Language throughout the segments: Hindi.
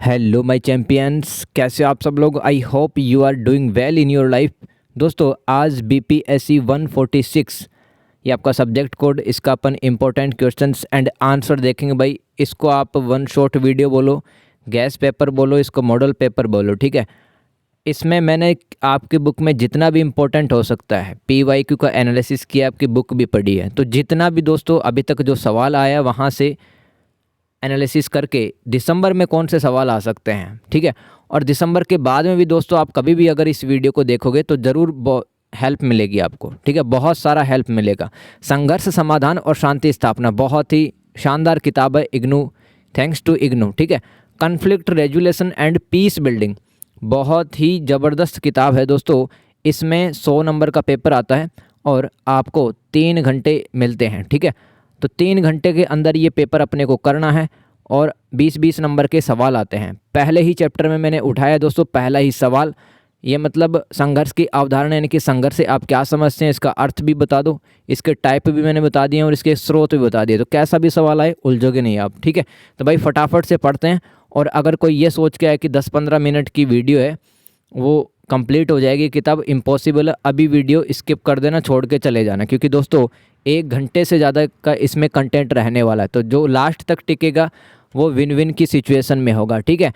हेलो माय चैम्पियंस, कैसे हो आप सब लोग। I hope you are doing well in your life. दोस्तों आज बीपीएससी 146 ये आपका सब्जेक्ट कोड, इसका अपन इम्पोर्टेंट क्वेश्चंस एंड आंसर देखेंगे भाई। इसको आप वन शॉट वीडियो बोलो, गैस पेपर बोलो, इसको मॉडल पेपर बोलो, ठीक है। इसमें मैंने आपकी बुक में जितना भी इम्पोर्टेंट हो सकता है पीवाईक्यू का एनालिसिस किया, आपकी बुक भी पढ़ी है, तो जितना भी दोस्तों अभी तक जो सवाल आया वहाँ से एनालिसिस करके दिसंबर में कौन से सवाल आ सकते हैं, ठीक है। और दिसंबर के बाद में भी दोस्तों आप कभी भी अगर इस वीडियो को देखोगे तो ज़रूर हेल्प मिलेगी आपको, ठीक है। बहुत सारा हेल्प मिलेगा। संघर्ष, समाधान और शांति स्थापना बहुत ही शानदार किताब है, इग्नू, थैंक्स टू इग्नू, ठीक है। Conflict resolution and peace building बहुत ही ज़बरदस्त किताब है दोस्तों। इसमें 100 नंबर का पेपर आता है और आपको 3 घंटे मिलते हैं, ठीक है। तो 3 घंटे के अंदर ये पेपर अपने को करना है और 20-20 नंबर के सवाल आते हैं। पहले ही चैप्टर में मैंने उठाया दोस्तों पहला ही सवाल, ये मतलब संघर्ष की अवधारणा, यानी कि संघर्ष से आप क्या समझते हैं, इसका अर्थ भी बता दो, इसके टाइप भी मैंने बता दिए और इसके स्रोत भी बता दिए। तो कैसा भी सवाल आए उलझोगे नहीं आप, ठीक है। तो भाई फटाफट से पढ़ते हैं। और अगर कोई ये सोच के आए कि 10-15 मिनट की वीडियो है वो कंप्लीट हो जाएगी किताब, इम्पॉसिबल है। अभी वीडियो स्किप कर देना, छोड़ के चले जाना, क्योंकि दोस्तों 1 घंटे से ज़्यादा का इसमें कंटेंट रहने वाला है। तो जो लास्ट तक टिकेगा वो विन विन की सिचुएशन में होगा, ठीक है।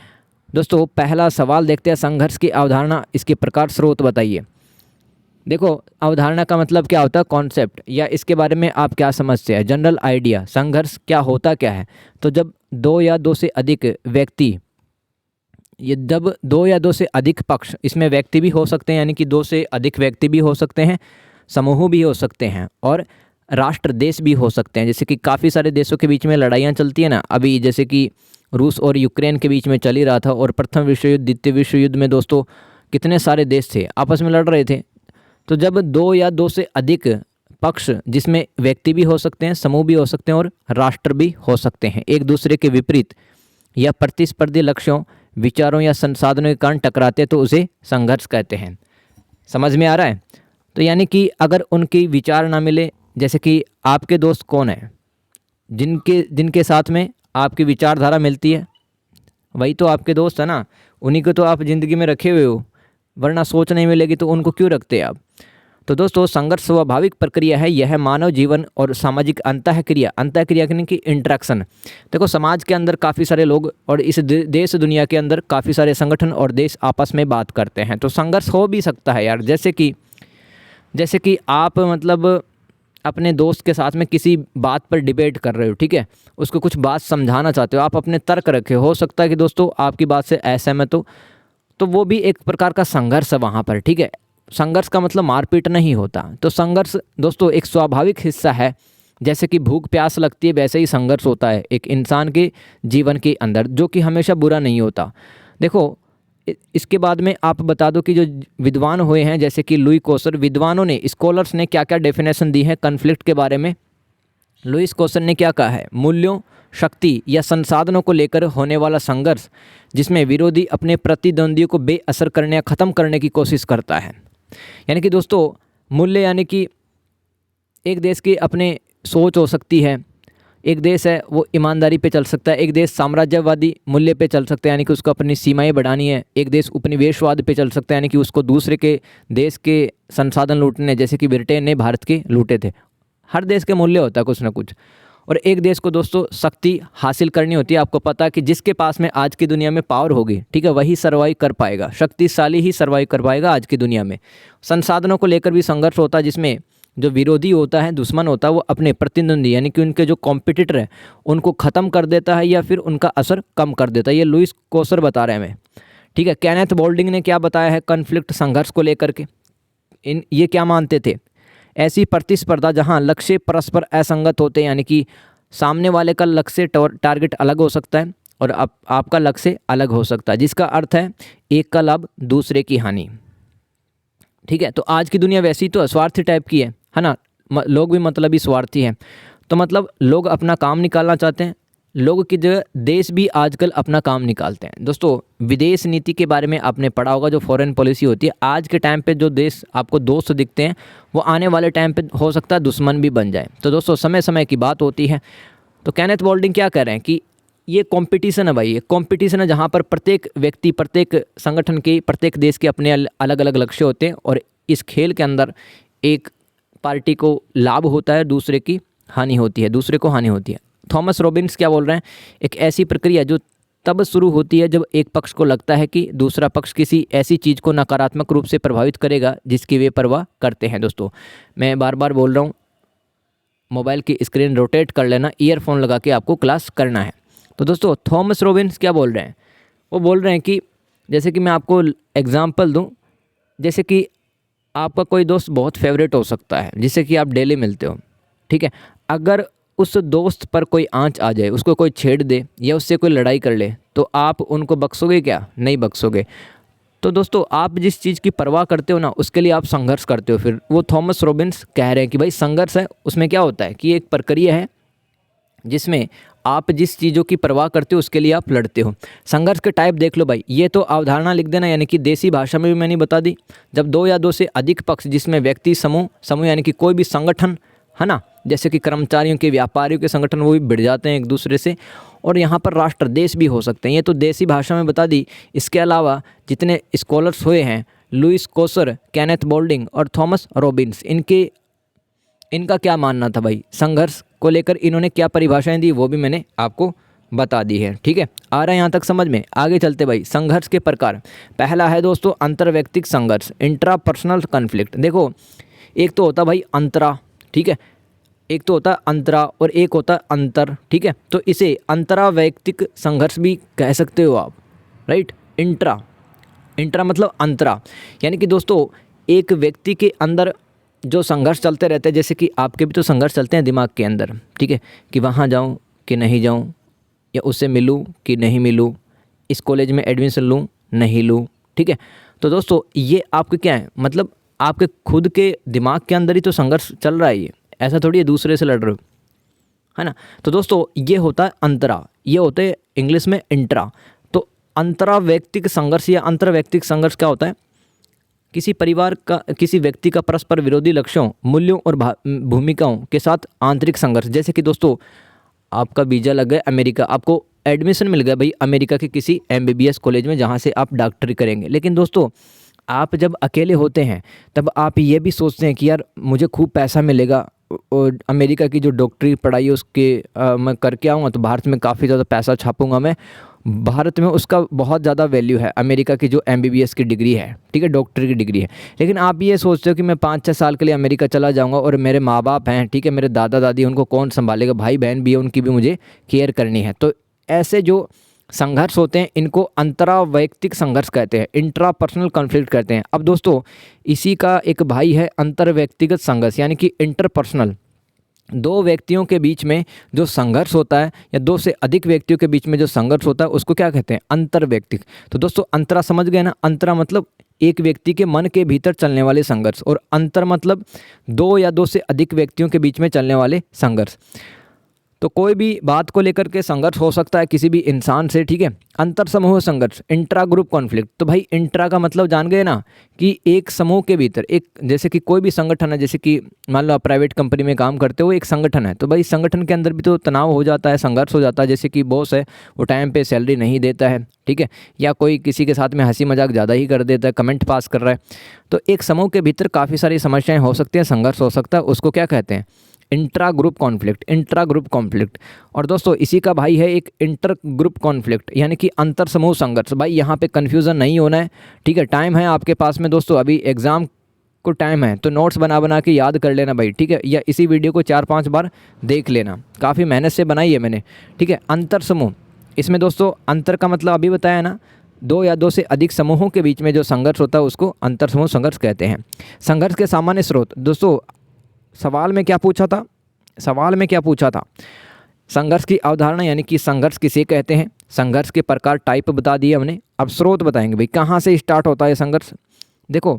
दोस्तों पहला सवाल देखते हैं, संघर्ष की अवधारणा, इसके प्रकार स्रोत बताइए। देखो अवधारणा का मतलब क्या होता है, कॉन्सेप्ट, या इसके बारे में आप क्या समझते हैं, जनरल आइडिया। संघर्ष क्या होता क्या है, तो जब 2 या 2 से अधिक व्यक्ति, ये जब 2 या 2 से अधिक पक्ष, इसमें व्यक्ति भी हो सकते हैं, यानी कि 2 से अधिक व्यक्ति भी हो सकते हैं, समूह भी हो सकते हैं और राष्ट्र देश भी हो सकते हैं। जैसे कि काफ़ी सारे देशों के बीच में लड़ाइयाँ चलती है ना, अभी जैसे कि रूस और यूक्रेन के बीच में चल ही रहा था, और प्रथम विश्व युद्ध, द्वितीय विश्व युद्ध में दोस्तों कितने सारे देश थे आपस में लड़ रहे थे। तो जब 2 या 2 से अधिक पक्ष, जिसमें व्यक्ति भी हो सकते हैं, समूह भी हो सकते हैं और राष्ट्र भी हो सकते हैं, एक दूसरे के विपरीत या प्रतिस्पर्धी लक्ष्यों, विचारों या संसाधनों के कारण टकराते हैं, तो उसे संघर्ष कहते हैं। समझ में आ रहा है। तो यानी कि अगर उनकी विचार ना मिले, जैसे कि आपके दोस्त कौन है, जिनके साथ में आपकी विचारधारा मिलती है, वही तो आपके दोस्त है ना, उन्हीं को तो आप ज़िंदगी में रखे हुए हो, वरना सोच नहीं मिलेगी तो उनको क्यों रखते आप। तो दोस्तों संघर्ष स्वाभाविक प्रक्रिया है, यह मानव जीवन और सामाजिक अंतःक्रिया यानी कि इंटरेक्शन। देखो समाज के अंदर काफ़ी सारे लोग और इस देश दुनिया के अंदर काफ़ी सारे संगठन और देश आपस में बात करते हैं, तो संघर्ष हो भी सकता है यार। जैसे कि आप मतलब अपने दोस्त के साथ में किसी बात पर डिबेट कर रहे हो, ठीक है, उसको कुछ बात समझाना चाहते हो, आप अपने तर्क रखे हो सकता है कि दोस्तों आपकी बात से असहमत हो, तो वो भी एक प्रकार का संघर्ष है वहाँ पर, ठीक है। संघर्ष का मतलब मारपीट नहीं होता। तो संघर्ष दोस्तों एक स्वाभाविक हिस्सा है, जैसे कि भूख प्यास लगती है वैसे ही संघर्ष होता है एक इंसान के जीवन के अंदर, जो कि हमेशा बुरा नहीं होता। देखो इसके बाद में आप बता दो कि जो विद्वान हुए हैं, जैसे कि लुई कोसर, विद्वानों ने, स्कॉलर्स ने क्या क्या डेफिनेशन दी है कॉन्फ्लिक्ट के बारे में। लुईस कोसर ने क्या कहा है, मूल्यों, शक्ति या संसाधनों को लेकर होने वाला संघर्ष जिसमें विरोधी अपने प्रतिद्वंदियों को बेअसर करने या ख़त्म करने की कोशिश करता है। यानी कि दोस्तों मूल्य, यानी कि एक देश की अपने सोच हो सकती है, एक देश है वो ईमानदारी पे चल सकता है, एक देश साम्राज्यवादी मूल्य पे चल सकता है, यानी कि उसको अपनी सीमाएं बढ़ानी है, एक देश उपनिवेशवाद पे चल सकता है, यानी कि उसको दूसरे के देश के संसाधन लूटने, जैसे कि ब्रिटेन ने भारत के लूटे थे। हर देश के मूल्य होता है कुछ ना कुछ। और एक देश को दोस्तों शक्ति हासिल करनी होती है। आपको पता है कि जिसके पास में आज की दुनिया में पावर होगी, ठीक है, वही सर्वाइव कर पाएगा, शक्तिशाली ही सर्वाइव कर पाएगा आज की दुनिया में। संसाधनों को लेकर भी संघर्ष होता है, जिसमें जो विरोधी होता है, दुश्मन होता है, वो अपने प्रतिद्वंदी यानी कि उनके जो कॉम्पिटिटर है उनको ख़त्म कर देता है या फिर उनका असर कम कर देता है। ये लुईस कोसर बता रहे हैं हमें, ठीक है। केनेथ बोल्डिंग ने क्या बताया है कॉन्फ्लिक्ट, संघर्ष को लेकर के, ये क्या मानते थे, ऐसी प्रतिस्पर्धा जहाँ लक्ष्य परस्पर असंगत होते हैं, यानी कि सामने वाले का लक्ष्य टारगेट अलग हो सकता है और आपका लक्ष्य अलग हो सकता है, जिसका अर्थ है एक का लाभ दूसरे की हानि, ठीक है। तो आज की दुनिया वैसी तो स्वार्थी टाइप की है ना, लोग भी मतलब ही स्वार्थी हैं। तो मतलब लोग अपना काम निकालना चाहते हैं, लोग की जगह देश भी आजकल अपना काम निकालते हैं। दोस्तों विदेश नीति के बारे में आपने पढ़ा होगा, जो फॉरेन पॉलिसी होती है, आज के टाइम पे जो देश आपको दोस्त दिखते हैं वो आने वाले टाइम पे हो सकता है दुश्मन भी बन जाए। तो दोस्तों समय समय की बात होती है। तो केनेथ बोल्डिंग क्या कह रहे हैं कि ये कंपटीशन है भाई, ये कंपटीशन है जहाँ पर प्रत्येक व्यक्ति, प्रत्येक संगठन के, प्रत्येक देश के अपने अलग अलग लक्ष्य होते हैं और इस खेल के अंदर एक पार्टी को लाभ होता है, दूसरे की हानि होती है, दूसरे को हानि होती है। थॉमस रॉबिन्स क्या बोल रहे हैं, एक ऐसी प्रक्रिया जो तब शुरू होती है जब एक पक्ष को लगता है कि दूसरा पक्ष किसी ऐसी चीज़ को नकारात्मक रूप से प्रभावित करेगा जिसकी वे परवाह करते हैं। दोस्तों मैं बार बार बोल रहा हूँ, मोबाइल की स्क्रीन रोटेट कर लेना, ईयरफोन लगा के आपको क्लास करना है। तो दोस्तों थॉमस रॉबिन्स क्या बोल रहे हैं, वो बोल रहे हैं कि जैसे कि मैं आपको एग्जांपल दूं, जैसे कि आपका कोई दोस्त बहुत फेवरेट हो सकता है जिससे कि आप डेली मिलते हो, ठीक है। अगर उस दोस्त पर कोई आंच आ जाए, उसको कोई छेड़ दे या उससे कोई लड़ाई कर ले, तो आप उनको बख्शोगे क्या? नहीं बख्शोगे। तो दोस्तों आप जिस चीज़ की परवाह करते हो ना, उसके लिए आप संघर्ष करते हो। फिर वो थॉमस रॉबिन्स कह रहे हैं कि भाई संघर्ष है, उसमें क्या होता है कि एक प्रक्रिया है जिसमें आप जिस चीज़ों की परवाह करते हो उसके लिए आप लड़ते हो। संघर्ष के टाइप देख लो भाई, ये तो अवधारणा लिख देना, यानी कि देसी भाषा में भी मैंने बता दी। जब दो या दो से अधिक पक्ष, जिसमें व्यक्ति, समूह यानी कि कोई भी संगठन है ना, जैसे कि कर्मचारियों के, व्यापारियों के संगठन, वो भी भिड़ जाते हैं एक दूसरे से। और यहाँ पर राष्ट्र, देश भी हो सकते हैं, ये तो देसी भाषा में बता दी। इसके अलावा जितने स्कॉलर्स हुए हैं, लुइस कोसर, केनेथ बोल्डिंग और थॉमस रॉबिन्स, इनका क्या मानना था भाई संघर्ष को लेकर, इन्होंने क्या परिभाषाएं दी वो भी मैंने आपको बता दी है, ठीक है। आ रहा है यहाँ तक समझ में? आगे चलते भाई। संघर्ष के प्रकार, पहला है दोस्तों अंतर्व्यक्तिक संघर्ष, इंट्रापर्सनल कॉन्फ्लिक्ट। देखो एक तो होता भाई अंतरा, ठीक है, एक तो होता अंतरा और एक होता अंतर, ठीक है। तो इसे अंतरावैयक्तिक संघर्ष भी कह सकते हो आप, राइट। इंट्रा मतलब अंतरा, यानी कि दोस्तों एक व्यक्ति के अंदर जो संघर्ष चलते रहते हैं, जैसे कि आपके भी तो संघर्ष चलते हैं दिमाग के अंदर, ठीक है, कि वहाँ जाऊँ कि नहीं जाऊँ, या उससे मिलूँ कि नहीं मिलूँ, इस कॉलेज में एडमिशन लूँ नहीं लूँ, ठीक है। तो दोस्तों ये आपके क्या है, मतलब आपके खुद के दिमाग के अंदर ही तो संघर्ष चल रहा है, ये ऐसा थोड़ी है दूसरे से लड़ रहे हो, है ना। तो दोस्तों ये होता है अंतरा, ये होते हैं इंग्लिश में इंट्रा। तो अंतरावैयक्तिक संघर्ष या अंतर्वैयक्तिक संघर्ष क्या होता है, किसी परिवार का, किसी व्यक्ति का परस्पर विरोधी लक्ष्यों, मूल्यों और भूमिकाओं के साथ आंतरिक संघर्ष। जैसे कि दोस्तों आपका वीज़ा लग गया अमेरिका, आपको एडमिशन मिल गया भाई अमेरिका के किसी MBBS कॉलेज में जहाँ से आप डॉक्टरी करेंगे। लेकिन दोस्तों आप जब अकेले होते हैं तब आप ये भी सोचते हैं कि यार मुझे खूब पैसा मिलेगा और अमेरिका की जो डॉक्टरी पढ़ाई है उसके मैं करके आऊँगा तो भारत में काफ़ी ज़्यादा पैसा छापूंगा मैं, भारत में उसका बहुत ज़्यादा वैल्यू है, अमेरिका की जो MBBS की डिग्री है, ठीक है, डॉक्टरी की डिग्री है। लेकिन आप ये सोचते हो कि मैं 5-6 साल के लिए अमेरिका चला जाऊंगा और मेरे माँ बाप हैं, ठीक है, मेरे दादा दादी, उनको कौन संभालेगा, भाई बहन भी है, उनकी भी मुझे केयर करनी है। तो ऐसे जो संघर्ष होते हैं इनको अंतरावैयक्तिक संघर्ष कहते हैं, इंट्रापर्सनल कॉन्फ्लिक्ट कहते हैं। अब दोस्तों इसी का एक भाई है अंतर्व्यक्तिगत संघर्ष, यानी कि इंटरपर्सनल। दो व्यक्तियों के बीच में जो संघर्ष होता है या दो से अधिक व्यक्तियों के बीच में जो संघर्ष होता है उसको क्या कहते हैं, अंतर्व्यक्तिक। तो दोस्तों अंतरा समझ गए ना, अंतरा मतलब एक व्यक्ति के मन के भीतर चलने वाले संघर्ष, और अंतर मतलब दो या दो से अधिक व्यक्तियों के बीच में चलने वाले संघर्ष। तो कोई भी बात को लेकर के संघर्ष हो सकता है किसी भी इंसान से, ठीक है। अंतर समूह संघर्ष, इंट्रा ग्रुप कॉन्फ्लिक्ट। तो भाई इंट्रा का मतलब जान गए ना कि एक समूह के भीतर, एक जैसे कि कोई भी संगठन है, जैसे कि मान लो आप प्राइवेट कंपनी में काम करते हो, एक संगठन है, तो भाई संगठन के अंदर भी तो तनाव हो जाता है, संघर्ष हो जाता है। जैसे कि बॉस है वो टाइम पे सैलरी नहीं देता है, ठीक है, या कोई किसी के साथ में हंसी मजाक ज़्यादा ही कर देता है, कमेंट पास कर रहा है। तो एक समूह के भीतर काफ़ी सारी समस्याएं हो सकती हैं, संघर्ष हो सकता है, उसको क्या कहते हैं, intra group conflict, intra group conflict. और दोस्तों इसी का भाई है एक इंटर ग्रुप कॉन्फ्लिक्ट, यानी कि अंतर समूह संघर्ष। भाई यहाँ पे कन्फ्यूज़न नहीं होना है, ठीक है। टाइम है आपके पास में दोस्तों, अभी एग्ज़ाम को टाइम है, तो नोट्स बना बना के याद कर लेना भाई, ठीक है, या इसी वीडियो को 4-5 बार देख लेना, काफ़ी मेहनत से बनाई है मैंने, ठीक है। अंतर समूह, इसमें दोस्तों अंतर का मतलब अभी बताया ना, दो या दो से अधिक समूहों के बीच में जो संघर्ष होता है उसको अंतर समूह संघर्ष कहते हैं। संघर्ष के सामान्य स्रोत, दोस्तों सवाल में क्या पूछा था, संघर्ष की अवधारणा, यानी कि संघर्ष किसे कहते हैं, संघर्ष के प्रकार, टाइप बता दिए हमने। अब स्रोत बताएंगे भाई, कहाँ से स्टार्ट होता है संघर्ष। देखो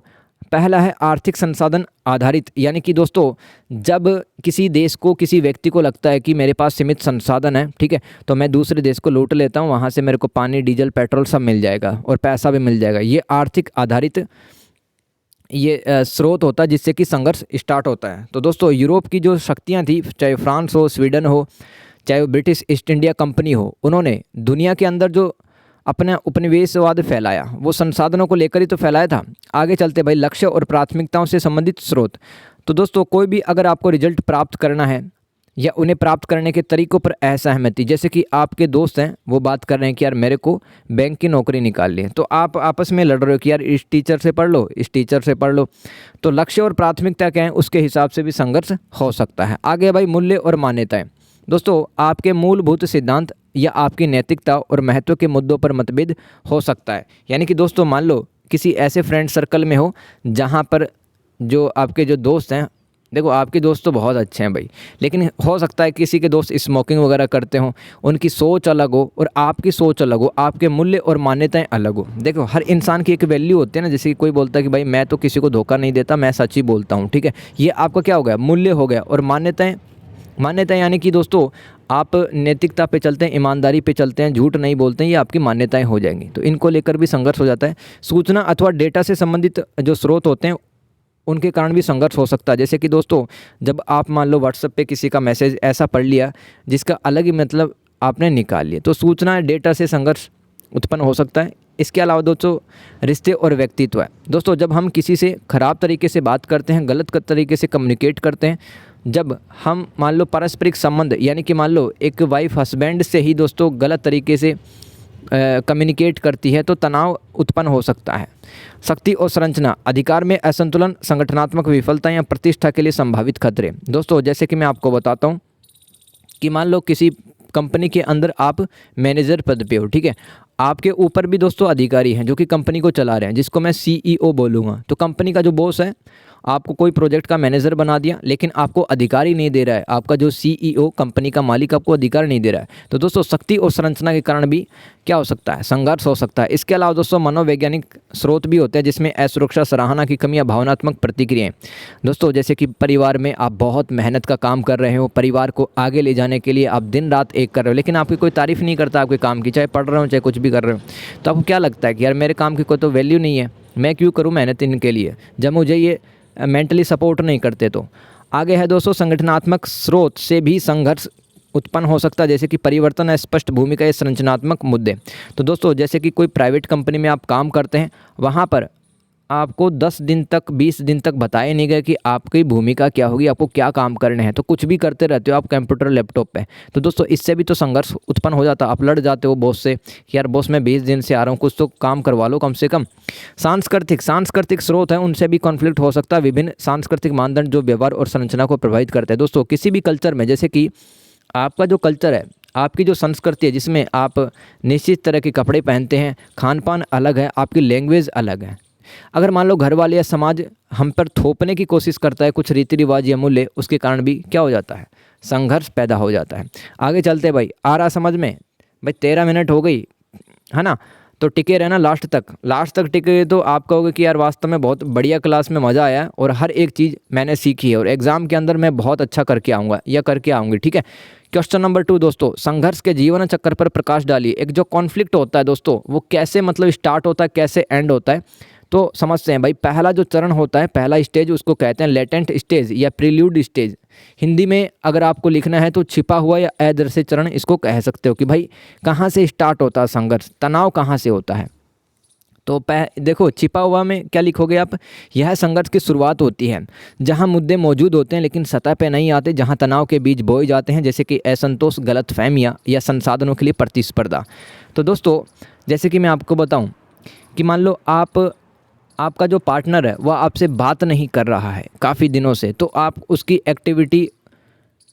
पहला है आर्थिक संसाधन आधारित, यानी कि दोस्तों जब किसी देश को, किसी व्यक्ति को लगता है कि मेरे पास सीमित संसाधन है, ठीक है, तो मैं दूसरे देश को लूट लेता हूँ, वहाँ से मेरे को पानी, डीजल, पेट्रोल सब मिल जाएगा और पैसा भी मिल जाएगा। ये आर्थिक आधारित ये स्रोत होता है जिससे कि संघर्ष स्टार्ट होता है। तो दोस्तों यूरोप की जो शक्तियाँ थी, चाहे फ्रांस हो, स्वीडन हो, चाहे वो ब्रिटिश ईस्ट इंडिया कंपनी हो, उन्होंने दुनिया के अंदर जो अपना उपनिवेशवाद फैलाया वो संसाधनों को लेकर ही तो फैलाया था। आगे चलते भाई, लक्ष्य और प्राथमिकताओं से संबंधित स्रोत। तो दोस्तों कोई भी अगर आपको रिजल्ट प्राप्त करना है या उन्हें प्राप्त करने के तरीकों पर असहमति, जैसे कि आपके दोस्त हैं वो बात कर रहे हैं कि यार मेरे को बैंक की नौकरी निकालनी है, तो आप आपस में लड़ रहे हो कि यार इस टीचर से पढ़ लो, इस टीचर से पढ़ लो। तो लक्ष्य और प्राथमिकता क्या है उसके हिसाब से भी संघर्ष हो सकता है। आगे भाई, मूल्य और मान्यताएं। दोस्तों आपके मूलभूत सिद्धांत या आपकी नैतिकता और महत्व के मुद्दों पर मतभेद हो सकता है। यानी कि दोस्तों मान लो किसी ऐसे फ्रेंड सर्कल में हो जहाँ पर जो आपके जो दोस्त हैं, देखो आपके दोस्त तो बहुत अच्छे हैं भाई, लेकिन हो सकता है किसी के दोस्त स्मोकिंग वगैरह करते हों, उनकी सोच अलग हो और आपकी सोच अलग हो, आपके मूल्य और मान्यताएं अलग हो। देखो हर इंसान की एक वैल्यू होती है ना, जैसे कि कोई बोलता है कि भाई मैं तो किसी को धोखा नहीं देता, मैं सच ही बोलता हूँ, ठीक है। ये आपका क्या हो गया, मूल्य हो गया। और मान्यताएं, मान्यताएं यानी कि दोस्तों आप नैतिकता पे चलते हैं, ईमानदारी पे चलते हैं, झूठ नहीं बोलते हैं, ये आपकी मान्यताएं हो जाएंगी। तो इनको लेकर भी संघर्ष हो जाता है। सूचना अथवा डेटा से संबंधित जो स्रोत होते हैं उनके कारण भी संघर्ष हो सकता है। जैसे कि दोस्तों जब आप मान लो व्हाट्सएप पे किसी का मैसेज ऐसा पढ़ लिया जिसका अलग ही मतलब आपने निकाल लिया, तो सूचना डेटा से संघर्ष उत्पन्न हो सकता है। इसके अलावा दोस्तों रिश्ते और व्यक्तित्व है। दोस्तों जब हम किसी से ख़राब तरीके से बात करते हैं, गलत तरीके से कम्युनिकेट करते हैं, जब हम मान लो पारस्परिक संबंध यानी कि मान लो एक वाइफ हस्बैंड से ही दोस्तों गलत तरीके से कम्युनिकेट करती है तो तनाव उत्पन्न हो सकता है। शक्ति और संरचना, अधिकार में असंतुलन, संगठनात्मक विफलता या प्रतिष्ठा के लिए संभावित खतरे। दोस्तों जैसे कि मैं आपको बताता हूँ कि मान लो किसी कंपनी के अंदर आप मैनेजर पद पे हो, ठीक है। आपके ऊपर भी दोस्तों अधिकारी हैं जो कि कंपनी को चला रहे हैं, जिसको मैं सीईओ बोलूँगा। तो कंपनी का जो बॉस है आपको कोई प्रोजेक्ट का मैनेजर बना दिया, लेकिन आपको अधिकार ही नहीं दे रहा है। आपका जो सीईओ कंपनी का मालिक आपको अधिकार नहीं दे रहा है। तो दोस्तों शक्ति और संरचना के कारण भी क्या हो सकता है, संघर्ष हो सकता है। इसके अलावा दोस्तों मनोवैज्ञानिक स्रोत भी होते हैं जिसमें असुरक्षा, सराहना की कमी या भावनात्मक प्रतिक्रियाएं। दोस्तों जैसे कि परिवार में आप बहुत मेहनत का काम कर रहे हो, परिवार को आगे ले जाने के लिए आप दिन रात एक कर रहे हो, लेकिन आपकी कोई तारीफ़ नहीं करता आपके काम की, चाहे पढ़ रहे हो चाहे कुछ भी कर रहे हो। तो आपको क्या लगता है कि यार मेरे काम की कोई तो वैल्यू नहीं है, मैं क्यों करूँ मेहनत इनके लिए जब मुझे ये मेंटली सपोर्ट नहीं करते। तो आगे है दोस्तों संगठनात्मक स्रोत से भी संघर्ष उत्पन्न हो सकता है, जैसे कि परिवर्तन, स्पष्ट भूमिका या संरचनात्मक मुद्दे। तो दोस्तों जैसे कि कोई प्राइवेट कंपनी में आप काम करते हैं, वहाँ पर आपको 10 दिन तक 20 दिन तक बताया नहीं गया कि आपकी भूमिका क्या होगी, आपको क्या काम करने हैं, तो कुछ भी करते रहते हो आप कंप्यूटर लैपटॉप पे। तो दोस्तों इससे भी तो संघर्ष उत्पन्न हो जाता है। आप लड़ जाते हो बॉस से कि यार बॉस मैं 20 दिन से आ रहा हूँ, कुछ तो काम करवा लो कम से कम। सांस्कृतिक स्रोत हैं, उनसे भी कॉन्फ्लिक्ट हो सकता है। विभिन्न सांस्कृतिक मानदंड जो व्यवहार और संरचना को प्रभावित करते हैं। दोस्तों किसी भी कल्चर में, जैसे कि आपका जो कल्चर है, आपकी जो संस्कृति है जिसमें आप निश्चित तरह के कपड़े पहनते हैं, खान पान अलग है, आपकी लैंग्वेज अलग है। अगर मान लो घर वाले या समाज हम पर थोपने की कोशिश करता है कुछ रीति रिवाज या मूल्य, उसके कारण भी क्या हो जाता है, संघर्ष पैदा हो जाता है। आगे चलते भाई, आ रहा समझ में भाई, 13 मिनट हो गई है ना, तो टिके रहना लास्ट तक टिके तो आप कहोगे कि यार वास्तव में बहुत बढ़िया क्लास में मज़ा आया और हर एक चीज़ मैंने सीखी है और एग्ज़ाम के अंदर मैं बहुत अच्छा करके आऊँगा या करके आऊँगी, ठीक है। क्वेश्चन नंबर 2 दोस्तों, संघर्ष के जीवन चक्र पर प्रकाश डालिए। एक जो कॉन्फ्लिक्ट होता है दोस्तों, वो कैसे मतलब स्टार्ट होता है, कैसे एंड होता है, तो समझते हैं भाई। पहला जो चरण होता है, पहला स्टेज, उसको कहते हैं लेटेंट स्टेज या प्रील्यूड स्टेज। हिंदी में अगर आपको लिखना है तो छिपा हुआ या अदृश्य चरण इसको कह सकते हो कि भाई कहाँ से स्टार्ट होता है संघर्ष, तनाव कहाँ से होता है। तो देखो छिपा हुआ में क्या लिखोगे आप, यह संघर्ष की शुरुआत होती है जहां मुद्दे मौजूद होते हैं लेकिन सतह पे नहीं आते, जहां तनाव के बीज बोए जाते हैं, जैसे कि असंतोष, गलतफहमियां या संसाधनों के लिए प्रतिस्पर्धा। तो दोस्तों जैसे कि मैं आपको बताऊं कि मान लो आपका जो पार्टनर है वह आपसे बात नहीं कर रहा है काफ़ी दिनों से, तो आप उसकी एक्टिविटी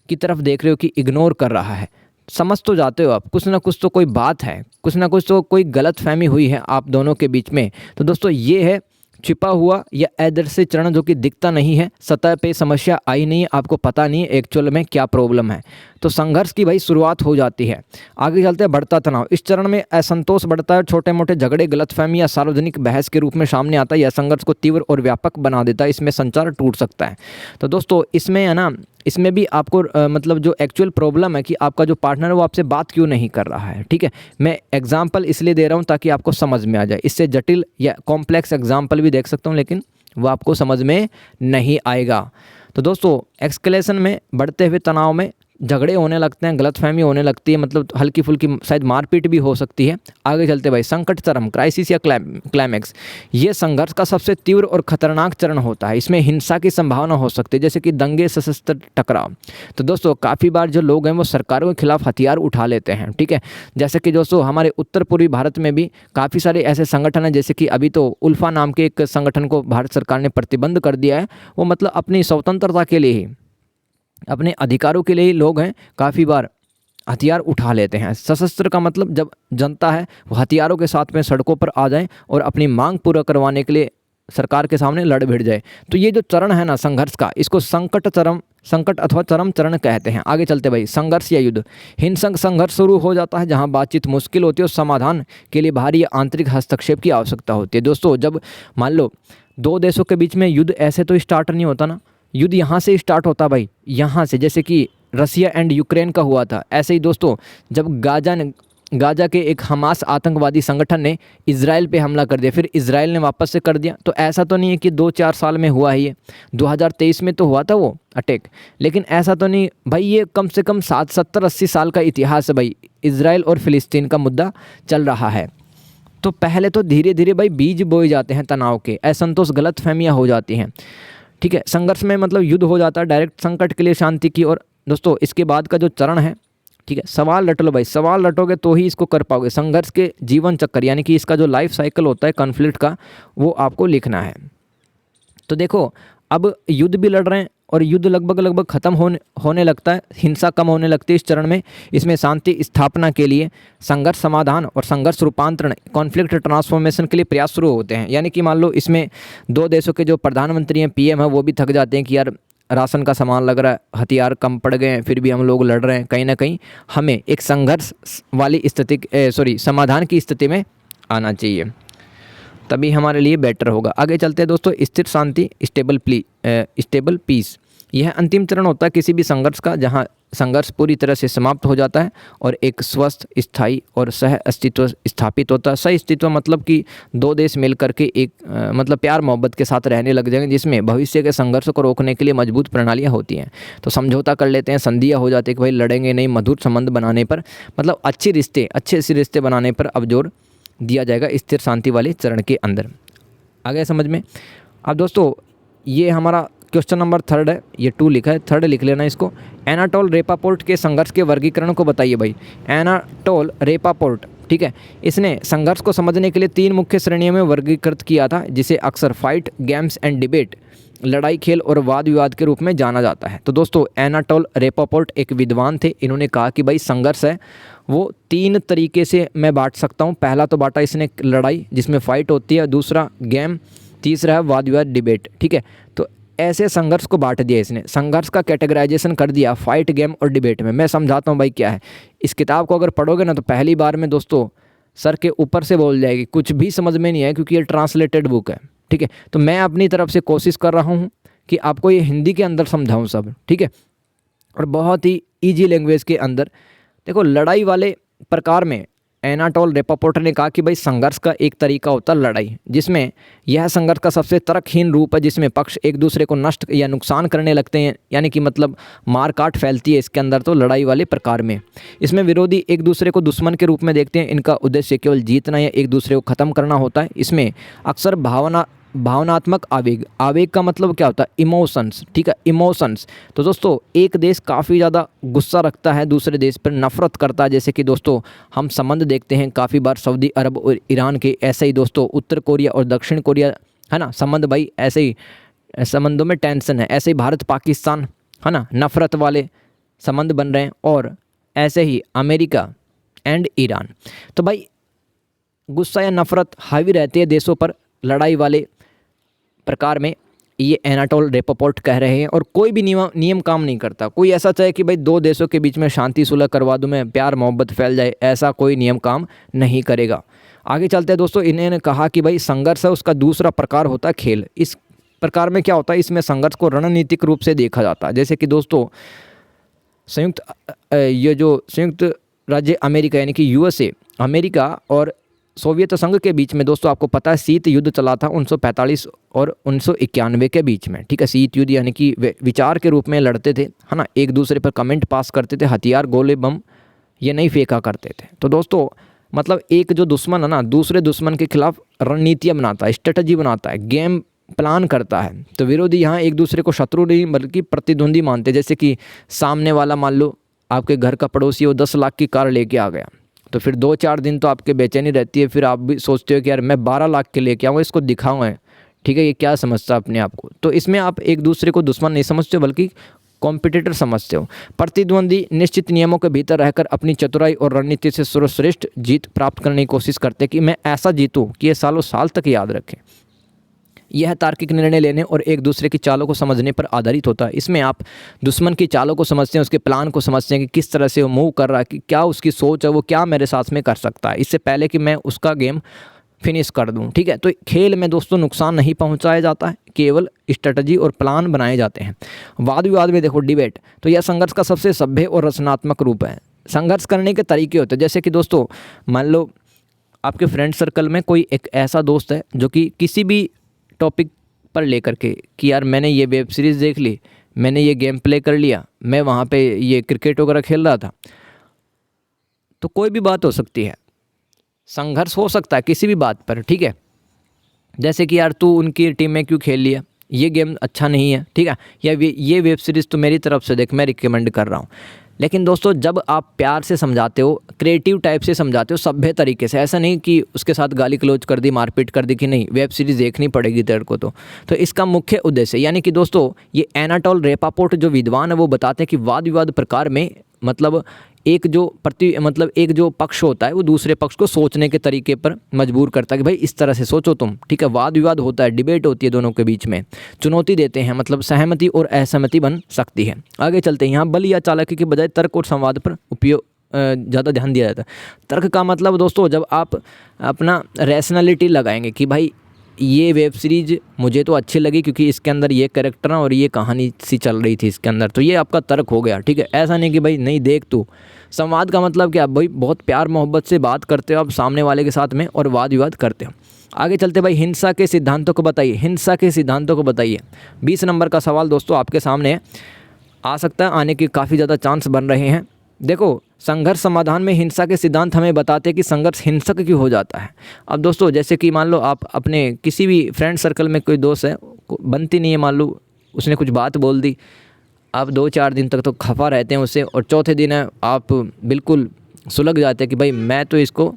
की तरफ देख रहे हो कि इग्नोर कर रहा है। समझ तो जाते हो आप, कुछ ना कुछ तो कोई बात है, कुछ ना कुछ तो कोई गलतफहमी हुई है आप दोनों के बीच में। तो दोस्तों ये है छिपा हुआ या अदृश्य चरण, जो कि दिखता नहीं है, सतह पे समस्या आई नहीं है, आपको पता नहीं है एक्चुअल में क्या प्रॉब्लम है। तो संघर्ष की भाई शुरुआत हो जाती है। आगे चलते हैं बढ़ता तनाव। इस चरण में असंतोष बढ़ता है, छोटे मोटे झगड़े, गलतफहमी या सार्वजनिक बहस के रूप में सामने आता है। यह संघर्ष को तीव्र और व्यापक बना देता है, इसमें संचार टूट सकता है। तो दोस्तों इसमें है ना, इसमें भी आपको मतलब जो एक्चुअल प्रॉब्लम है कि आपका जो पार्टनर है वो आपसे बात क्यों नहीं कर रहा है, ठीक है। मैं एग्जांपल इसलिए दे रहा हूँ ताकि आपको समझ में आ जाए। इससे जटिल या कॉम्प्लेक्स एग्जांपल भी देख सकता हूँ, लेकिन वो आपको समझ में नहीं आएगा। तो दोस्तों एक्सकेलेशन में, बढ़ते हुए तनाव में झगड़े होने लगते हैं, गलतफहमी होने लगती है, मतलब हल्की फुल्की शायद मारपीट भी हो सकती है। आगे चलते भाई, संकट चरम, क्राइसिस या क्लाइमैक्स, ये संघर्ष का सबसे तीव्र और खतरनाक चरण होता है। इसमें हिंसा की संभावना हो सकती है, जैसे कि दंगे, सशस्त्र टकराव। तो दोस्तों काफ़ी बार जो लोग हैं वो सरकारों के खिलाफ हथियार उठा लेते हैं, ठीक है। जैसे कि दोस्तों हमारे उत्तर पूर्वी भारत में भी काफ़ी सारे ऐसे संगठन हैं, जैसे कि अभी तो उल्फा नाम के एक संगठन को भारत सरकार ने प्रतिबंध कर दिया है। वो मतलब अपनी स्वतंत्रता के लिए ही, अपने अधिकारों के लिए ही लोग हैं काफ़ी बार हथियार उठा लेते हैं। सशस्त्र का मतलब जब जनता है वो हथियारों के साथ में सड़कों पर आ जाए और अपनी मांग पूरा करवाने के लिए सरकार के सामने लड़ भिड़ जाए। तो ये जो चरण है ना संघर्ष का, इसको संकट अथवा चरम चरण कहते हैं। आगे चलते भाई, संघर्ष या युद्ध, हिंसक संघर्ष शुरू हो जाता है जहां बातचीत मुश्किल होती है और समाधान के लिए बाहरी या आंतरिक हस्तक्षेप की आवश्यकता होती है। दोस्तों जब मान लो दो देशों के बीच में युद्ध ऐसे तो स्टार्ट नहीं होता ना, युद्ध यहाँ से स्टार्ट होता भाई, यहाँ से, जैसे कि रसिया एंड यूक्रेन का हुआ था। ऐसे ही दोस्तों जब गाजा के एक हमास आतंकवादी संगठन ने इजराइल पे हमला कर दिया, फिर इजराइल ने वापस से कर दिया। तो ऐसा तो नहीं है कि 2-4 साल में हुआ है, ये 2023 में तो हुआ था वो अटैक, लेकिन ऐसा तो नहीं भाई, ये कम से कम 70-80 साल का इतिहास है भाई। इजराइल और फिलिस्तीन का मुद्दा चल रहा है। तो पहले तो धीरे धीरे भाई बीज बोए जाते हैं तनाव के, असंतोष, गलतफहमियाँ हो जाती हैं, ठीक है। संघर्ष में मतलब युद्ध हो जाता है, डायरेक्ट संकट के लिए शांति की। और दोस्तों इसके बाद का जो चरण है, ठीक है, सवाल रट लो भाई, सवाल रटोगे तो ही इसको कर पाओगे। संघर्ष के जीवन चक्कर यानी कि इसका जो लाइफ साइकिल होता है कॉन्फ्लिक्ट का, वो आपको लिखना है। तो देखो अब युद्ध भी लड़ रहे हैं और युद्ध लगभग ख़त्म होने लगता है, हिंसा कम होने लगती है इस चरण में। इसमें शांति स्थापना के लिए संघर्ष समाधान और संघर्ष रूपांतरण, कॉन्फ्लिक्ट ट्रांसफॉर्मेशन के लिए प्रयास शुरू होते हैं। यानी कि मान लो इसमें दो देशों के जो प्रधानमंत्री हैं, पीएम है, वो भी थक जाते हैं कि यार राशन का सामान लग रहा है, हथियार कम पड़ गए हैं, फिर भी हम लोग लड़ रहे हैं। कहीं ना कहीं हमें एक संघर्ष वाली स्थिति समाधान की स्थिति में आना चाहिए, तभी हमारे लिए बेटर होगा। आगे चलते हैं दोस्तों, स्थिर शांति, स्टेबल पीस। यह अंतिम चरण होता है किसी भी संघर्ष का, जहां संघर्ष पूरी तरह से समाप्त हो जाता है और एक स्वस्थ, स्थायी और सह अस्तित्व स्थापित होता है। सह अस्तित्व मतलब कि दो देश मिल करके एक मतलब प्यार मोहब्बत के साथ रहने लग जाएंगे, जिसमें भविष्य के संघर्ष को रोकने के लिए मजबूत प्रणालियाँ होती हैं। तो समझौता कर लेते हैं, संधियाँ हो जाती है कि भाई लड़ेंगे नहीं, मधुर संबंध बनाने पर, मतलब अच्छे रिश्ते बनाने पर अब जोर दिया जाएगा स्थिर शांति वाले चरण के अंदर। आ गया समझ में? अब दोस्तों ये हमारा क्वेश्चन नंबर 3 है, ये 2 लिखा है, 3 लिख लेना इसको। एनाटोल रेपापोर्ट के संघर्ष के वर्गीकरण को बताइए भाई। एनाटोल रेपापोर्ट, ठीक है, इसने संघर्ष को समझने के लिए 3 मुख्य श्रेणियों में वर्गीकृत किया था, जिसे अक्सर फाइट, गेम्स एंड डिबेट, लड़ाई, खेल और वाद विवाद के रूप में जाना जाता है। तो दोस्तों एनाटोल रेपापोर्ट एक विद्वान थे, इन्होंने कहा कि भाई संघर्ष है वो 3 तरीके से मैं बांट सकता हूँ। पहला तो बांटा इसने लड़ाई जिसमें फाइट होती है, दूसरा गेम, तीसरा है वाद विवाद डिबेट, ठीक है। तो ऐसे संघर्ष को बांट दिया इसने, संघर्ष का कैटेगराइजेशन कर दिया फाइट, गेम और डिबेट में। मैं समझाता हूँ भाई क्या है। इस किताब को अगर पढ़ोगे ना तो पहली बार में दोस्तों सर के ऊपर से बोल जाएगी, कुछ भी समझ में नहीं आए, क्योंकि ये ट्रांसलेटेड बुक है, ठीक है। तो मैं अपनी तरफ से कोशिश कर रहा हूँ कि आपको ये हिंदी के अंदर समझाऊँ सब, ठीक है, और बहुत ही ईजी लैंग्वेज के अंदर। देखो लड़ाई वाले प्रकार में एनाटोल रेपापोर्ट ने कहा कि भाई संघर्ष का एक तरीका होता है लड़ाई, जिसमें यह संघर्ष का सबसे तर्कहीन रूप है, जिसमें पक्ष एक दूसरे को नष्ट या नुकसान करने लगते हैं, यानी कि मतलब मार काट फैलती है इसके अंदर। तो लड़ाई वाले प्रकार में इसमें विरोधी एक दूसरे को दुश्मन के रूप में देखते हैं, इनका उद्देश्य केवल जीतना या एक दूसरे को ख़त्म करना होता है। इसमें अक्सर भावनात्मक आवेग का मतलब क्या होता है, इमोशंस, ठीक है, इमोशंस। तो दोस्तों एक देश काफ़ी ज़्यादा गुस्सा रखता है दूसरे देश पर, नफरत करता है। जैसे कि दोस्तों हम संबंध देखते हैं काफ़ी बार सऊदी अरब और ईरान के, ऐसे ही दोस्तों उत्तर कोरिया और दक्षिण कोरिया, है ना, संबंध भाई ऐसे ही, संबंधों में टेंशन है। ऐसे ही भारत पाकिस्तान, है ना, नफरत वाले संबंध बन रहे हैं, और ऐसे ही अमेरिका एंड ईरान। तो भाई गुस्सा या नफरत हावी रहती है देशों पर लड़ाई वाले प्रकार में, ये एनाटोल रेपापोर्ट कह रहे हैं। और कोई भी नियम काम नहीं करता। कोई ऐसा चाहे कि भाई 2 देशों के बीच में शांति सुलह करवा दूं मैं, प्यार मोहब्बत फैल जाए, ऐसा कोई नियम काम नहीं करेगा। आगे चलते हैं दोस्तों, इन्होंने कहा कि भाई संघर्ष है उसका दूसरा प्रकार होता है खेल। इस प्रकार में क्या होता है, इसमें संघर्ष को रणनीतिक रूप से देखा जाता है। जैसे कि दोस्तों संयुक्त राज्य अमेरिका यानी कि USA, अमेरिका और सोवियत संघ के बीच में दोस्तों आपको पता है शीत युद्ध चला था 1945 और 1991 के बीच में, ठीक है। शीत युद्ध यानी कि वे विचार के रूप में लड़ते थे, है ना, एक दूसरे पर कमेंट पास करते थे, हथियार गोले बम ये नहीं फेंका करते थे। तो दोस्तों मतलब एक जो दुश्मन है ना, दूसरे दुश्मन के खिलाफ रणनीतियाँ बनाता है, स्ट्रेटजी बनाता है, गेम प्लान करता है। तो विरोधी यहाँ एक दूसरे को शत्रु नहीं बल्कि प्रतिद्वंदी मानते। जैसे कि सामने वाला मान लो आपके घर का पड़ोसी वो 10 लाख की कार लेके आ गया, तो फिर 2-4 दिन तो आपके बेचैनी रहती है, फिर आप भी सोचते हो कि यार मैं 12 लाख के लेके आऊँगा, इसको दिखाऊँगा, ठीक है, ये क्या समझता है अपने आप को। तो इसमें आप एक दूसरे को दुश्मन नहीं समझते हो बल्कि कॉम्पिटिटर समझते हो। प्रतिद्वंदी निश्चित नियमों के भीतर रहकर अपनी चतुराई और रणनीति से सर्वश्रेष्ठ जीत प्राप्त करने की कोशिश करते कि मैं ऐसा जीतूं कि ये सालों साल तक याद रखें। यह तार्किक निर्णय लेने और एक दूसरे की चालों को समझने पर आधारित होता है। इसमें आप दुश्मन की चालों को समझते हैं, उसके प्लान को समझते हैं कि किस तरह से वो मूव कर रहा है, कि क्या उसकी सोच है, वो क्या मेरे साथ में कर सकता है इससे पहले कि मैं उसका गेम फिनिश कर दूं, ठीक है। तो खेल में दोस्तों नुकसान नहीं पहुंचाया जाता है, केवल स्ट्रेटजी और प्लान बनाए जाते हैं। वाद विवाद में देखो डिबेट, तो यह संघर्ष का सबसे सभ्य और रचनात्मक रूप है। संघर्ष करने के तरीके होते हैं, जैसे कि दोस्तों मान लो आपके फ्रेंड सर्कल में कोई एक ऐसा दोस्त है जो कि किसी भी टॉपिक पर लेकर के कि यार मैंने ये वेब सीरीज़ देख ली, मैंने ये गेम प्ले कर लिया, मैं वहाँ पे ये क्रिकेट वगैरह खेल रहा था, तो कोई भी बात हो सकती है, संघर्ष हो सकता है किसी भी बात पर, ठीक है। जैसे कि यार तू उनकी टीम में क्यों खेल लिया, ये गेम अच्छा नहीं है, ठीक है, या ये वेब सीरीज़ तो मेरी तरफ से देख, मैं रिकमेंड कर रहा हूँ। लेकिन दोस्तों जब आप प्यार से समझाते हो, क्रिएटिव टाइप से समझाते हो, सभ्य तरीके से, ऐसा नहीं कि उसके साथ गाली गलौज कर दी, मारपीट कर दी कि नहीं वेब सीरीज़ देखनी पड़ेगी तेरे को, तो इसका मुख्य उद्देश्य यानी कि दोस्तों ये एनाटोल रेपापोर्ट जो विद्वान है वो बताते हैं कि वाद विवाद प्रकार में मतलब एक जो पक्ष होता है वो दूसरे पक्ष को सोचने के तरीके पर मजबूर करता है कि भाई इस तरह से सोचो तुम, ठीक है। वाद विवाद होता है, डिबेट होती है दोनों के बीच में, चुनौती देते हैं, मतलब सहमति और असहमति बन सकती है। आगे चलते हैं, यहाँ बल या चालाकी के बजाय तर्क और संवाद पर उपयोग ज़्यादा ध्यान दिया जाता है। तर्क का मतलब दोस्तों जब आप अपना रैशनैलिटी लगाएंगे कि भाई ये वेब सीरीज़ मुझे तो अच्छी लगी क्योंकि इसके अंदर ये कैरेक्टर और ये कहानी सी चल रही थी इसके अंदर, तो ये आपका तर्क हो गया, ठीक है। ऐसा नहीं कि भाई नहीं देख तू। संवाद का मतलब क्या, भाई बहुत प्यार मोहब्बत से बात करते हो आप सामने वाले के साथ में और वाद विवाद करते हो। आगे चलते भाई, हिंसा के सिद्धांतों को बताइए, हिंसा के सिद्धांतों को बताइए। 20 नंबर का सवाल दोस्तों आपके सामने है, आ सकता है आने के काफ़ी ज़्यादा चांस बन रहे हैं। देखो संघर्ष समाधान में हिंसा के सिद्धांत हमें बताते हैं कि संघर्ष हिंसक क्यों हो जाता है। अब दोस्तों जैसे कि मान लो आप अपने किसी भी फ्रेंड सर्कल में कोई दोस्त है, बनती नहीं है, मान लो उसने कुछ बात बोल दी, आप 2-4 दिन तक तो खफा रहते हैं उससे, और चौथे दिन है आप बिल्कुल सुलग जाते हैं कि भाई मैं तो इसको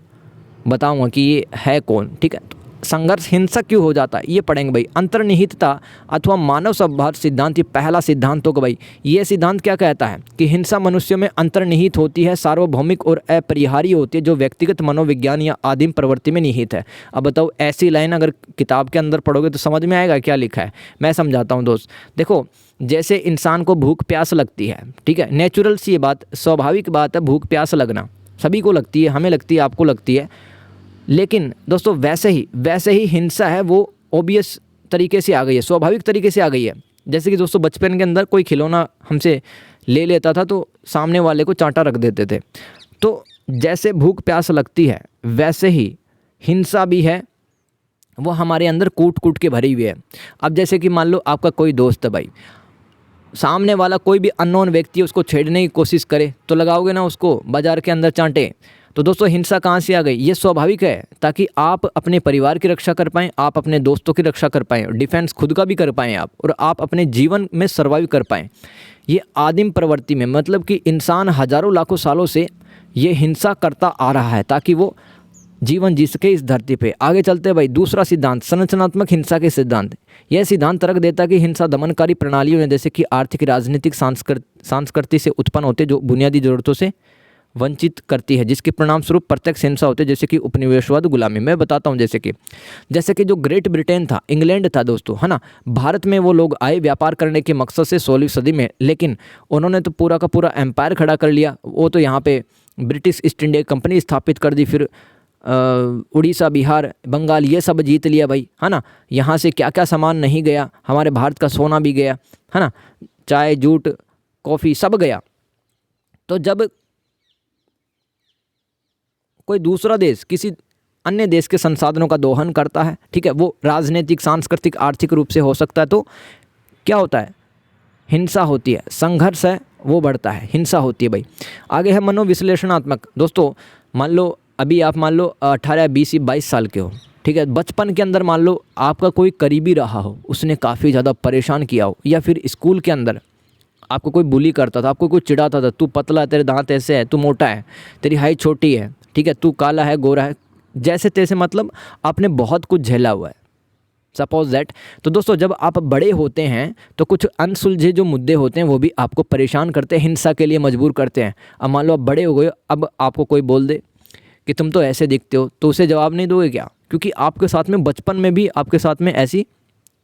बताऊंगा कि ये है कौन, ठीक है। संघर्ष हिंसक क्यों हो जाता है ये पढ़ेंगे भाई। अंतर्निहितता अथवा मानव स्वभाव सिद्धांत, ये पहला सिद्धांत होगा भाई। ये सिद्धांत क्या कहता है कि हिंसा मनुष्यों में अंतर्निहित होती है, सार्वभौमिक और अपरिहार्य होती है, जो व्यक्तिगत मनोविज्ञान या आदिम प्रवृत्ति में निहित है। अब बताओ ऐसी लाइन अगर किताब के अंदर पढ़ोगे तो समझ में आएगा क्या लिखा है। मैं समझाता हूँ दोस्त, देखो जैसे इंसान को भूख प्यास लगती है, ठीक है, नेचुरल सी ये बात, स्वाभाविक बात है भूख प्यास लगना, सभी को लगती है, हमें लगती है, आपको लगती है। लेकिन दोस्तों वैसे ही हिंसा है वो ऑब्वियस तरीके से आ गई है, स्वाभाविक तरीके से आ गई है। जैसे कि दोस्तों बचपन के अंदर कोई खिलौना हमसे ले लेता था तो सामने वाले को चांटा रख देते थे। तो जैसे भूख प्यास लगती है वैसे ही हिंसा भी है, वो हमारे अंदर कूट कूट के भरी हुई है। अब जैसे कि मान लो आपका कोई दोस्त है भाई, सामने वाला कोई भी अननोन व्यक्ति उसको छेड़ने की कोशिश करे तो लगाओगे ना उसको बाजार के अंदर चांटे। तो दोस्तों हिंसा कहाँ से आ गई, ये स्वाभाविक है, ताकि आप अपने परिवार की रक्षा कर पाएँ, आप अपने दोस्तों की रक्षा कर पाएँ, डिफेंस खुद का भी कर पाएँ आप, और आप अपने जीवन में सर्वाइव कर पाएँ। ये आदिम प्रवृत्ति में, मतलब कि इंसान हजारों लाखों सालों से ये हिंसा करता आ रहा है ताकि वो जीवन जी सके इस धरती पे। आगे चलते हैं भाई, दूसरा सिद्धांत संरचनात्मक हिंसा के सिद्धांत। यह सिद्धांत तर्क देता है कि हिंसा दमनकारी प्रणालियों में जैसे कि आर्थिक, राजनीतिक, सांस्कृतिक से उत्पन्न होते जो बुनियादी ज़रूरतों से वंचित करती है, जिसके परिणाम स्वरूप प्रत्यक्ष हिंसा होते हैं, जैसे कि उपनिवेशवाद, गुलामी। मैं बताता हूँ, जैसे कि जो ग्रेट ब्रिटेन था, इंग्लैंड था दोस्तों, है ना, भारत में वो लोग आए व्यापार करने के मकसद से 16वीं सदी में, लेकिन उन्होंने तो पूरा का पूरा एम्पायर खड़ा कर लिया। वो तो यहाँ पे ब्रिटिश ईस्ट इंडिया कंपनी स्थापित कर दी, फिर उड़ीसा, बिहार, बंगाल ये सब जीत लिया भाई, है ना। यहाँ से क्या क्या सामान नहीं गया, हमारे भारत का सोना भी गया, है ना, चाय, जूट, कॉफ़ी सब गया। तो जब कोई दूसरा देश किसी अन्य देश के संसाधनों का दोहन करता है, ठीक है, वो राजनीतिक, सांस्कृतिक, आर्थिक रूप से हो सकता है, तो क्या होता है, हिंसा होती है, संघर्ष है वो बढ़ता है, हिंसा होती है भाई। आगे है मनोविश्लेषणात्मक। दोस्तों मान लो अभी आप मान लो 18, 20, 22 साल के हो, ठीक है, बचपन के अंदर मान लो आपका कोई करीबी रहा हो, उसने काफ़ी ज़्यादा परेशान किया हो, या फिर स्कूल के अंदर आपको कोई बुली करता था, आपको कोई चिढ़ाता था, तू पतला है, तेरे दांत ऐसे है, तू मोटा है, तेरी हाइट छोटी है, ठीक है, तू काला है, गोरा है, जैसे तैसे, मतलब आपने बहुत कुछ झेला हुआ है, सपोज दैट। तो दोस्तों जब आप बड़े होते हैं तो कुछ अनसुलझे जो मुद्दे होते हैं वो भी आपको परेशान करते हैं, हिंसा के लिए मजबूर करते हैं। अब मान लो आप बड़े हो गए, अब आपको कोई बोल दे कि तुम तो ऐसे दिखते हो, तो उसे जवाब नहीं दोगे क्या? क्योंकि आपके साथ में बचपन में भी आपके साथ में ऐसी,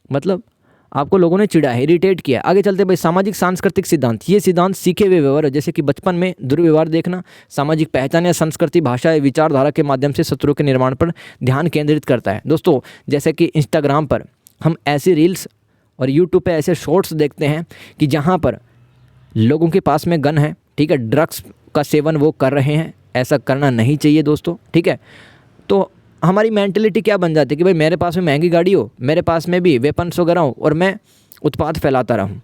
मतलब आपको लोगों ने चिढ़ा है, इरिटेट किया। आगे चलते भाई, सामाजिक सांस्कृतिक सिद्धांत। ये सिद्धांत सीखे हुए व्यवहार है, जैसे कि बचपन में दुर्व्यवहार देखना, सामाजिक पहचान या संस्कृति, भाषा या विचारधारा के माध्यम से शत्रुओं के निर्माण पर ध्यान केंद्रित करता है। दोस्तों जैसे कि इंस्टाग्राम पर हम ऐसी रील्स और यूट्यूब पे ऐसे शॉर्ट्स देखते हैं कि जहाँ पर लोगों के पास में गन है, ठीक है, ड्रग्स का सेवन वो कर रहे हैं, ऐसा करना नहीं चाहिए दोस्तों, ठीक है। तो हमारी मेंटलिटी क्या बन जाती है कि भाई मेरे पास में महंगी गाड़ी हो, मेरे पास में भी वेपन्स वगैरह हो और मैं उत्पात फैलाता रहूं।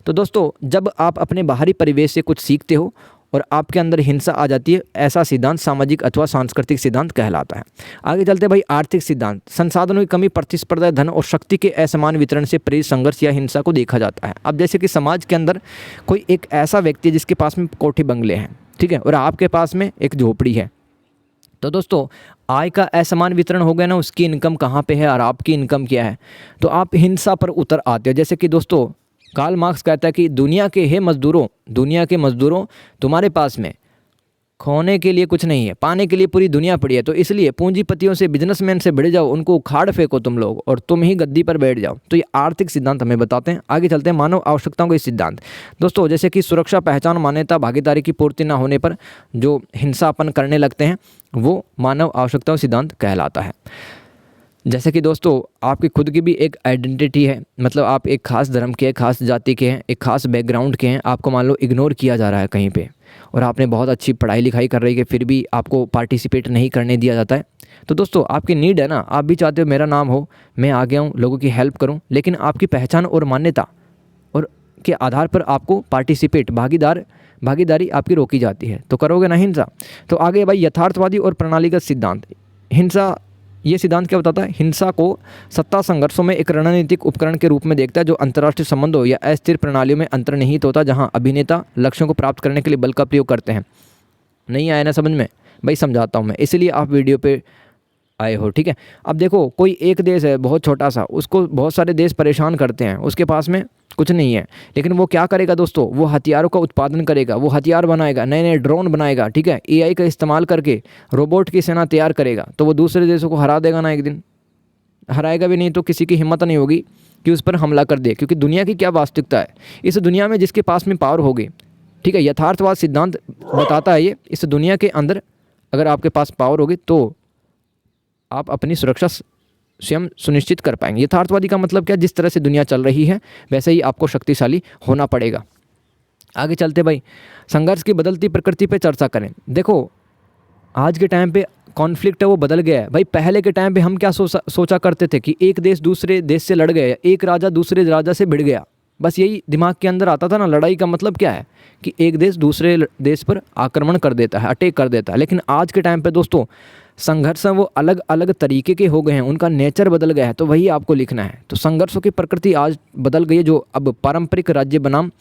तो दोस्तों जब आप अपने बाहरी परिवेश से कुछ सीखते हो और आपके अंदर हिंसा आ जाती है, ऐसा सिद्धांत सामाजिक अथवा सांस्कृतिक सिद्धांत कहलाता है। आगे चलते भाई, आर्थिक सिद्धांत। संसाधनों की कमी, प्रतिस्पर्धा, धन और शक्ति के असमान वितरण से प्रेरित संघर्ष या हिंसा को देखा जाता है। अब जैसे कि समाज के अंदर कोई एक ऐसा व्यक्ति है जिसके पास में कोठी बंगले हैं, ठीक है, और आपके पास में एक झोपड़ी है, तो दोस्तों आय का असमान वितरण हो गया ना, उसकी इनकम कहाँ पे है और आपकी इनकम क्या है, तो आप हिंसा पर उतर आते हो। जैसे कि दोस्तों कार्ल मार्क्स कहता है कि दुनिया के मजदूरों तुम्हारे पास में खोने के लिए कुछ नहीं है, पाने के लिए पूरी दुनिया पड़ी है। तो इसलिए पूंजीपतियों से, बिजनेसमैन से भिड़ जाओ, उनको उखाड़ फेंको तुम लोग और तुम ही गद्दी पर बैठ जाओ। तो ये आर्थिक सिद्धांत हमें बताते हैं। आगे चलते हैं, मानव आवश्यकताओं के सिद्धांत। दोस्तों जैसे कि सुरक्षा, पहचान, मान्यता, भागीदारी की पूर्ति न होने पर जो हिंसा अपन करने लगते हैं वो मानव आवश्यकताओं सिद्धांत कहलाता है। जैसे कि दोस्तों आपकी खुद की भी एक आइडेंटिटी है, मतलब आप एक खास धर्म के हैं, खास जाति के हैं, एक खास बैकग्राउंड के हैं, आपको मान लो इग्नोर किया जा रहा है कहीं पे और आपने बहुत अच्छी पढ़ाई लिखाई कर रही है, फिर भी आपको पार्टिसिपेट नहीं करने दिया जाता है। तो दोस्तों आपकी नीड है ना, आप भी चाहते हो मेरा नाम हो, मैं आगे आऊँ, लोगों की हेल्प करूँ, लेकिन आपकी पहचान और मान्यता और के आधार पर आपको पार्टिसिपेट, भागीदारी आपकी रोकी जाती है, तो करोगे ना हिंसा। तो आगे भाई, यथार्थवादी और प्रणालीगत सिद्धांत। हिंसा, ये सिद्धांत क्या बताता है, हिंसा को सत्ता संघर्षों में एक रणनीतिक उपकरण के रूप में देखता है जो अंतर्राष्ट्रीय संबंधों या अस्थिर प्रणालियों में अंतर्निहित होता है, जहां अभिनेता लक्ष्यों को प्राप्त करने के लिए बल का प्रयोग करते हैं। नहीं आया ना समझ में भाई, समझाता हूं मैं, इसलिए आप वीडियो पे आए हो, ठीक है। अब देखो कोई एक देश है बहुत छोटा सा, उसको बहुत सारे देश परेशान करते हैं, उसके पास में कुछ नहीं है, लेकिन वो क्या करेगा दोस्तों, वो हथियारों का उत्पादन करेगा, वो हथियार बनाएगा, नए नए ड्रोन बनाएगा, ठीक है, एआई का इस्तेमाल करके रोबोट की सेना तैयार करेगा, तो वो दूसरे देशों को हरा देगा ना, एक दिन हराएगा भी नहीं तो किसी की हिम्मत नहीं होगी कि उस पर हमला कर दे, क्योंकि दुनिया की क्या वास्तविकता है, इस दुनिया में जिसके पास में पावर होगी, ठीक है, यथार्थवाद सिद्धांत बताता है ये, इस दुनिया के अंदर अगर आपके पास पावर होगी तो आप अपनी सुरक्षा स्वयं सुनिश्चित कर पाएंगे। यथार्थवादी का मतलब क्या, जिस तरह से दुनिया चल रही है वैसे ही आपको शक्तिशाली होना पड़ेगा। आगे चलते भाई, संघर्ष की बदलती प्रकृति पे चर्चा करें। देखो आज के टाइम पे कॉन्फ्लिक्ट है वो बदल गया है भाई। पहले के टाइम पे हम क्या सोचा करते थे कि एक देश दूसरे देश से लड़ गया, एक राजा दूसरे राजा से भिड़ गया, बस यही दिमाग के अंदर आता था ना। लड़ाई का मतलब क्या है कि एक देश दूसरे देश पर आक्रमण कर देता है, अटैक कर देता है। लेकिन आज के टाइम पे दोस्तों संघर्ष वो अलग अलग तरीके के हो गए हैं, उनका नेचर बदल गया है, तो वही आपको लिखना है। तो संघर्षों की प्रकृति आज बदल गई है, जो अब पारंपरिक राज्य बनाम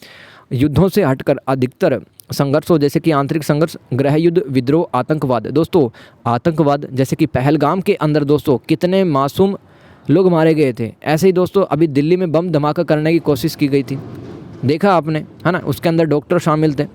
युद्धों से हटकर अधिकतर संघर्षों जैसे कि आंतरिक संघर्ष, गृह युद्ध, विद्रोह, आतंकवाद। दोस्तों आतंकवाद जैसे कि पहलगाम के अंदर दोस्तों कितने मासूम लोग मारे गए थे, ऐसे ही दोस्तों अभी दिल्ली में बम धमाका करने की कोशिश की गई थी, देखा आपने, है ना, उसके अंदर डॉक्टर शामिल थे।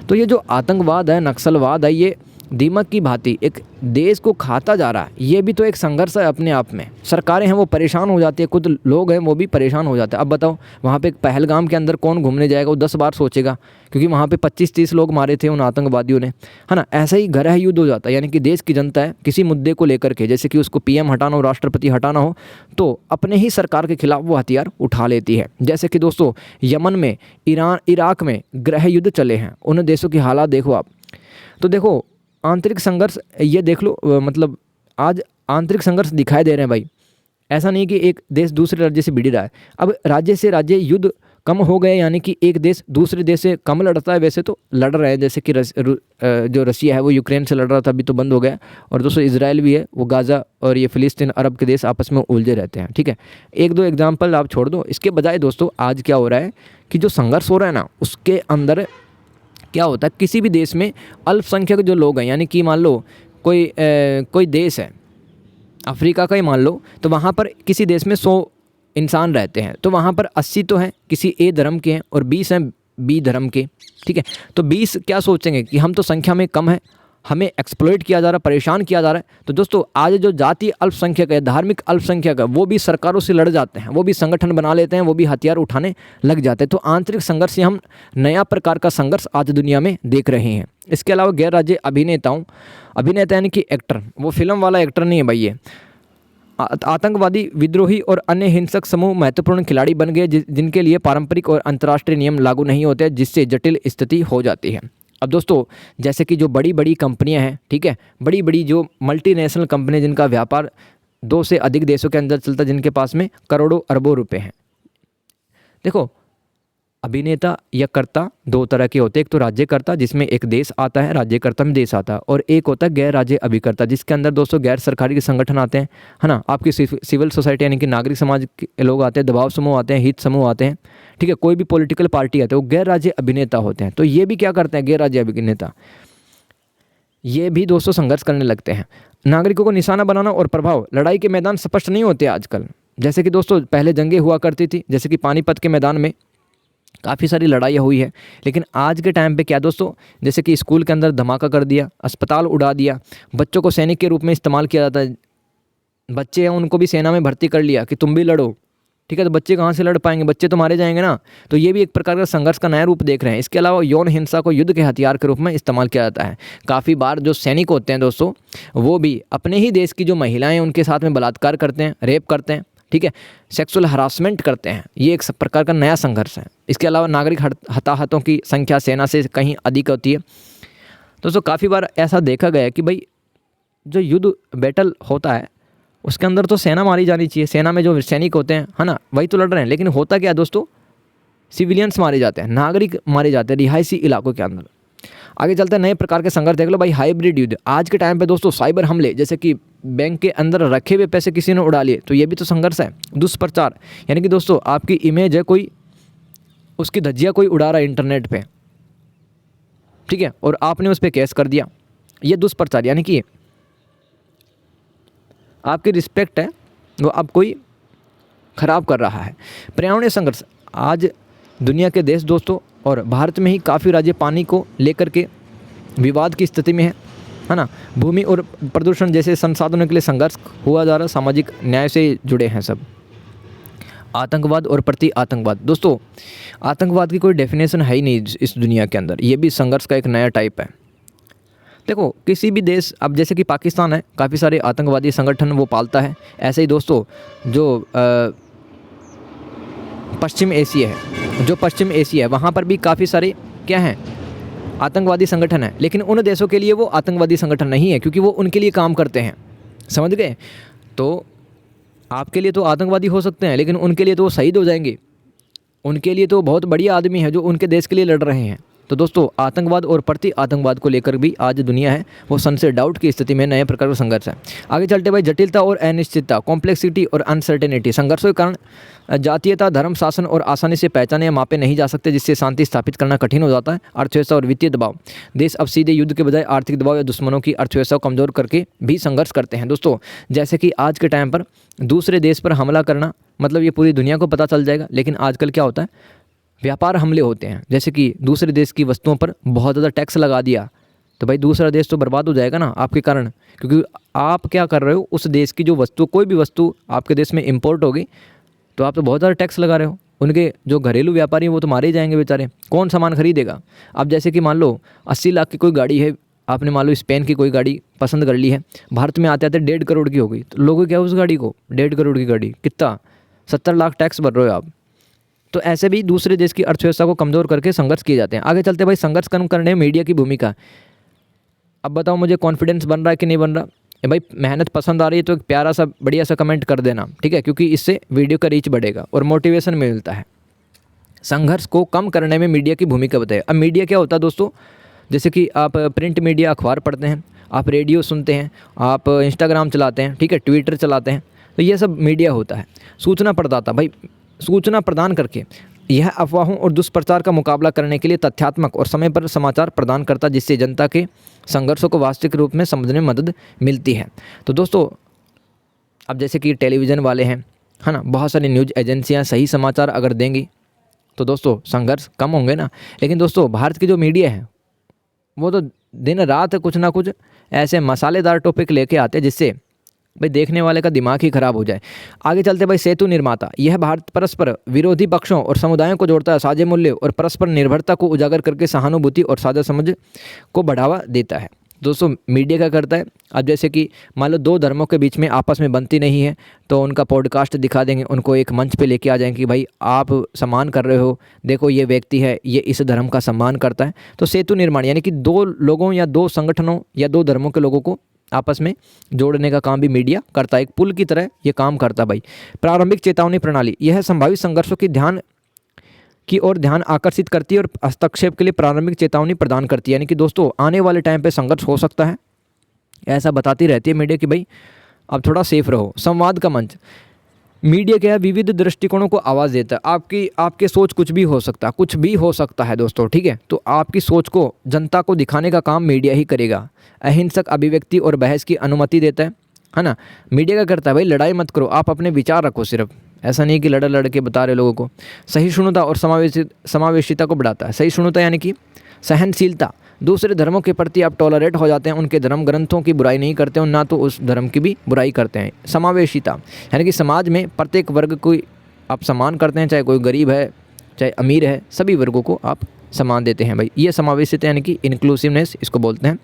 तो ये जो आतंकवाद है, नक्सलवाद है, ये दीमक की भांति एक देश को खाता जा रहा है। ये भी तो एक संघर्ष है अपने आप में। सरकारें हैं वो परेशान हो जाती है, खुद लोग हैं वो भी परेशान हो जाते हैं। अब बताओ वहाँ पे पहलगाम के अंदर कौन घूमने जाएगा, वो 10 बार सोचेगा, क्योंकि वहाँ पे 25-30 लोग मारे थे उन आतंकवादियों ने, है ना। ऐसा ही गृह युद्ध हो जाता है, यानी कि देश की जनता है किसी मुद्दे को लेकर के, जैसे कि उसको पीएम हटाना हो, राष्ट्रपति हटाना हो, तो अपने ही सरकार के खिलाफ वो हथियार उठा लेती है। जैसे कि दोस्तों यमन में, इराक में गृह युद्ध चले हैं, उन देशों की हालात देखो आप। तो देखो आंतरिक संघर्ष ये देख लो, मतलब आज आंतरिक संघर्ष दिखाई दे रहे हैं भाई। ऐसा नहीं कि एक देश दूसरे राज्य से भिड़ रहा है। अब राज्य से राज्य युद्ध कम हो गए, यानी कि एक देश दूसरे देश से कम लड़ता है, वैसे तो लड़ रहे हैं, जैसे कि जो रसिया है वो यूक्रेन से लड़ रहा था, अभी तो बंद हो गया। और दोस्तों इजराइल भी है, वो गाज़ा और ये फ़िलिस्तीन अरब के देश आपस में उलझे रहते हैं। ठीक है, एक दो एग्जाम्पल आप छोड़ दो, इसके बजाय दोस्तों आज क्या हो रहा है कि जो संघर्ष हो रहा है ना, उसके अंदर क्या होता है, किसी भी देश में अल्पसंख्यक जो लोग हैं, यानी कि मान लो कोई देश है अफ्रीका का ही मान लो, तो वहाँ पर किसी देश में 100 इंसान रहते हैं, तो वहाँ पर 80 तो हैं किसी ए धर्म के हैं और 20 हैं बी धर्म के। ठीक है, तो 20 क्या सोचेंगे कि हम तो संख्या में कम है, हमें एक्सप्लॉइट किया जा रहा है, परेशान किया जा रहा है। तो दोस्तों आज जो जातीय अल्पसंख्यक है, धार्मिक अल्पसंख्यक है, वो भी सरकारों से लड़ जाते हैं, वो भी संगठन बना लेते हैं, वो भी हथियार उठाने लग जाते हैं। तो आंतरिक संघर्ष से हम नया प्रकार का संघर्ष आज दुनिया में देख रहे हैं। इसके अलावा गैर राज्य अभिनेता यानी कि एक्टर, वो फिल्म वाला एक्टर नहीं है भाई, ये आतंकवादी, विद्रोही और अन्य हिंसक समूह महत्वपूर्ण खिलाड़ी बन गए जिनके लिए पारंपरिक और अंतर्राष्ट्रीय नियम लागू नहीं होते, जिससे जटिल स्थिति हो जाती है। अब दोस्तों जैसे कि जो बड़ी बड़ी कंपनियां हैं, ठीक है, बड़ी बड़ी जो मल्टीनेशनल कंपनी जिनका व्यापार 2 से अधिक देशों के अंदर चलता है, जिनके पास में करोड़ों अरबों रुपए हैं। देखो अभिनेता या कर्ता 2 तरह के होते हैं, एक तो राज्यकर्ता जिसमें एक देश आता है, राज्यकर्ता में देश आता है, और एक होता है गैर राज्य अभिकर्ता जिसके अंदर दोस्तों गैर सरकारी के संगठन आते हैं, है ना, आपकी सिविल सोसाइटी यानी कि नागरिक समाज के लोग आते हैं, दबाव समूह आते हैं, हित समूह आते हैं। ठीक है, कोई भी पॉलिटिकल पार्टी आते हैं, वो गैर राज्य अभिनेता होते हैं। तो ये भी क्या करते हैं, गैर राज्य अभिनेता, ये भी दोस्तों संघर्ष करने लगते हैं। नागरिकों को निशाना बनाना और प्रभाव, लड़ाई के मैदान स्पष्ट नहीं होते आजकल। जैसे कि दोस्तों पहले जंगें हुआ करती थी, जैसे कि पानीपत के मैदान में काफ़ी सारी लड़ाइयाँ हुई है, लेकिन आज के टाइम पे क्या दोस्तों, जैसे कि स्कूल के अंदर धमाका कर दिया, अस्पताल उड़ा दिया, बच्चों को सैनिक के रूप में इस्तेमाल किया जाता है। बच्चे हैं उनको भी सेना में भर्ती कर लिया कि तुम भी लड़ो। ठीक है, तो बच्चे कहाँ से लड़ पाएंगे, बच्चे तो मारे जाएंगे ना। तो ये भी एक प्रकार का संघर्ष का नया रूप देख रहे हैं। इसके अलावा यौन हिंसा को युद्ध के हथियार के रूप में इस्तेमाल किया जाता है। काफ़ी बार जो सैनिक होते हैं दोस्तों, वो भी अपने ही देश की जो महिलाएं उनके साथ में बलात्कार करते हैं, रेप करते हैं, ठीक है, सेक्सुअल हरासमेंट करते हैं। ये एक प्रकार का नया संघर्ष है। इसके अलावा नागरिक हताहतों की संख्या सेना से कहीं अधिक होती है। दोस्तों काफ़ी बार ऐसा देखा गया है कि भाई जो युद्ध बैटल होता है उसके अंदर तो सेना मारी जानी चाहिए, सेना में जो सैनिक होते हैं, है ना, वही तो लड़ रहे हैं, लेकिन होता क्या है दोस्तों, सिविलियंस मारे जाते हैं, नागरिक मारे जाते हैं रिहायशी इलाकों के अंदर। आगे चलते हैं नए प्रकार के संघर्ष देख लो भाई, हाइब्रिड युद्ध। आज के टाइम पे दोस्तों साइबर हमले, जैसे कि बैंक के अंदर रखे हुए पैसे किसी ने उड़ा लिए, तो ये भी तो संघर्ष है। दुष्प्रचार, यानी कि दोस्तों आपकी इमेज है, कोई उसकी धज्जियाँ कोई उड़ा रहा है इंटरनेट पे, ठीक है, और आपने उस पर केस कर दिया, ये दुष्प्रचार, यानी कि आपकी रिस्पेक्ट है वो अब कोई खराब कर रहा है। पर्यावरणीय संघर्ष, आज दुनिया के देश दोस्तों और भारत में ही काफ़ी राज्य पानी को लेकर के विवाद की स्थिति में है ना। भूमि और प्रदूषण जैसे संसाधनों के लिए संघर्ष हुआ जा रहा, सामाजिक न्याय से जुड़े हैं सब। आतंकवाद और प्रति आतंकवाद, दोस्तों आतंकवाद की कोई डेफिनेशन है ही नहीं इस दुनिया के अंदर, ये भी संघर्ष का एक नया टाइप है। देखो किसी भी देश, अब जैसे कि पाकिस्तान है, काफ़ी सारे आतंकवादी संगठन वो पालता है। ऐसे ही दोस्तों जो पश्चिम एशिया है, वहाँ पर भी काफ़ी सारे क्या हैं, आतंकवादी संगठन है, लेकिन उन देशों के लिए वो आतंकवादी संगठन नहीं है, क्योंकि वो उनके लिए काम करते हैं, समझ गए। तो आपके लिए तो आतंकवादी हो सकते हैं, लेकिन उनके लिए तो वो शहीद हो जाएंगे, उनके लिए तो बहुत बढ़िया आदमी है जो उनके देश के लिए लड़ रहे हैं। तो दोस्तों आतंकवाद और प्रति आतंकवाद को लेकर भी आज दुनिया है वो सन से डाउट की स्थिति में नए प्रकार का संघर्ष है। आगे चलते भाई, जटिलता और अनिश्चितता, कॉम्प्लेक्सिटी और अनसर्टेनिटी, संघर्षों के कारण जातीयता, धर्म, शासन और आसानी से पहचाने या मापे नहीं जा सकते, जिससे शांति स्थापित करना कठिन हो जाता है। अर्थव्यवस्था और वित्तीय दबाव, देश अब सीधे युद्ध के बजाय आर्थिक दबाव या दुश्मनों की अर्थव्यवस्था को कमजोर करके भी संघर्ष करते हैं। दोस्तों जैसे कि आज के टाइम पर दूसरे देश पर हमला करना मतलब ये पूरी दुनिया को पता चल जाएगा, लेकिन आजकल क्या होता है, व्यापार हमले होते हैं। जैसे कि दूसरे देश की वस्तुओं पर बहुत ज़्यादा टैक्स लगा दिया, तो भाई दूसरा देश तो बर्बाद हो जाएगा ना आपके कारण, क्योंकि आप क्या कर रहे हो, उस देश की जो वस्तु, कोई भी वस्तु आपके देश में इंपोर्ट होगी तो आप तो बहुत ज़्यादा टैक्स लगा रहे हो। उनके जो घरेलू व्यापारी हैं वो तो मारे ही जाएंगे बेचारे, कौन सामान खरीदेगा। अब जैसे कि मान लो 80 लाख की कोई गाड़ी है, आपने मान लो स्पेन की कोई गाड़ी पसंद कर ली है, भारत में आते आते 1.5 करोड़ की हो गई, तो लोगों क्या उस गाड़ी को, 1.5 करोड़ की गाड़ी कितना, 70 लाख टैक्स भर रहे हो आप। तो ऐसे भी दूसरे देश की अर्थव्यवस्था को कमज़ोर करके संघर्ष किए जाते हैं। आगे चलते भाई, संघर्ष कम करने में मीडिया की भूमिका। अब बताओ मुझे, कॉन्फिडेंस बन रहा है कि नहीं बन रहा। या भाई मेहनत पसंद आ रही है तो एक प्यारा सा बढ़िया सा कमेंट कर देना, ठीक है, क्योंकि इससे वीडियो का रीच बढ़ेगा और मोटिवेशन मिलता है। संघर्ष को कम करने में मीडिया की भूमिका बताइए। अब मीडिया क्या होता है दोस्तों, जैसे कि आप प्रिंट मीडिया अखबार पढ़ते हैं, आप रेडियो सुनते हैं, आप इंस्टाग्राम चलाते हैं, ठीक है, ट्विटर चलाते हैं, तो ये सब मीडिया होता है। सूचना प्रदाता, भाई सूचना प्रदान करके यह अफवाहों और दुष्प्रचार का मुकाबला करने के लिए तथ्यात्मक और समय पर समाचार प्रदान करता, जिससे जनता के संघर्षों को वास्तविक रूप में समझने में मदद मिलती है। तो दोस्तों अब जैसे कि टेलीविज़न वाले हैं, है ना, बहुत सारी न्यूज़ एजेंसियां सही समाचार अगर देंगी तो दोस्तों संघर्ष कम होंगे ना। लेकिन दोस्तों भारत की जो मीडिया है वो तो दिन रात कुछ ना कुछ ऐसे मसालेदार टॉपिक लेके आते हैं जिससे भाई देखने वाले का दिमाग ही खराब हो जाए। आगे चलते भाई सेतु निर्माता, यह भारत परस्पर विरोधी पक्षों और समुदायों को जोड़ता है, साझे मूल्य और परस्पर निर्भरता को उजागर करके सहानुभूति और साझा समझ को बढ़ावा देता है। दोस्तों मीडिया क्या करता है, अब जैसे कि मान लो दो धर्मों के बीच में आपस में बनती नहीं है तो उनका पॉडकास्ट दिखा देंगे, उनको एक मंच पे लेके आ जाएंगे कि भाई आप सम्मान कर रहे हो, देखो ये व्यक्ति है, ये इस धर्म का सम्मान करता है। तो सेतु निर्माण यानी कि दो लोगों या दो संगठनों या दो धर्मों के लोगों को आपस में जोड़ने का काम भी मीडिया करता है, एक पुल की तरह ये काम करता है भाई। प्रारंभिक चेतावनी प्रणाली, यह संभावित संघर्षों की ओर ध्यान आकर्षित करती है और हस्तक्षेप के लिए प्रारंभिक चेतावनी प्रदान करती है। यानी कि दोस्तों आने वाले टाइम पे संघर्ष हो सकता है, ऐसा बताती रहती है मीडिया कि भाई अब थोड़ा सेफ रहो। संवाद का मंच, मीडिया क्या है, विविध दृष्टिकोणों को आवाज़ देता है। आपकी सोच कुछ भी हो सकता है, कुछ भी हो सकता है दोस्तों, ठीक है, तो आपकी सोच को जनता को दिखाने का काम मीडिया ही करेगा। अहिंसक अभिव्यक्ति और बहस की अनुमति देता है ना। मीडिया क्या करता है भाई, लड़ाई मत करो, आप अपने विचार रखो, सिर्फ ऐसा नहीं कि लड़ के बता रहे लोगों को। सहिष्णुता और समावेशिता को बढ़ाता है। सहिष्णुता यानी कि सहनशीलता, दूसरे धर्मों के प्रति आप टॉलरेट हो जाते हैं, उनके धर्म ग्रंथों की बुराई नहीं करते हो, ना तो उस धर्म की भी बुराई करते हैं। समावेशिता यानी कि समाज में प्रत्येक वर्ग को आप सम्मान करते हैं, चाहे कोई गरीब है चाहे अमीर है, सभी वर्गों को आप सम्मान देते हैं भाई, ये समावेशिता यानी कि इंक्लूसिवनेस इसको बोलते हैं।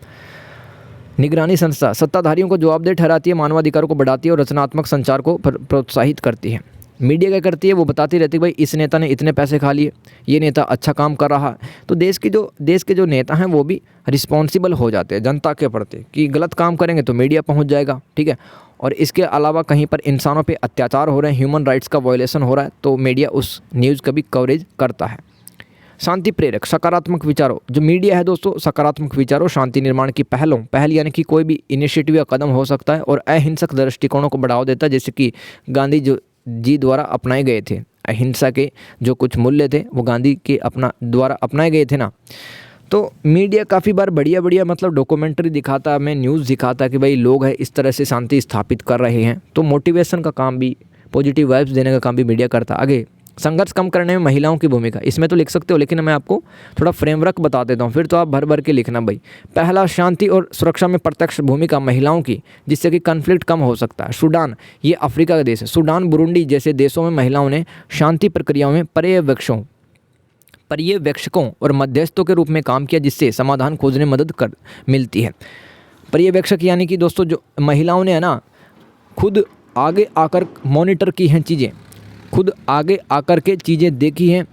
निगरानी संस्था, सत्ताधारियों को जवाबदेह ठहराती है, मानवाधिकारों को बढ़ाती है और रचनात्मक संचार को प्रोत्साहित करती है। मीडिया क्या करती है, वो बताती रहती है भाई इस नेता ने इतने पैसे खा लिए, ये नेता अच्छा काम कर रहा है, तो देश के जो नेता हैं वो भी रिस्पॉन्सिबल हो जाते हैं जनता के प्रति कि गलत काम करेंगे तो मीडिया पहुंच जाएगा, ठीक है। और इसके अलावा कहीं पर इंसानों पे अत्याचार हो रहे हैं, ह्यूमन राइट्स का वायलेशन हो रहा है, तो मीडिया उस न्यूज़ का भी कवरेज करता है। शांति प्रेरक, सकारात्मक विचारों, जो मीडिया है दोस्तों सकारात्मक विचारों, शांति निर्माण की पहल यानी कि कोई भी इनिशिएटिव या कदम हो सकता है, और अहिंसक दृष्टिकोणों को बढ़ावा देता है, जैसे कि गांधी जी द्वारा अपनाए गए थे। अहिंसा के जो कुछ मूल्य थे वो गांधी के द्वारा अपनाए गए थे ना। तो मीडिया काफ़ी बार बढ़िया मतलब डॉक्यूमेंट्री दिखाता है, हमें न्यूज़ दिखाता है कि भाई लोग हैं इस तरह से शांति स्थापित कर रहे हैं, तो मोटिवेशन का काम भी, पॉजिटिव वाइब्स देने का काम भी मीडिया करता है। आगे संघर्ष कम करने में महिलाओं की भूमिका, इसमें तो लिख सकते हो लेकिन मैं आपको थोड़ा फ्रेमवर्क बता देता हूँ, फिर तो आप भर के लिखना भाई। पहला, शांति और सुरक्षा में प्रत्यक्ष भूमिका महिलाओं की, जिससे कि कन्फ्लिक्ट कम हो सकता है। सूडान, ये अफ्रीका का देश है, सूडान बुरुंडी जैसे देशों में महिलाओं ने शांति प्रक्रियाओं में पर्यवेक्षकों और मध्यस्थों के रूप में काम किया, जिससे समाधान खोजने में मदद मिलती है। पर्यवेक्षक यानी कि दोस्तों जो महिलाओं ने है ना खुद आगे आकर मॉनिटर की हैं चीज़ें, खुद आगे आकर के चीज़ें देखी हैं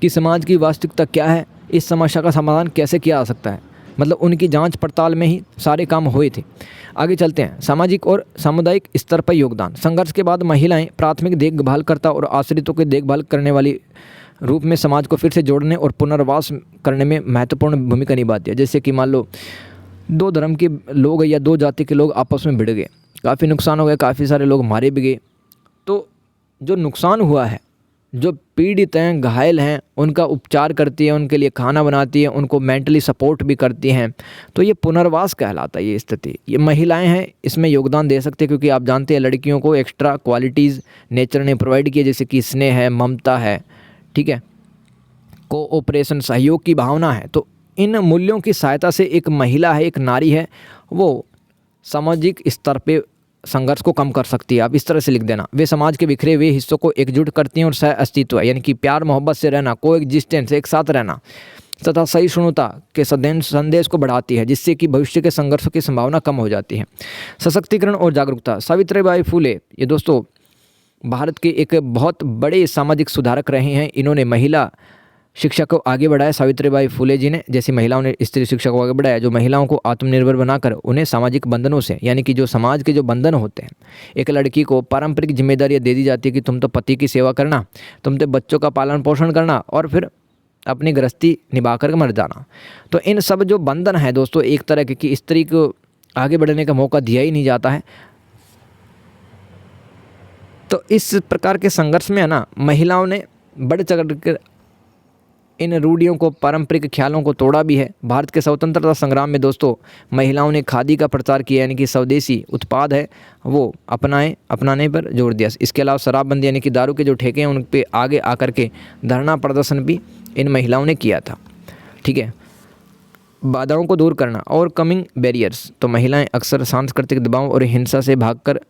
कि समाज की वास्तविकता क्या है, इस समस्या का समाधान कैसे किया जा सकता है, मतलब उनकी जांच पड़ताल में ही सारे काम हुए थे। आगे चलते हैं, सामाजिक और सामुदायिक स्तर पर योगदान। संघर्ष के बाद महिलाएं प्राथमिक देखभालकर्ता और आश्रितों की देखभाल करने वाली रूप में समाज को फिर से जोड़ने और पुनर्वास करने में महत्वपूर्ण भूमिका निभाती है। जैसे कि मान लो दो धर्म के लोग या दो जाति के लोग आपस में भिड़ गए, काफ़ी नुकसान हो गया, काफ़ी सारे लोग मारे भी गए, तो जो नुकसान हुआ है, जो पीड़ित हैं, घायल हैं, उनका उपचार करती है, उनके लिए खाना बनाती है, उनको मेंटली सपोर्ट भी करती हैं, तो ये पुनर्वास कहलाता है। ये स्थिति ये महिलाएं हैं इसमें योगदान दे सकते हैं, क्योंकि आप जानते हैं लड़कियों को एक्स्ट्रा क्वालिटीज़ नेचर ने प्रोवाइड किए, जैसे कि स्नेह है, ममता है, ठीक है, कोऑपरेशन, सहयोग की भावना है। तो इन मूल्यों की सहायता से एक महिला है, एक नारी है, वो सामाजिक स्तर पे संघर्ष को कम कर सकती है। आप इस तरह से लिख देना, वे समाज के बिखरे हुए हिस्सों को एकजुट करती हैं और सह अस्तित्व यानी कि प्यार मोहब्बत से रहना, कोएग्जिस्टेंस, एक साथ रहना तथा सहिष्णुता के संदेश को बढ़ाती है, जिससे कि भविष्य के संघर्षों की संभावना कम हो जाती है। सशक्तिकरण और जागरूकता, सावित्रीबाई फुले ये दोस्तों भारत के एक बहुत बड़े सामाजिक सुधारक रहे हैं। इन्होंने महिला शिक्षा को आगे बढ़ाया सावित्रीबाई फुले जी ने, जैसी महिलाओं ने स्त्री शिक्षा को आगे बढ़ाया, जो महिलाओं को आत्मनिर्भर बनाकर उन्हें सामाजिक बंधनों से, यानी कि जो समाज के जो बंधन होते हैं, एक लड़की को पारंपरिक जिम्मेदारियां दे दी जाती है कि तुम तो पति की सेवा करना, तुम तो बच्चों का पालन पोषण करना और फिर अपनी गृहस्थी निभा कर मर जाना। तो इन सब जो बंधन है दोस्तों, एक तरह के कि स्त्री को आगे बढ़ने का मौका दिया ही नहीं जाता है। तो इस प्रकार के संघर्ष में है ना, महिलाओं ने बढ़ चढ़ कर इन रूढ़ियों को, पारंपरिक ख्यालों को तोड़ा भी है। भारत के स्वतंत्रता संग्राम में दोस्तों महिलाओं ने खादी का प्रचार किया, यानी कि स्वदेशी उत्पाद है वो अपनाने पर जोर दिया। इसके अलावा शराबबंदी यानी कि दारू के जो ठेके हैं उन पे आगे आकर के धरना प्रदर्शन भी इन महिलाओं ने किया था। ठीक है, बाधाओं को दूर करना, और कमिंग बैरियर्स, तो महिलाएं अक्सर सांस्कृतिक दबाव और हिंसा से भागकर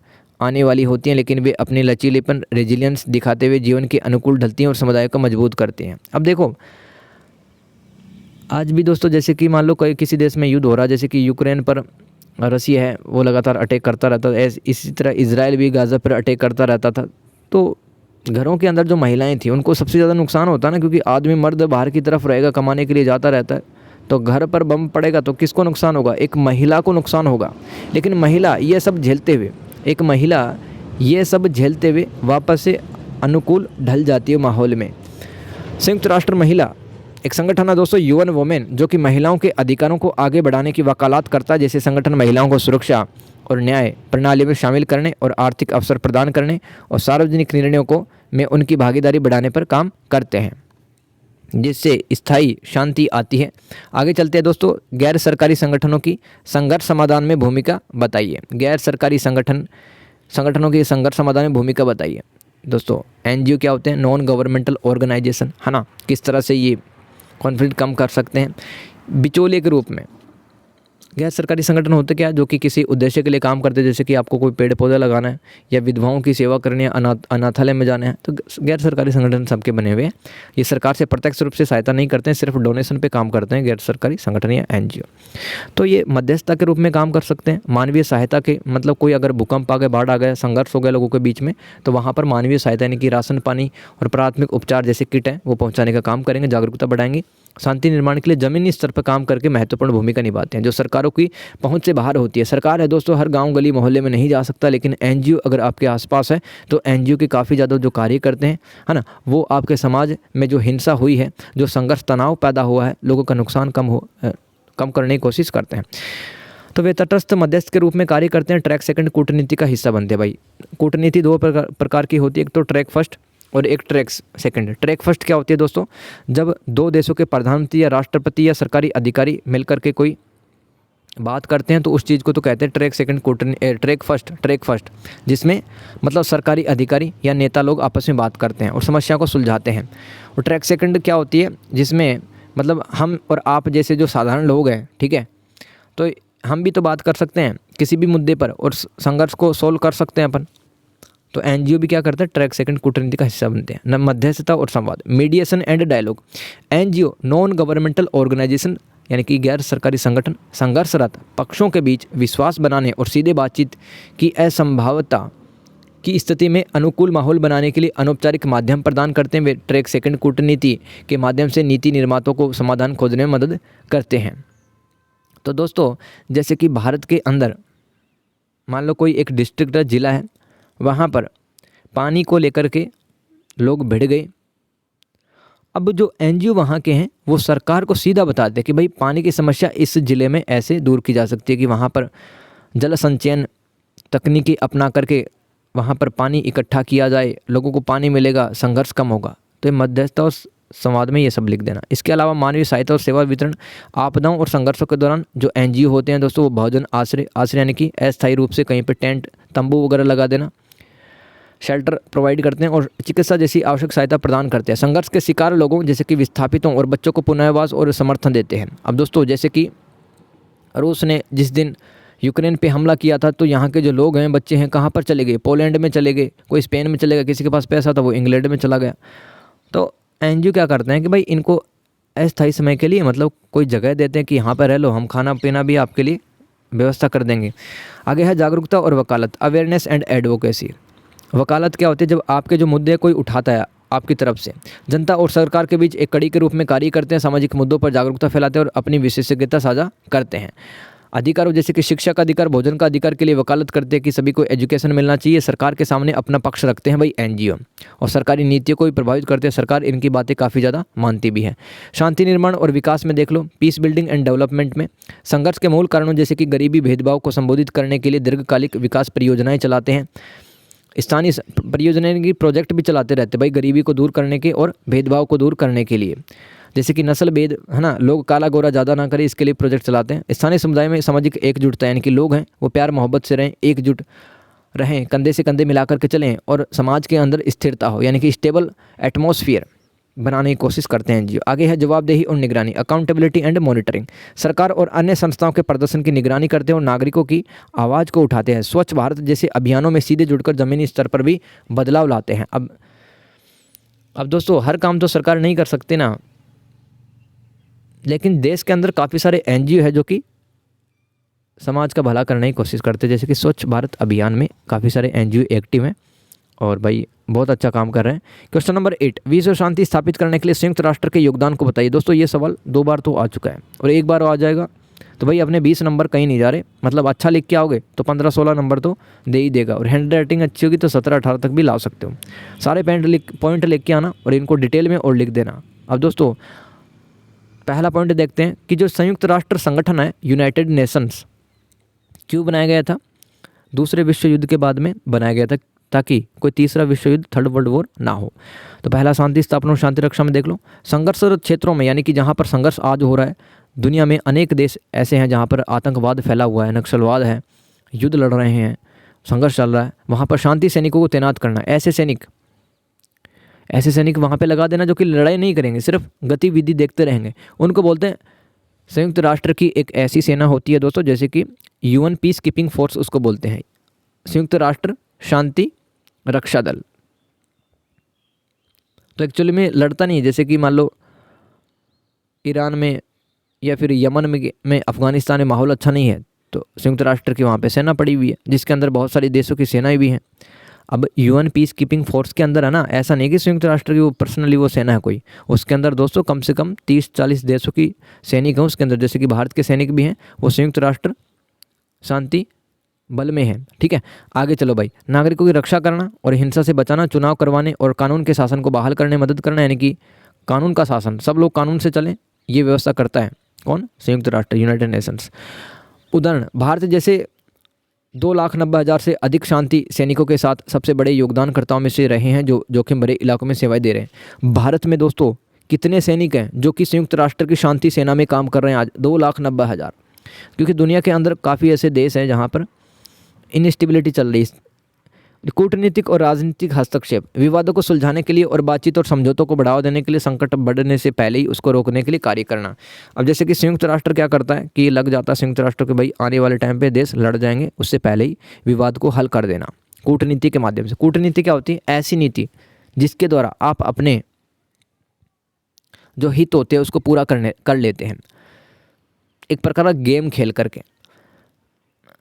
आने वाली होती हैं, लेकिन वे अपने लचीलेपन, रेजिलियंस दिखाते हुए जीवन के अनुकूल ढलती हैं और समुदाय को मजबूत करते हैं। अब देखो आज भी दोस्तों, जैसे कि मान लो कोई किसी देश में युद्ध हो रहा है, जैसे कि यूक्रेन पर रसिया है वो लगातार अटैक करता रहता था, इसी तरह इजराइल भी गाज़ा पर अटैक करता रहता था। तो घरों के अंदर जो महिलाएं थी उनको सबसे ज़्यादा नुकसान होता है ना, क्योंकि आदमी मर्द बाहर की तरफ रहेगा, कमाने के लिए जाता रहता है, तो घर पर बम पड़ेगा तो किसको नुकसान होगा? एक महिला को नुकसान होगा। लेकिन महिला ये सब झेलते हुए, एक महिला ये सब झेलते हुए वापस से अनुकूल ढल जाती है माहौल में। संयुक्त राष्ट्र महिला एक संगठन है दोस्तों, यूएन वुमेन, जो कि महिलाओं के अधिकारों को आगे बढ़ाने की वकालत करता है। जैसे संगठन महिलाओं को सुरक्षा और न्याय प्रणाली में शामिल करने और आर्थिक अवसर प्रदान करने और सार्वजनिक निर्णयों को में उनकी भागीदारी बढ़ाने पर काम करते हैं, जिससे स्थायी शांति आती है। आगे चलते हैं दोस्तों, गैर सरकारी संगठनों की संघर्ष समाधान में भूमिका बताइए। गैर सरकारी संगठनों की संघर्ष समाधान में भूमिका बताइए। दोस्तों एनजीओ क्या होते हैं? नॉन गवर्नमेंटल ऑर्गेनाइजेशन, है ना। किस तरह से ये कॉन्फ्लिक्ट कम कर सकते हैं? बिचौलिए के रूप में गैर सरकारी संगठन होते क्या, जो कि किसी उद्देश्य के लिए काम करते हैं, जैसे कि आपको कोई पेड़ पौधा लगाना है या विधवाओं की सेवा करनी है, अनाथालय में जाना है, तो गैर सरकारी संगठन सबके बने हुए हैं। ये सरकार से प्रत्यक्ष रूप से सहायता नहीं करते हैं, सिर्फ डोनेशन पे काम करते हैं गैर सरकारी संगठन या एनजीओ। तो ये मध्यस्थता के रूप में काम कर सकते हैं। मानवीय सहायता के मतलब कोई अगर भूकंप आ गया, बाढ़ आ गया, संघर्ष हो गया लोगों के बीच में, तो वहाँ पर मानवीय सहायता यानी कि राशन पानी और प्राथमिक उपचार जैसे किट है वो पहुँचाने का काम करेंगे, जागरूकता बढ़ाएंगे। शांति निर्माण के लिए जमीनी स्तर पर काम करके महत्वपूर्ण भूमिका निभाते हैं, जो सरकारों की पहुंच से बाहर होती है। सरकार है दोस्तों हर गांव गली मोहल्ले में नहीं जा सकता, लेकिन एनजीओ अगर आपके आसपास है तो एनजीओ के काफ़ी ज़्यादा जो कार्य करते हैं, है ना, वो आपके समाज में जो हिंसा हुई है, जो संघर्ष तनाव पैदा हुआ है, लोगों का नुकसान कम करने की कोशिश करते हैं। तो वे तटस्थ मध्यस्थ के रूप में कार्य करते हैं। ट्रैक सेकंड कूटनीति का हिस्सा बनते हैं। भाई कूटनीति दो प्रकार की होती है, एक तो ट्रैक फर्स्ट और एक ट्रैक सेकंड। ट्रैक फर्स्ट क्या होती है दोस्तों? जब दो देशों के प्रधानमंत्री या राष्ट्रपति या सरकारी अधिकारी मिलकर के कोई बात करते हैं तो उस चीज़ को तो कहते हैं ट्रैक सेकंड ट्रैक फर्स्ट, जिसमें मतलब सरकारी अधिकारी या नेता लोग आपस में बात करते हैं और समस्या को सुलझाते हैं। और ट्रैक सेकंड क्या होती है? जिसमें मतलब हम और आप जैसे जो साधारण लोग हैं, ठीक है, तो हम भी तो बात कर सकते हैं किसी भी मुद्दे पर और संघर्ष को सोल्व कर सकते हैं अपन। तो एनजीओ भी क्या करता है? ट्रैक सेकंड कूटनीति का हिस्सा बनते हैं। न मध्यस्थता और संवाद, mediation and dialogue. NGO non governmental organisation यानी कि गैर सरकारी संगठन संघर्षरत पक्षों के बीच विश्वास बनाने और सीधे बातचीत की असंभावता की स्थिति में अनुकूल माहौल बनाने के लिए अनौपचारिक माध्यम प्रदान करते हैं। वे ट्रैक सेकंड कूटनीति के माध्यम से नीति निर्माताओं को समाधान खोजने में मदद करते हैं। तो दोस्तों जैसे कि भारत के अंदर मान लो कोई एक डिस्ट्रिक्ट जिला है, वहाँ पर पानी को लेकर के लोग भिड़ गए। अब जो एनजीओ वहाँ के हैं वो सरकार को सीधा बताते हैं कि भाई पानी की समस्या इस ज़िले में ऐसे दूर की जा सकती है कि वहाँ पर जल संचयन तकनीकी अपना करके वहाँ पर पानी इकट्ठा किया जाए, लोगों को पानी मिलेगा, संघर्ष कम होगा। तो ये मध्यस्थता और संवाद में ये सब लिख देना। इसके अलावा मानवीय सहायता और सेवा वितरण, आपदाओं और संघर्षों के दौरान जो एनजीओ होते हैं दोस्तों वो भोजन आश्रय यानी कि अस्थायी रूप से कहीं पर टेंट तंबू वगैरह लगा देना, शेल्टर प्रोवाइड करते हैं और चिकित्सा जैसी आवश्यक सहायता प्रदान करते हैं। संघर्ष के शिकार लोगों जैसे कि विस्थापितों और बच्चों को पुनर्वास और समर्थन देते हैं। अब दोस्तों जैसे कि रूस ने जिस दिन यूक्रेन पे हमला किया था तो यहाँ के जो लोग हैं, बच्चे हैं, कहाँ पर चले गए? पोलैंड में चले गए, कोई स्पेन में चले गया, किसी के पास पैसा था वो इंग्लैंड में चला गया। तो एनजीओ क्या करते हैं कि भाई इनको अस्थायी समय के लिए मतलब कोई जगह देते हैं कि यहाँ पर रह लो, हम खाना पीना भी आपके लिए व्यवस्था कर देंगे। आगे है जागरूकता और वकालत, अवेयरनेस एंड एडवोकेसी। वकालत क्या होती है? जब आपके जो मुद्दे कोई उठाता है, आपकी तरफ से। जनता और सरकार के बीच एक कड़ी के रूप में कार्य करते हैं, सामाजिक मुद्दों पर जागरूकता फैलाते हैं और अपनी विशेषज्ञता साझा करते हैं। अधिकारों जैसे कि शिक्षा का अधिकार, भोजन का अधिकार के लिए वकालत करते हैं कि सभी को एजुकेशन मिलना चाहिए। सरकार के सामने अपना पक्ष रखते हैं भाई एनजीओ, और सरकारी नीतियों को भी प्रभावित करते हैं। सरकार इनकी बातें काफ़ी ज़्यादा मानती भी है। शांति निर्माण और विकास में देख लो, पीस बिल्डिंग एंड डेवलपमेंट में संघर्ष के मूल कारणों जैसे कि गरीबी, भेदभाव को संबोधित करने के लिए दीर्घकालिक विकास परियोजनाएं चलाते हैं। स्थानीय परियोजनाएं की प्रोजेक्ट भी चलाते रहते हैं भाई, गरीबी को दूर करने के और भेदभाव को दूर करने के लिए। जैसे कि नस्ल भेद है ना, लोग काला गोरा ज़्यादा ना करें, इसके लिए प्रोजेक्ट चलाते हैं। स्थानीय समुदाय में सामाजिक एकजुटता, यानी कि लोग हैं वो प्यार मोहब्बत से रहें, एकजुट रहें, कंधे से कंधे मिला करके चलें और समाज के अंदर स्थिरता हो, यानी कि स्टेबल एटमॉस्फेयर बनाने की कोशिश करते हैं जी। आगे है जवाबदेही और निगरानी, अकाउंटेबिलिटी एंड मॉनिटरिंग। सरकार और अन्य संस्थाओं के प्रदर्शन की निगरानी करते हैं और नागरिकों की आवाज़ को उठाते हैं। स्वच्छ भारत जैसे अभियानों में सीधे जुड़कर ज़मीनी स्तर पर भी बदलाव लाते हैं। अब दोस्तों, हर काम तो सरकार नहीं कर सकती ना, लेकिन देश के अंदर काफ़ी सारे एनजीओ है जो कि समाज का भला करने की कोशिश करते हैं। जैसे कि स्वच्छ भारत अभियान में काफ़ी सारे एनजीओ एक्टिव हैं और भाई बहुत अच्छा काम कर रहे हैं। क्वेश्चन नंबर 8, विश्व शांति स्थापित करने के लिए संयुक्त राष्ट्र के योगदान को बताइए। दोस्तों, ये सवाल 2 बार तो आ चुका है और एक बार आ जाएगा, तो भाई अपने 20 नंबर कहीं नहीं जा रहे। मतलब अच्छा लिख के आओगे तो 15-16 नंबर तो दे ही देगा, और हैंड राइटिंग अच्छी होगी तो 17-18 तक भी ला सकते हो। सारे पॉइंट लिख के आना और इनको डिटेल में और लिख देना। अब दोस्तों, पहला पॉइंट देखते हैं कि जो संयुक्त राष्ट्र संगठन है, यूनाइटेड नेशंस, क्यों बनाया गया था? दूसरे विश्व युद्ध के बाद में बनाया गया था ताकि कोई तीसरा विश्व युद्ध, थर्ड वर्ल्ड वॉर ना हो। तो पहला शांति स्थापना और शांति रक्षा में देख लो, संघर्षरत क्षेत्रों में, यानी कि जहाँ पर संघर्ष आज हो रहा है, दुनिया में अनेक देश ऐसे हैं जहाँ पर आतंकवाद फैला हुआ है, नक्सलवाद है, युद्ध लड़ रहे हैं, संघर्ष चल रहा है, वहाँ पर शांति सैनिकों को तैनात करना। ऐसे सैनिक वहाँ पे लगा देना जो कि लड़ाई नहीं करेंगे, सिर्फ गतिविधि देखते रहेंगे। उनको बोलते हैं संयुक्त राष्ट्र की एक ऐसी सेना होती है दोस्तों, जैसे कि यूएन पीस कीपिंग फोर्स उसको बोलते हैं, संयुक्त राष्ट्र शांति रक्षा दल। तो एक्चुअली में लड़ता नहीं है, जैसे कि मान लो ईरान में या फिर यमन में अफ़गानिस्तान में माहौल अच्छा नहीं है, तो संयुक्त राष्ट्र की वहाँ पे सेना पड़ी हुई है जिसके अंदर बहुत सारी देशों की सेनाएं भी हैं। अब यूएन पीस कीपिंग फोर्स के अंदर है ना, ऐसा नहीं कि संयुक्त राष्ट्र की वो पर्सनली वो सेना है कोई, उसके अंदर दोस्तों कम से कम 30-40 देशों की सैनिक हैं उसके अंदर। जैसे कि भारत के सैनिक भी हैं, वो संयुक्त राष्ट्र शांति बल में है। ठीक है, आगे चलो भाई। नागरिकों की रक्षा करना और हिंसा से बचाना, चुनाव करवाने और कानून के शासन को बहाल करने में मदद करना, यानी कि कानून का शासन, सब लोग कानून से चलें, ये व्यवस्था करता है कौन? संयुक्त राष्ट्र, यूनाइटेड नेशंस। उदाहरण, भारत जैसे 2,90,000 से अधिक शांति सैनिकों के साथ सबसे बड़े योगदानकर्ताओं में से रहे हैं जो जोखिम भरे इलाकों में सेवाएं दे रहे हैं। भारत में दोस्तों कितने सैनिक हैं जो कि संयुक्त राष्ट्र की शांति सेना में काम कर रहे हैं आज? 2,90,000। क्योंकि दुनिया के अंदर काफ़ी ऐसे देश हैं जहाँ पर इनस्टेबिलिटी चल रही है। कूटनीतिक और राजनीतिक हस्तक्षेप, विवादों को सुलझाने के लिए और बातचीत और समझौतों को बढ़ावा देने के लिए, संकट बढ़ने से पहले ही उसको रोकने के लिए कार्य करना। अब जैसे कि संयुक्त राष्ट्र क्या करता है कि लग जाता है संयुक्त राष्ट्र के भाई आने वाले टाइम पे देश लड़ जाएंगे, उससे पहले ही विवाद को हल कर देना कूटनीति के माध्यम से। कूटनीति क्या होती है? ऐसी नीति जिसके द्वारा आप अपने जो हित होते हैं उसको पूरा कर लेते हैं, एक प्रकार का गेम खेल करके।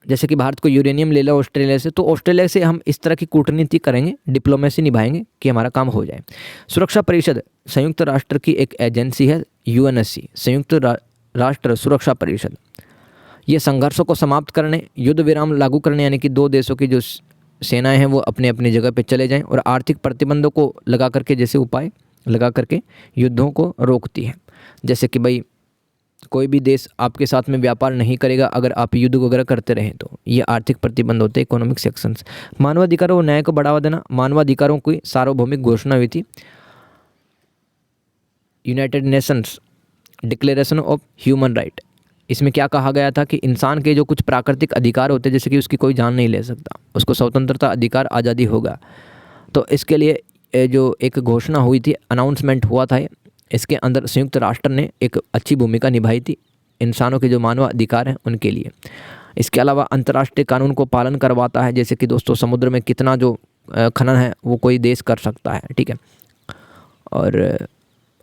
जैसे कि भारत को यूरेनियम ले लो ऑस्ट्रेलिया से, तो ऑस्ट्रेलिया से हम इस तरह की कूटनीति करेंगे, डिप्लोमेसी निभाएंगे कि हमारा काम हो जाए। सुरक्षा परिषद संयुक्त राष्ट्र की एक एजेंसी है, यूएनएससी, संयुक्त राष्ट्र सुरक्षा परिषद। ये संघर्षों को समाप्त करने, युद्ध विराम लागू करने, यानी कि 2 देशों की जो सेनाएं हैं वो अपने अपनी जगह पे चले जाएं, और आर्थिक प्रतिबंधों को लगा करके, जैसे उपाय लगा करके युद्धों को रोकती है। जैसे कि भाई कोई भी देश आपके साथ में व्यापार नहीं करेगा अगर आप युद्ध वगैरह करते रहें, तो ये आर्थिक प्रतिबंध होते हैं, इकोनॉमिक सेक्शंस। मानवाधिकारों और न्याय को बढ़ावा देना, मानवाधिकारों की सार्वभौमिक घोषणा हुई थी, United Nations declaration of human right. इसमें क्या कहा गया था कि इंसान के जो कुछ प्राकृतिक अधिकार होते हैं, जैसे कि उसकी कोई जान नहीं ले सकता, उसको स्वतंत्रता, अधिकार, आज़ादी होगा, तो इसके लिए जो एक घोषणा हुई थी, अनाउंसमेंट हुआ था, इसके अंदर संयुक्त राष्ट्र ने एक अच्छी भूमिका निभाई थी इंसानों के जो मानव अधिकार हैं उनके लिए। इसके अलावा अंतर्राष्ट्रीय कानून को पालन करवाता है, जैसे कि दोस्तों समुद्र में कितना जो खनन है वो कोई देश कर सकता है, ठीक है, और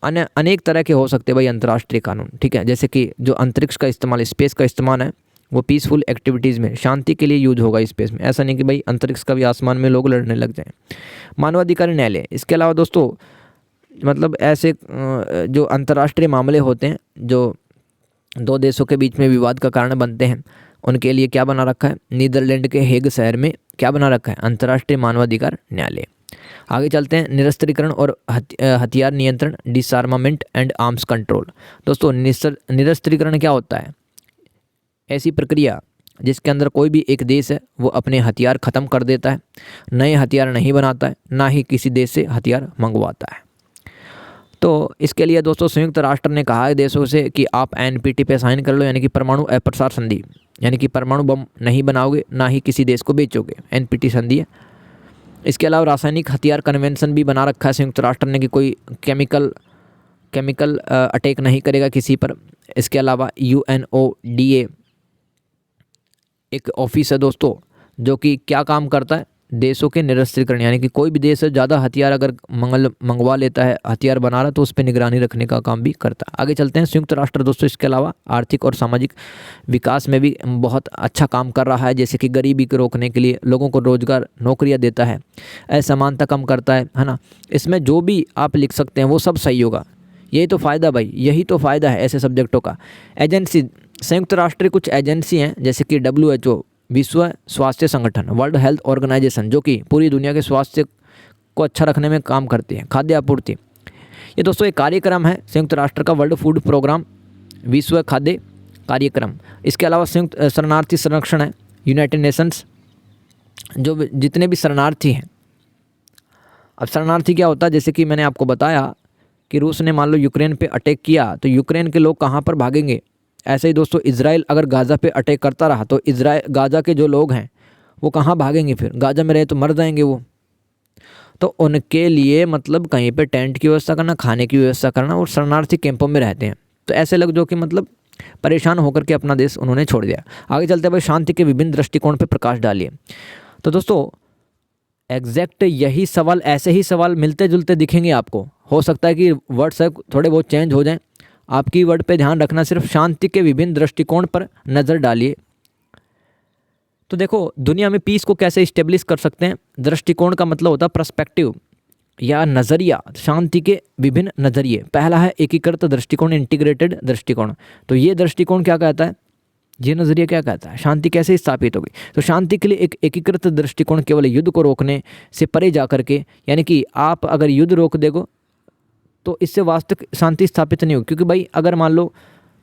अन्य अनेक तरह के हो सकते हैं भाई अंतर्राष्ट्रीय कानून, ठीक है। जैसे कि जो अंतरिक्ष का इस्तेमाल, स्पेस का इस्तेमाल है, वो पीसफुल एक्टिविटीज़ में, शांति के लिए यूज होगा स्पेस में, ऐसा नहीं कि भाई अंतरिक्ष का भी आसमान में लोग लड़ने लग जाएं। मानवाधिकार न्यायालय, इसके अलावा दोस्तों मतलब ऐसे जो अंतर्राष्ट्रीय मामले होते हैं जो दो देशों के बीच में विवाद का कारण बनते हैं, उनके लिए क्या बना रखा है, नीदरलैंड के हेग शहर में क्या बना रखा है, अंतर्राष्ट्रीय मानवाधिकार न्यायालय। आगे चलते हैं, निरस्त्रीकरण और हथियार नियंत्रण, डिसआर्मामेंट एंड आर्म्स कंट्रोल। दोस्तों निरस्त्रीकरण क्या होता है, ऐसी प्रक्रिया जिसके अंदर कोई भी एक देश है वो अपने हथियार ख़त्म कर देता है, नए हथियार नहीं बनाता है, ना ही किसी देश से हथियार मंगवाता है। तो इसके लिए दोस्तों संयुक्त राष्ट्र ने कहा है देशों से कि आप एनपीटी पे साइन कर लो, यानी कि परमाणु अप्रसार संधि, यानी कि परमाणु बम नहीं बनाओगे, ना ही किसी देश को बेचोगे, एनपीटी संधि है। इसके अलावा रासायनिक हथियार कन्वेंशन भी बना रखा है संयुक्त राष्ट्र ने कि कोई केमिकल अटैक नहीं करेगा किसी पर। इसके अलावा UNODA एक ऑफिस है दोस्तों जो कि क्या काम करता है, देशों के निरस्त्रीकरण, यानी कि कोई भी देश ज़्यादा हथियार अगर मंगवा लेता है, हथियार बना रहा, तो उस पर निगरानी रखने का काम भी करता है। आगे चलते हैं, संयुक्त राष्ट्र दोस्तों इसके अलावा आर्थिक और सामाजिक विकास में भी बहुत अच्छा काम कर रहा है, जैसे कि गरीबी को रोकने के लिए लोगों को रोजगार, नौकरियां देता है, असमानता कम करता है ना। इसमें जो भी आप लिख सकते हैं वो सब सही होगा। यही तो फ़ायदा भाई, यही तो फ़ायदा है ऐसे सब्जेक्टों का। एजेंसी, संयुक्त राष्ट्र कुछ एजेंसी हैं जैसे कि WHO विश्व स्वास्थ्य संगठन, वर्ल्ड हेल्थ ऑर्गेनाइजेशन, जो कि पूरी दुनिया के स्वास्थ्य को अच्छा रखने में काम करती है, खाद्य आपूर्ति। ये दोस्तों एक कार्यक्रम है संयुक्त राष्ट्र का, वर्ल्ड फूड प्रोग्राम, विश्व खाद्य कार्यक्रम। इसके अलावा संयुक्त शरणार्थी संरक्षण है, यूनाइटेड नेशंस, जो जितने भी शरणार्थी हैं। अब शरणार्थी क्या होता है, जैसे कि मैंने आपको बताया कि रूस ने मान लो यूक्रेन पे अटैक किया, तो यूक्रेन के लोग कहाँ पर भागेंगे। ऐसे ही दोस्तों इजराइल अगर गाज़ा पे अटैक करता रहा तो गाज़ा के जो लोग हैं वो कहाँ भागेंगे, फिर गाज़ा में रहे तो मर जाएंगे वो। तो उनके लिए मतलब कहीं पे टेंट की व्यवस्था करना, खाने की व्यवस्था करना, और शरणार्थी कैंपों में रहते हैं। तो ऐसे लोग जो कि मतलब परेशान होकर के अपना देश उन्होंने छोड़ दिया। आगे चलते भाई, शांति के विभिन्न दृष्टिकोण पर प्रकाश डालिए। तो दोस्तों एग्जैक्ट यही सवाल, ऐसे ही सवाल मिलते जुलते दिखेंगे आपको। हो सकता है कि वर्ड्स थोड़े बहुत चेंज हो जाएं, आपकी वर्ड पे ध्यान रखना, सिर्फ शांति के विभिन्न दृष्टिकोण पर नज़र डालिए। तो देखो दुनिया में पीस को कैसे इस्टेब्लिश कर सकते हैं, दृष्टिकोण का मतलब होता है पर्सपेक्टिव या नज़रिया, शांति के विभिन्न नज़रिए। पहला है एकीकृत दृष्टिकोण, इंटीग्रेटेड दृष्टिकोण। तो ये दृष्टिकोण क्या कहता है, ये नज़रिया क्या कहता है, शांति कैसे स्थापित होगी। तो शांति के लिए एक एकीकृत दृष्टिकोण केवल युद्ध को रोकने से परे जा करके, यानी कि आप अगर युद्ध रोक देगो तो इससे वास्तविक शांति स्थापित नहीं होगी। क्योंकि भाई अगर मान लो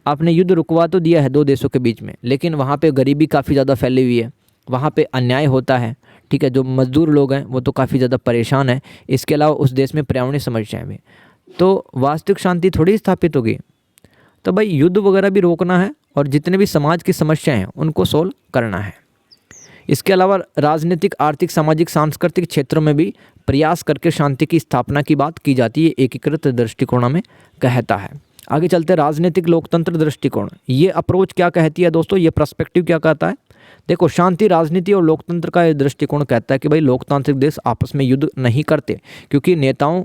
आपने युद्ध रुकवा तो दिया है दो देशों के बीच में, लेकिन वहाँ पे गरीबी काफ़ी ज़्यादा फैली हुई है, वहाँ पे अन्याय होता है, ठीक है, जो मजदूर लोग हैं वो तो काफ़ी ज़्यादा परेशान है। इसके अलावा उस देश में पर्यावरणीय समस्याएं भी, तो वास्तविक शांति थोड़ी स्थापित होगी। तो भाई युद्ध वगैरह भी रोकना है और जितने भी समाज की समस्याएं हैं उनको सोल्व करना है। इसके अलावा राजनीतिक, आर्थिक, सामाजिक, सांस्कृतिक क्षेत्रों में भी प्रयास करके शांति की स्थापना की बात की जाती है, एकीकृत दृष्टिकोण में कहता है। आगे चलते हैं, राजनीतिक लोकतंत्र दृष्टिकोण। ये अप्रोच क्या कहती है दोस्तों, ये पर्सपेक्टिव क्या कहता है। देखो शांति, राजनीति और लोकतंत्र का ये दृष्टिकोण कहता है कि भाई लोकतांत्रिक देश आपस में युद्ध नहीं करते, क्योंकि नेताओं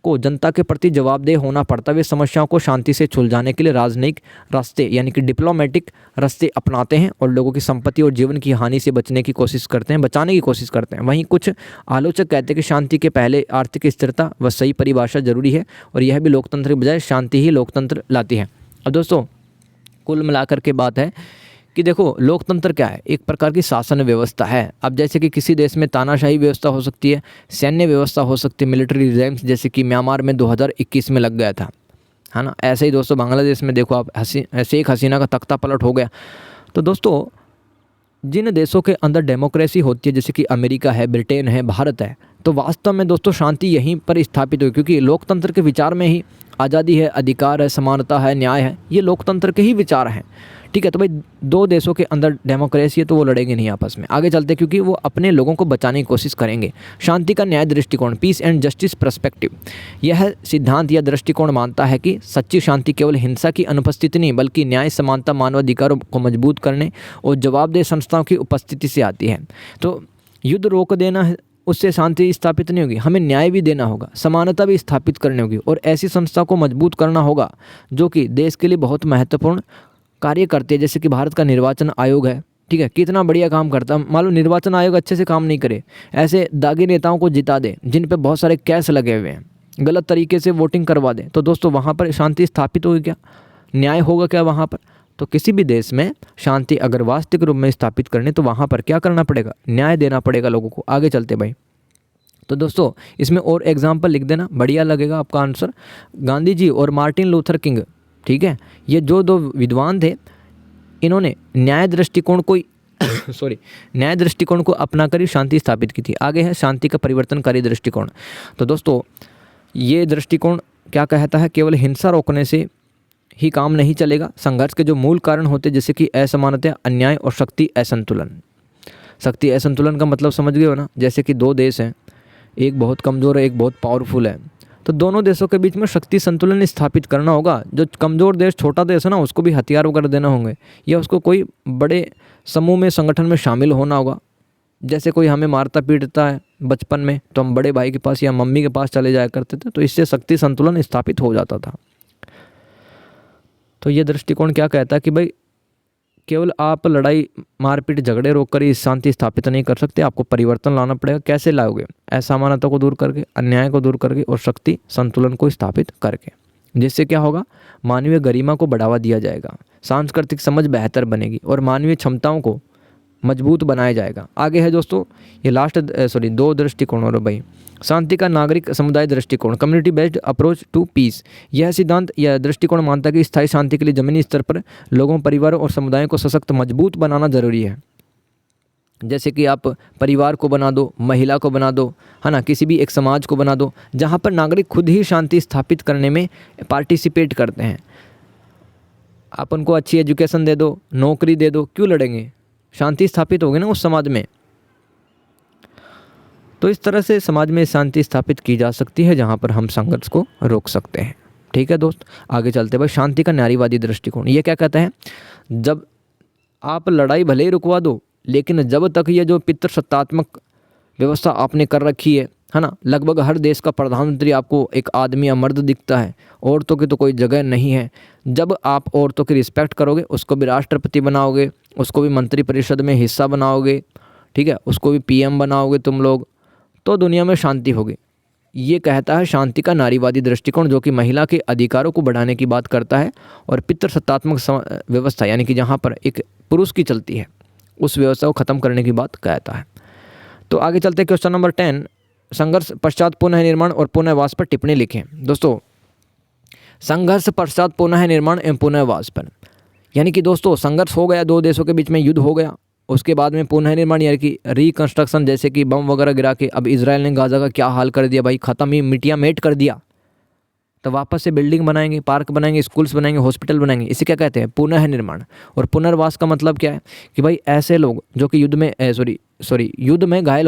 को जनता के प्रति जवाबदेह होना पड़ता है। वे समस्याओं को शांति से सुलझाने के लिए राजनयिक रास्ते यानी कि डिप्लोमेटिक रास्ते अपनाते हैं और लोगों की संपत्ति और जीवन की हानि से बचाने की कोशिश करते हैं। वहीं कुछ आलोचक कहते हैं कि शांति के पहले आर्थिक स्थिरता व सही परिभाषा जरूरी है, और यह भी लोकतंत्र के बजाय शांति ही लोकतंत्र लाती है। अब दोस्तों कुल मिलाकर के बात है कि देखो लोकतंत्र क्या है, एक प्रकार की शासन व्यवस्था है। अब जैसे कि किसी देश में तानाशाही व्यवस्था हो सकती है, सैन्य व्यवस्था हो सकती है, मिलिट्री रिजाइम्स, जैसे कि म्यांमार में 2021 में लग गया था, है ना। ऐसे ही दोस्तों बांग्लादेश में देखो आप, शेख हसीना का तख्ता पलट हो गया। तो दोस्तों जिन देशों के अंदर डेमोक्रेसी होती है, जैसे कि अमेरिका है, ब्रिटेन है, भारत है, तो वास्तव में दोस्तों शांति यहीं पर स्थापित हुई, क्योंकि लोकतंत्र के विचार में ही आज़ादी है, अधिकार है, समानता है, न्याय है, ये लोकतंत्र के ही विचार हैं, ठीक है। तो भाई दो देशों के अंदर डेमोक्रेसी है तो वो लड़ेंगे नहीं आपस में। आगे चलते क्योंकि वो अपने लोगों को बचाने की कोशिश करेंगे। शांति का न्याय दृष्टिकोण, पीस एंड जस्टिस पर्सपेक्टिव। यह सिद्धांत या दृष्टिकोण मानता है कि सच्ची शांति केवल हिंसा की अनुपस्थिति नहीं, बल्कि न्याय, समानता, मानवाधिकारों को मजबूत करने और जवाबदेह संस्थाओं की उपस्थिति से आती है। तो युद्ध रोक देना है उससे शांति स्थापित नहीं होगी, हमें न्याय भी देना होगा, समानता भी स्थापित करनी होगी, और ऐसी संस्था को मजबूत करना होगा जो कि देश के लिए बहुत महत्वपूर्ण कार्य करते हैं। जैसे कि भारत का निर्वाचन आयोग है, ठीक है, कितना बढ़िया काम करता है। मान लो निर्वाचन आयोग अच्छे से काम नहीं करे, ऐसे दागी नेताओं को जिता दे जिन पे बहुत सारे कैश लगे हुए हैं, गलत तरीके से वोटिंग करवा दें, तो दोस्तों वहाँ पर शांति स्थापित होगी क्या? न्याय होगा क्या वहाँ पर? तो किसी भी देश में शांति अगर वास्तविक रूप में स्थापित करनी तो वहाँ पर क्या करना पड़ेगा? न्याय देना पड़ेगा लोगों को। आगे चलते भाई, तो दोस्तों इसमें और एग्जाम्पल लिख देना, बढ़िया लगेगा आपका आंसर। गांधी जी और मार्टिन लूथर किंग, ठीक है, ये जो दो विद्वान थे, इन्होंने न्याय दृष्टिकोण को न्याय दृष्टिकोण को अपनाकर ही शांति स्थापित की थी। आगे है शांति का परिवर्तनकारी दृष्टिकोण। तो दोस्तों ये दृष्टिकोण क्या कहता है? केवल हिंसा रोकने से ही काम नहीं चलेगा। संघर्ष के जो मूल कारण होते जैसे कि असमानता, अन्याय और शक्ति असंतुलन। शक्ति असंतुलन का मतलब समझ गए हो ना? जैसे कि दो देश हैं, एक बहुत कमज़ोर है, एक बहुत पावरफुल है, तो दोनों देशों के बीच में शक्ति संतुलन स्थापित करना होगा। जो कमज़ोर देश, छोटा देश है ना, उसको भी हथियार वगैरह देना होंगे, या उसको कोई बड़े समूह में, संगठन में शामिल होना होगा। जैसे कोई हमें मारता पीटता है बचपन में, तो हम बड़े भाई के पास या मम्मी के पास चले जाया करते थे, तो इससे शक्ति संतुलन स्थापित हो जाता था। तो ये दृष्टिकोण क्या कहता है कि भाई केवल आप लड़ाई मारपीट झगड़े रोक कर ही शांति स्थापित नहीं कर सकते, आपको परिवर्तन लाना पड़ेगा। कैसे लाओगे? असमानता को दूर करके, अन्याय को दूर करके और शक्ति संतुलन को स्थापित करके। जिससे क्या होगा? मानवीय गरिमा को बढ़ावा दिया जाएगा, सांस्कृतिक समझ बेहतर बनेगी और मानवीय क्षमताओं को मजबूत बनाया जाएगा। आगे है दोस्तों ये लास्ट दो दृष्टिकोण और भाई, शांति का नागरिक समुदाय दृष्टिकोण, community based approach to peace. यह सिद्धांत या दृष्टिकोण मानता है कि स्थायी शांति के लिए जमीनी स्तर पर लोगों, परिवारों और समुदायों को सशक्त मजबूत बनाना जरूरी है। जैसे कि आप परिवार को बना दो, महिला को बना दो, है ना, किसी भी एक समाज को बना दो जहाँ पर नागरिक खुद ही शांति स्थापित करने में पार्टिसिपेट करते हैं। आप उनको अच्छी एजुकेशन दे दो, नौकरी दे दो, क्यों लड़ेंगे? शांति स्थापित होगी ना उस समाज में। तो इस तरह से समाज में शांति स्थापित की जा सकती है जहाँ पर हम संघर्ष को रोक सकते हैं। ठीक है दोस्त, आगे चलते भाई। शांति का नारीवादी दृष्टिकोण, ये क्या कहता है? जब आप लड़ाई भले ही रुकवा दो, लेकिन जब तक ये जो पितृसत्तात्मक व्यवस्था आपने कर रखी है ना, लगभग हर देश का प्रधानमंत्री आपको एक आदमी या मर्द दिखता है, औरतों की तो कोई जगह नहीं है। जब आप औरतों की रिस्पेक्ट करोगे, उसको भी राष्ट्रपति बनाओगे, उसको भी मंत्रिपरिषद में हिस्सा बनाओगे, ठीक है, उसको भी पीएम बनाओगे तुम लोग, तो दुनिया में शांति होगी। ये कहता है शांति का नारीवादी दृष्टिकोण, जो कि महिला के अधिकारों को बढ़ाने की बात करता है और पितृसत्तात्मक व्यवस्था यानी कि जहाँ पर एक पुरुष की चलती है, उस व्यवस्था को ख़त्म करने की बात कहता है। तो आगे चलते हैं क्वेश्चन नंबर 10, संघर्ष पश्चात पुनः निर्माण और पुनर्वास पर टिप्पणी लिखें। दोस्तों संघर्ष पश्चात पुनः निर्माण एवं पुनर्वास पर, यानी कि दोस्तों संघर्ष हो गया, दो देशों के बीच में युद्ध हो गया, उसके बाद में पुनः निर्माण यानी कि रिकंस्ट्रक्शन, जैसे कि बम वगैरह गिरा के अब इजराइल ने गाज़ा का क्या हाल कर दिया भाई, ख़त्म ही मिटिया मेट कर दिया। तो वापस से बिल्डिंग बनाएंगे, पार्क बनाएंगे, स्कूल्स बनाएंगे, हॉस्पिटल बनाएंगे, इसे क्या कहते हैं? पुनः निर्माण। और पुनर्वास का मतलब क्या है कि भाई ऐसे लोग जो कि युद्ध में घायल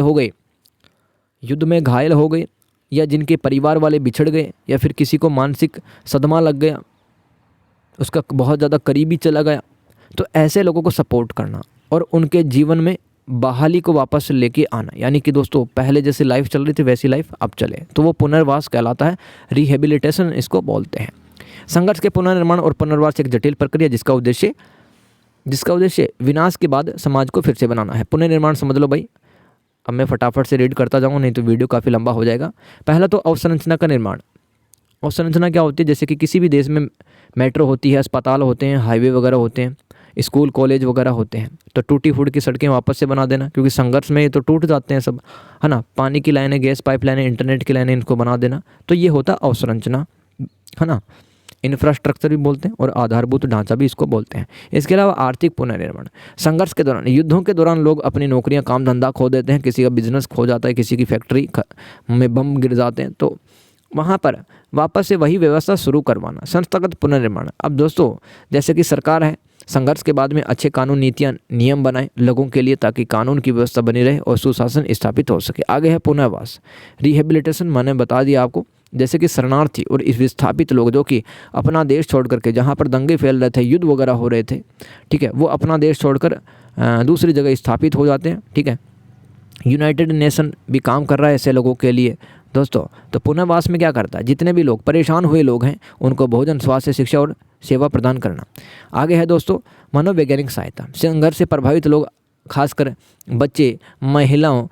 हो गए या जिनके परिवार वाले बिछड़ गए या फिर किसी को मानसिक सदमा लग गया, उसका बहुत ज़्यादा करीबी चला गया, तो ऐसे लोगों को सपोर्ट करना और उनके जीवन में बहाली को वापस लेके आना। यानी कि दोस्तों पहले जैसे लाइफ चल रही थी वैसी लाइफ अब चले, तो वो पुनर्वास कहलाता है, रिहेबिलिटेशन इसको बोलते हैं। संघर्ष के पुनर्निर्माण और पुनर्वास एक जटिल प्रक्रिया जिसका उद्देश्य विनाश के बाद समाज को फिर से बनाना है। पुनर्निर्माण समझ लो भाई, अब मैं फटाफट से रीड करता जाऊँगा नहीं तो वीडियो काफ़ी लंबा हो जाएगा। पहला तो अवसंरचना का निर्माण। अवसंरचना क्या होती है? जैसे कि किसी भी देश में मेट्रो होती है, अस्पताल होते हैं, हाईवे वगैरह होते हैं, स्कूल कॉलेज वगैरह होते हैं, तो टूटी फूट की सड़कें वापस से बना देना, क्योंकि संघर्ष में ये तो टूट जाते हैं सब, है ना। पानी की लाइनें, गैस पाइप लाइनें, इंटरनेट की लाइनें, इनको बना देना, तो ये होता अवसंरचना, है ना। इंफ्रास्ट्रक्चर भी बोलते हैं और आधारभूत ढांचा भी इसको बोलते हैं। इसके अलावा आर्थिक पुनर्निर्माण। संघर्ष के दौरान, युद्धों के दौरान लोग अपनी नौकरियां, काम धंधा खो देते हैं, किसी का बिजनेस खो जाता है, किसी की फैक्ट्री में बम गिर जाते हैं, तो वहाँ पर वापस से वही व्यवस्था शुरू करवाना, संस्थागत पुनर्निर्माण। अब दोस्तों जैसे कि सरकार है, संघर्ष के बाद में अच्छे कानून, नीतियाँ, नियम बनाए लोगों के लिए ताकि कानून की व्यवस्था बनी रहे और सुशासन स्थापित हो सके। आगे है पुनर्वास, रिहेबिलिटेशन। मैंने बता दिया आपको, जैसे कि शरणार्थी और इस विस्थापित लोग जो कि अपना देश छोड़ करके, जहाँ पर दंगे फैल रहे थे, युद्ध वगैरह हो रहे थे, ठीक है, वो अपना देश छोड़कर दूसरी जगह स्थापित हो जाते हैं, ठीक है। यूनाइटेड नेशन भी काम कर रहा है ऐसे लोगों के लिए दोस्तों। तो पुनर्वास में क्या करता है? जितने भी लोग परेशान हुए लोग हैं उनको भोजन, स्वास्थ्य, शिक्षा और सेवा प्रदान करना। आगे है दोस्तों मनोवैज्ञानिक सहायता। संघर्ष से प्रभावित लोग, खासकर बच्चे, महिलाओं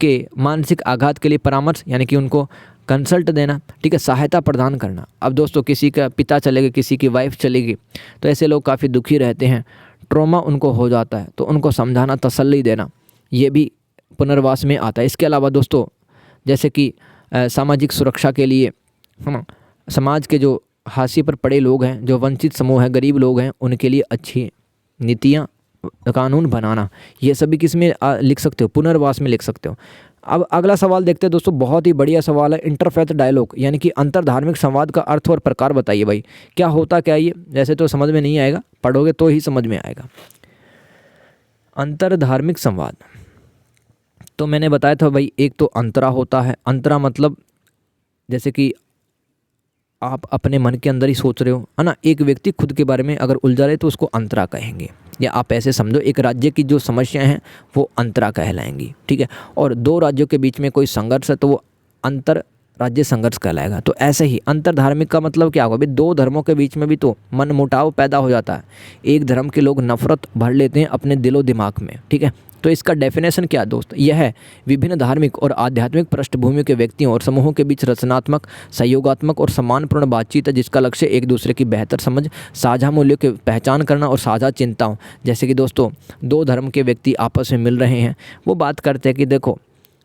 उनके मानसिक आघात के लिए परामर्श यानी कि उनको कंसल्ट देना, ठीक है, सहायता प्रदान करना। अब दोस्तों किसी का पिता चले गए, किसी की वाइफ चली गई, तो ऐसे लोग काफ़ी दुखी रहते हैं, ट्रॉमा उनको हो जाता है, तो उनको समझाना, तसल्ली देना, ये भी पुनर्वास में आता है। इसके अलावा दोस्तों जैसे कि सामाजिक सुरक्षा के लिए, है ना, समाज के जो हाशिए पर पड़े लोग हैं, जो वंचित समूह हैं, गरीब लोग हैं, उनके लिए अच्छी नीतियाँ, कानून बनाना, ये सभी किस में लिख सकते हो? पुनर्वास में लिख सकते हो। अब अगला सवाल देखते हैं दोस्तों, बहुत ही बढ़िया सवाल है। इंटरफेथ डायलॉग यानी कि अंतर धार्मिक संवाद का अर्थ और प्रकार बताइए भाई, क्या होता क्या ये? वैसे तो समझ में नहीं आएगा, पढ़ोगे तो ही समझ में आएगा। अंतर धार्मिक संवाद तो मैंने बताया था भाई, एक तो अंतरा होता है। अंतरा मतलब जैसे कि आप अपने मन के अंदर ही सोच रहे हो, है ना, एक व्यक्ति खुद के बारे में अगर उलझा रहे तो उसको अंतरा कहेंगे। या आप ऐसे समझो, एक राज्य की जो समस्याएं हैं वो अंतरा कहलाएंगी, ठीक है। और दो राज्यों के बीच में कोई संघर्ष है तो वो अंतर राज्य संघर्ष कहलाएगा। तो ऐसे ही अंतर धार्मिक का मतलब क्या होगा भाई? दो धर्मों के बीच में भी तो मन मुटाव पैदा हो जाता है, एक धर्म के लोग नफरत भर लेते हैं अपने दिलो दिमाग में, ठीक है। तो इसका डेफिनेशन क्या है दोस्त? यह है विभिन्न धार्मिक और आध्यात्मिक पृष्ठभूमि के व्यक्तियों और समूहों के बीच रचनात्मक, सहयोगात्मक और सम्मानपूर्ण बातचीत है, जिसका लक्ष्य एक दूसरे की बेहतर समझ, साझा मूल्यों की पहचान करना और साझा चिंताओं। जैसे कि दोस्तों दो धर्म के व्यक्ति आपस में मिल रहे हैं, वो बात करते हैं कि देखो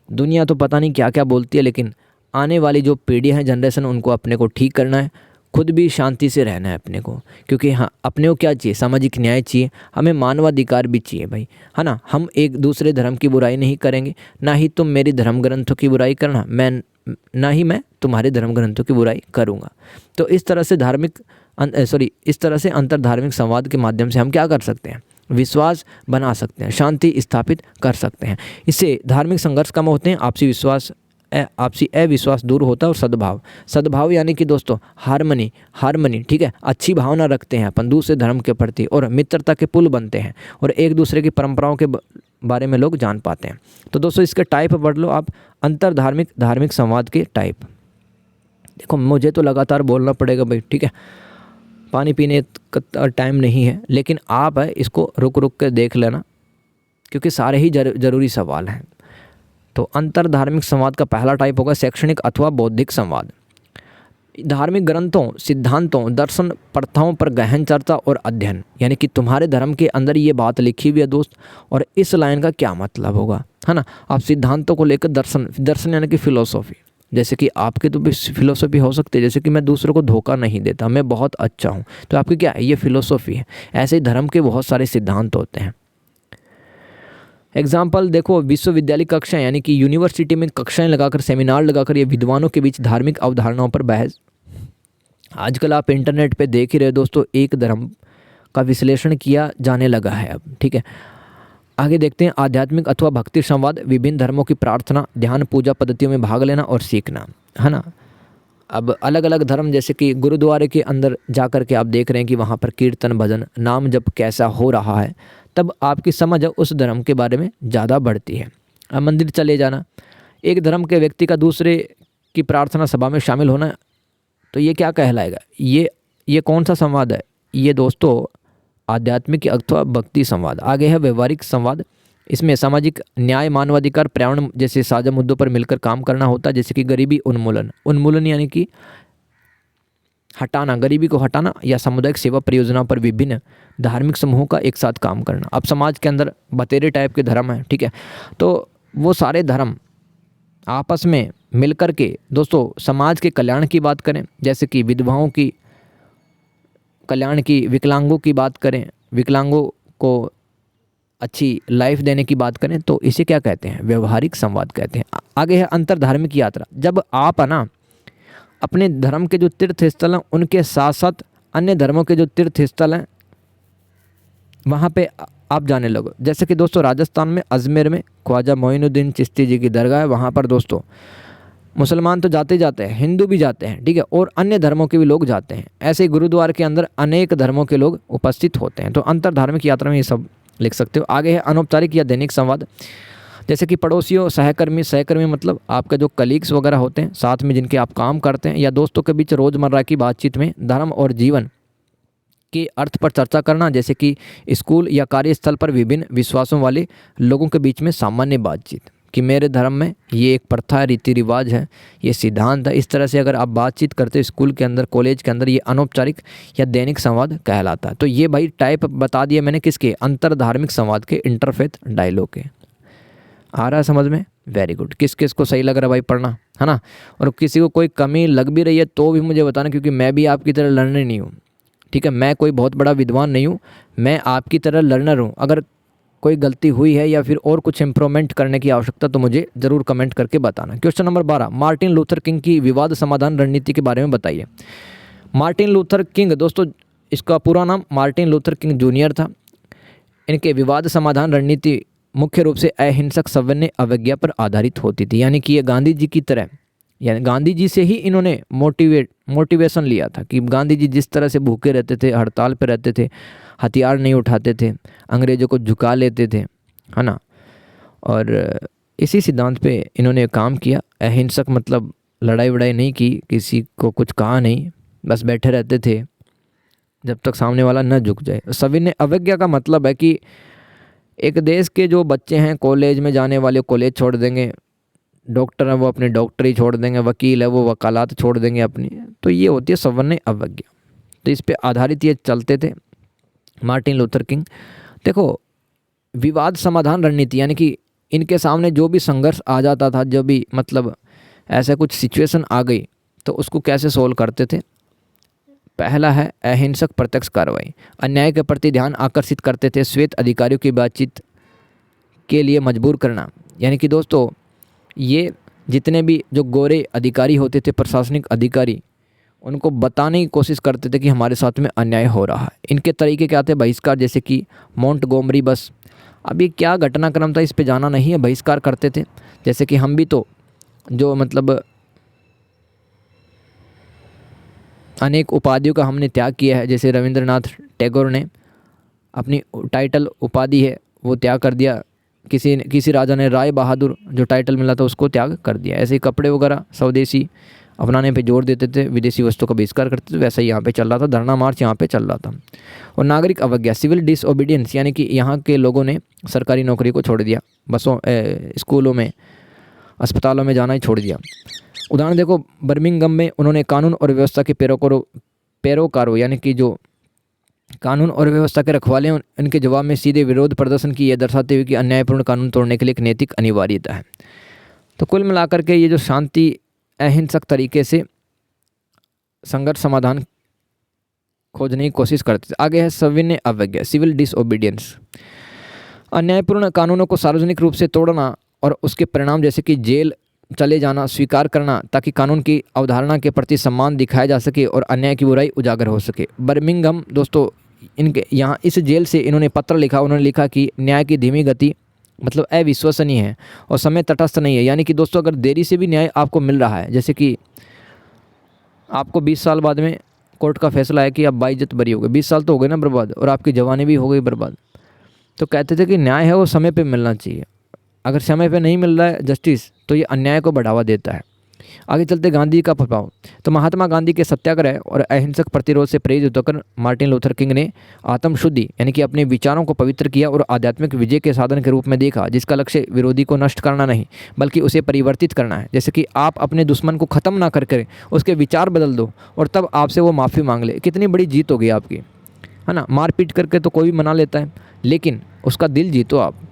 दुनिया तो पता नहीं क्या क्या बोलती है, लेकिन आने वाली जो पीढ़ी है, जनरेशन, उनको अपने को ठीक करना है, खुद भी शांति से रहना है अपने को, क्योंकि हाँ अपने को क्या चाहिए? सामाजिक न्याय चाहिए, हमें मानवाधिकार भी चाहिए भाई, है ना। हम एक दूसरे धर्म की बुराई नहीं करेंगे, ना ही तुम मेरी धर्म ग्रंथों की बुराई करना, ना ही मैं तुम्हारे धर्म ग्रंथों की बुराई करूँगा। तो इस तरह से इस तरह से अंतर धार्मिक संवाद के माध्यम से हम क्या कर सकते हैं? विश्वास बना सकते हैं, शांति स्थापित कर सकते हैं। इससे धार्मिक संघर्ष कम होते हैं, आपसी अविश्वास दूर होता है और सद्भाव यानी कि दोस्तों हार्मनी, ठीक है, अच्छी भावना रखते हैं अपन दूसरे धर्म के प्रति, और मित्रता के पुल बनते हैं, और एक दूसरे की परंपराओं के बारे में लोग जान पाते हैं। तो दोस्तों इसके टाइप पढ़ लो आप, अंतर धार्मिक संवाद के टाइप। देखो मुझे तो लगातार बोलना पड़ेगा भाई, ठीक है, पानी पीने का टाइम नहीं है, लेकिन आप है इसको रुक के देख लेना, क्योंकि सारे ही जरूरी सवाल हैं। तो अंतर धार्मिक संवाद का पहला टाइप होगा शैक्षणिक अथवा बौद्धिक संवाद। धार्मिक ग्रंथों, सिद्धांतों, दर्शन, प्रथाओं पर गहन चर्चा और अध्ययन, यानी कि तुम्हारे धर्म के अंदर ये बात लिखी हुई है दोस्त, और इस लाइन का क्या मतलब होगा, है ना। आप सिद्धांतों को लेकर दर्शन यानी कि फिलोसॉफी, जैसे कि आपकी तो भी फिलोसॉफी हो सकती है, जैसे कि मैं दूसरों को धोखा नहीं देता, मैं बहुत अच्छा हूँ, तो आपकी क्या है? ये फिलोसॉफी है। ऐसे ही धर्म के बहुत सारे सिद्धांत होते हैं। एग्जाम्पल देखो, विश्वविद्यालय कक्षाएं यानी कि यूनिवर्सिटी में कक्षाएं लगाकर, सेमिनार लगाकर ये विद्वानों के बीच धार्मिक अवधारणाओं पर बहस। आजकल आप इंटरनेट पे देख ही रहे दोस्तों, एक धर्म का विश्लेषण किया जाने लगा है अब, ठीक है। आगे देखते हैं आध्यात्मिक अथवा भक्ति संवाद, विभिन्न धर्मों की प्रार्थना, ध्यान, पूजा पद्धतियों में भाग लेना और सीखना, है ना। अब अलग अलग धर्म, जैसे कि गुरुद्वारे के अंदर जाकर के आप देख रहे हैं कि वहाँ पर कीर्तन, भजन, नाम जप कैसा हो रहा है, तब आपकी समझ उस धर्म के बारे में ज़्यादा बढ़ती है। अब मंदिर चले जाना, एक धर्म के व्यक्ति का दूसरे की प्रार्थना सभा में शामिल होना, तो ये क्या कहलाएगा? ये कौन सा संवाद है? ये दोस्तों आध्यात्मिक अथवा भक्ति संवाद। आगे है व्यवहारिक संवाद, इसमें सामाजिक न्याय, मानवाधिकार, पर्यावरण जैसे साझा मुद्दों पर मिलकर काम करना होता है, जैसे कि गरीबी उन्मूलन यानी कि हटाना, गरीबी को हटाना, या सामुदायिक सेवा परियोजनाओं पर विभिन्न धार्मिक समूहों का एक साथ काम करना। अब समाज के अंदर बतेरे टाइप के धर्म हैं, ठीक है, तो वो सारे धर्म आपस में मिलकर के दोस्तों समाज के कल्याण की बात करें, जैसे कि विधवाओं की कल्याण की, विकलांगों की बात करें, विकलांगों को अच्छी लाइफ देने की बात करें, तो इसे क्या कहते हैं? व्यवहारिक संवाद कहते हैं। आगे है अंतर धार्मिक यात्रा। जब आप है ना अपने धर्म के जो तीर्थ स्थल हैं उनके साथ साथ अन्य धर्मों के जो तीर्थ स्थल हैं वहाँ पे आप जाने लगो, जैसे कि दोस्तों राजस्थान में अजमेर में ख्वाजा मोइनुद्दीन चिश्ती जी की दरगाह है, वहाँ पर दोस्तों मुसलमान तो जाते जाते हैं, हिंदू भी जाते हैं, ठीक है, और अन्य धर्मों के भी लोग जाते हैं। ऐसे ही गुरुद्वारे के अंदर अनेक धर्मों के लोग उपस्थित होते हैं। तो अंतर धार्मिक यात्रा में ये सब लिख सकते हो। आगे है अनौपचारिक या दैनिक संवाद, जैसे कि पड़ोसियों, सहकर्मी मतलब आपके जो कलीग्स वगैरह होते हैं, साथ में जिनके आप काम करते हैं, या दोस्तों के बीच रोज़मर्रा की बातचीत में धर्म और जीवन के अर्थ पर चर्चा करना, जैसे कि स्कूल या कार्यस्थल पर विभिन्न विश्वासों वाले लोगों के बीच में सामान्य बातचीत, कि मेरे धर्म में ये एक प्रथा है, रीति रिवाज है, ये सिद्धांत है। इस तरह से अगर आप बातचीत करते हो स्कूल के अंदर, कॉलेज के अंदर, ये अनौपचारिक या दैनिक संवाद कहलाता है। तो ये भाई टाइप बता दिए मैंने किसके, अंतर धार्मिक संवाद के, इंटरफेथ डायलॉग के। आ रहा है समझ में? Very good. किस किस को सही लग रहा है भाई पढ़ना, है ना? और किसी को कोई कमी लग भी रही है तो भी मुझे बताना, क्योंकि मैं भी आपकी तरह लर्नर नहीं हूँ, ठीक है? मैं कोई बहुत बड़ा विद्वान नहीं हूँ, मैं आपकी तरह लर्नर हूँ। अगर कोई गलती हुई है या फिर और कुछ इम्प्रूवमेंट करने की आवश्यकता तो मुझे ज़रूर कमेंट करके बताना। Question number 12, Martin Luther king की विवाद समाधान रणनीति के बारे में बताइए। मार्टिन लूथर किंग, दोस्तों इसका पूरा नाम मार्टिन लूथर किंग जूनियर था। इनके विवाद समाधान रणनीति मुख्य रूप से अहिंसक सविनय अवज्ञा पर आधारित होती थी। यानी कि ये गांधी जी की तरह, यानी गांधी जी से ही इन्होंने मोटिवेशन लिया था कि गांधी जी जिस तरह से भूखे रहते थे, हड़ताल पर रहते थे, हथियार नहीं उठाते थे, अंग्रेज़ों को झुका लेते थे, है ना? और इसी सिद्धांत पे इन्होंने काम किया। अहिंसक मतलब लड़ाई वड़ाई नहीं की, किसी को कुछ कहा नहीं, बस बैठे रहते थे जब तक सामने वाला न झुक जाए। सविनय अवज्ञा का मतलब है कि एक देश के जो बच्चे हैं कॉलेज में जाने वाले कॉलेज छोड़ देंगे, डॉक्टर हैं वो अपनी डॉक्टरी छोड़ देंगे, वकील है वो वकालत छोड़ देंगे अपनी। तो ये होती है सविनय अवज्ञा। तो इस पे आधारित ये चलते थे मार्टिन लूथर किंग। देखो, विवाद समाधान रणनीति यानी कि इनके सामने जो भी संघर्ष आ जाता था, जो भी मतलब ऐसा कुछ सिचुएशन आ गई तो उसको कैसे सोल्व करते थे। पहला है अहिंसक प्रत्यक्ष कार्रवाई, अन्याय के प्रति ध्यान आकर्षित करते थे, श्वेत अधिकारियों की बातचीत के लिए मजबूर करना। यानी कि दोस्तों ये जितने भी जो गोरे अधिकारी होते थे, प्रशासनिक अधिकारी, उनको बताने की कोशिश करते थे कि हमारे साथ में अन्याय हो रहा है। इनके तरीके क्या थे? बहिष्कार, जैसे कि मोंटगोमरी बस। अब ये क्या घटनाक्रम था इस पे जाना नहीं है, बहिष्कार करते थे। जैसे कि हम भी तो जो मतलब अनेक उपाधियों का हमने त्याग किया है, जैसे रविंद्रनाथ टैगोर ने अपनी टाइटल उपाधि है वो त्याग कर दिया, किसी राजा ने राय बहादुर जो टाइटल मिला था उसको त्याग कर दिया। ऐसे ही कपड़े वगैरह स्वदेशी अपनाने पे जोर देते थे, विदेशी वस्तुओं का बहिष्कार करते थे। वैसा ही यहाँ पे चल रहा था, धरना मार्च यहाँ पे चल रहा था। और नागरिक अवज्ञा, सिविल डिसओबीडियंस, यानी कि यहाँ के लोगों ने सरकारी नौकरी को छोड़ दिया, बसों स्कूलों में अस्पतालों में जाना ही छोड़ दिया। उदाहरण देखो, बर्मिंघम में उन्होंने कानून और व्यवस्था के पैरोकारों यानी कि जो कानून और व्यवस्था के रखवाले उनके जवाब में सीधे विरोध प्रदर्शन की, यह दर्शाते हुए कि अन्यायपूर्ण कानून तोड़ने के लिए एक नैतिक अनिवार्यता है। तो कुल मिलाकर के ये जो शांति अहिंसक तरीके से संघर्ष समाधान खोजने की कोशिश करते थे। आगे है सविनय अवज्ञा, सिविल डिसओबीडियंस, अन्यायपूर्ण कानूनों को सार्वजनिक रूप से तोड़ना और उसके परिणाम जैसे कि जेल चले जाना स्वीकार करना, ताकि कानून की अवधारणा के प्रति सम्मान दिखाया जा सके और अन्याय की बुराई उजागर हो सके। बर्मिंघम दोस्तों, इनके यहाँ इस जेल से इन्होंने पत्र लिखा। उन्होंने लिखा कि न्याय की धीमी गति मतलब अविश्वसनीय है और समय तटस्थ नहीं है। यानी कि दोस्तों अगर देरी से भी न्याय आपको मिल रहा है, जैसे कि आपको 20 साल बाद में कोर्ट का फैसला है कि आप बाइज्जत बरी हो गए, 20 साल तो हो गए ना बर्बाद, और आपकी जवानी भी हो गई बर्बाद, तो कहते थे कि न्याय है वो समय पे मिलना चाहिए। अगर समय पे नहीं मिल रहा है जस्टिस, तो ये अन्याय को बढ़ावा देता है। आगे चलते गांधी का प्रभाव। तो महात्मा गांधी के सत्याग्रह और अहिंसक प्रतिरोध से प्रेरित होकर मार्टिन लूथर किंग ने आत्मशुद्धि यानी कि अपने विचारों को पवित्र किया और आध्यात्मिक विजय के साधन के रूप में देखा, जिसका लक्ष्य विरोधी को नष्ट करना नहीं बल्कि उसे परिवर्तित करना है। जैसे कि आप अपने दुश्मन को ख़त्म ना करके उसके विचार बदल दो और तब आपसे वो माफ़ी मांग ले, कितनी बड़ी जीत होगी आपकी, है ना? मार पीट करके तो कोई भी मना लेता है, लेकिन उसका दिल जीतो आप।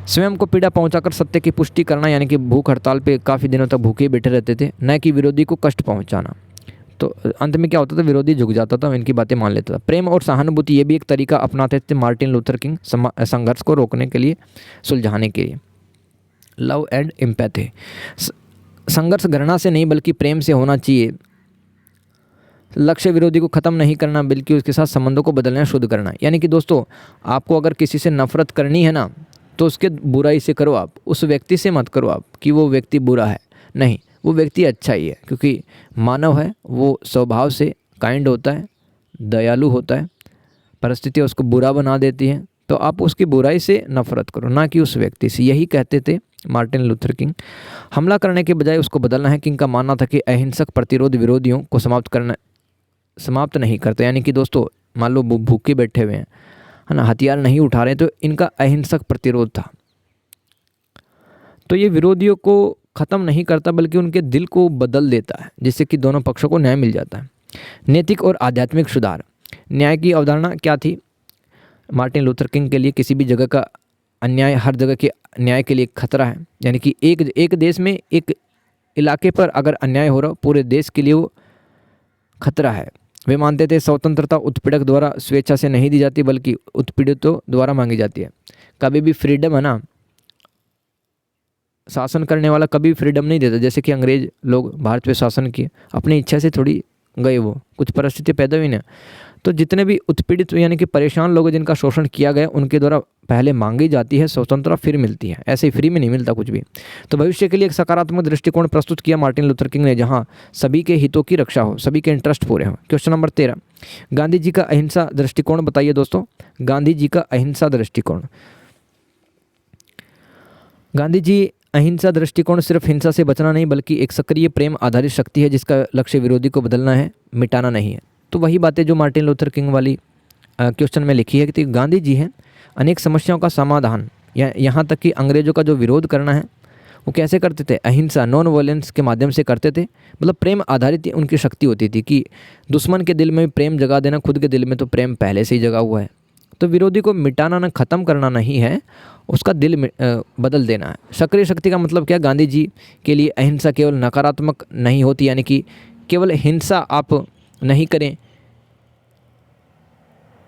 स्वयं को पीड़ा पहुंचाकर सत्य की पुष्टि करना, यानी कि भूख हड़ताल पे काफ़ी दिनों तक भूखे बैठे रहते थे, न कि विरोधी को कष्ट पहुंचाना। तो अंत में क्या होता था, विरोधी झुक जाता था, इनकी बातें मान लेता था। प्रेम और सहानुभूति, ये भी एक तरीका अपनाते थे मार्टिन लूथर किंग संघर्ष को रोकने के लिए, सुलझाने के लिए। लव एंड एम्पैथी, संघर्ष घृणा से नहीं बल्कि प्रेम से होना चाहिए। लक्ष्य विरोधी को ख़त्म नहीं करना बल्कि उसके साथ संबंधों को बदलना, शुद्ध करना। यानी कि दोस्तों आपको अगर किसी से नफरत करनी है ना, तो उसके बुराई से करो, आप उस व्यक्ति से मत करो आप कि वो व्यक्ति बुरा है, नहीं, वो व्यक्ति अच्छा ही है, क्योंकि मानव है, वो स्वभाव से काइंड होता है, दयालु होता है, परिस्थितियाँ उसको बुरा बना देती हैं, तो आप उसकी बुराई से नफरत करो, ना कि उस व्यक्ति से। यही कहते थे मार्टिन लूथर किंग। हमला करने के बजाय उसको बदलना है। किंग का मानना था कि अहिंसक प्रतिरोध विरोधियों को समाप्त नहीं करते। यानी कि दोस्तों मान लो भूखे बैठे हुए हैं, है ना, हथियार नहीं उठा रहे, तो इनका अहिंसक प्रतिरोध था। तो ये विरोधियों को ख़त्म नहीं करता बल्कि उनके दिल को बदल देता है, जिससे कि दोनों पक्षों को न्याय मिल जाता है। नैतिक और आध्यात्मिक सुधार। न्याय की अवधारणा क्या थी? मार्टिन लूथर किंग के लिए किसी भी जगह का अन्याय हर जगह के न्याय के लिए खतरा है। यानी कि एक देश में एक इलाके पर अगर अन्याय हो रहा हो, पूरे देश के लिए वो खतरा है। वे मानते थे स्वतंत्रता उत्पीड़क द्वारा स्वेच्छा से नहीं दी जाती बल्कि उत्पीड़ितों द्वारा मांगी जाती है। कभी भी फ्रीडम है ना, शासन करने वाला कभी फ्रीडम नहीं देता। जैसे कि अंग्रेज लोग भारत पे शासन किए, अपनी इच्छा से थोड़ी गए, वो कुछ परिस्थिति पैदा हुई ना। तो जितने भी उत्पीड़ित यानी कि परेशान लोग जिनका शोषण किया गया, उनके द्वारा पहले मांगी जाती है स्वतंत्रता, फिर मिलती है। ऐसे ही फ्री में नहीं मिलता कुछ भी। तो भविष्य के लिए एक सकारात्मक दृष्टिकोण प्रस्तुत किया मार्टिन लूथर किंग ने, जहाँ सभी के हितों की रक्षा हो, सभी के इंटरेस्ट पूरे हों। क्वेश्चन नंबर 13, गांधी जी का अहिंसा दृष्टिकोण बताइए दोस्तों। गांधी जी का अहिंसा दृष्टिकोण। गांधी जी अहिंसा दृष्टिकोण सिर्फ हिंसा से बचना नहीं बल्कि एक सक्रिय प्रेम आधारित शक्ति है जिसका लक्ष्य विरोधी को बदलना है, मिटाना नहीं है। तो वही बातें जो मार्टिन लूथर किंग वाली क्वेश्चन में लिखी है कि गांधी जी हैं अनेक समस्याओं का समाधान, यहाँ तक कि अंग्रेज़ों का जो विरोध करना है वो कैसे करते थे? अहिंसा, नॉन वायलेंस के माध्यम से करते थे। मतलब प्रेम आधारित उनकी शक्ति होती थी कि दुश्मन के दिल में प्रेम जगा देना, खुद के दिल में तो प्रेम पहले से ही जगा हुआ है। तो विरोधी को मिटाना ना, ख़त्म करना नहीं है, उसका दिल बदल देना है। सक्रिय शक्ति का मतलब क्या? गांधी जी के लिए अहिंसा केवल नकारात्मक नहीं होती, यानी कि केवल हिंसा आप नहीं करें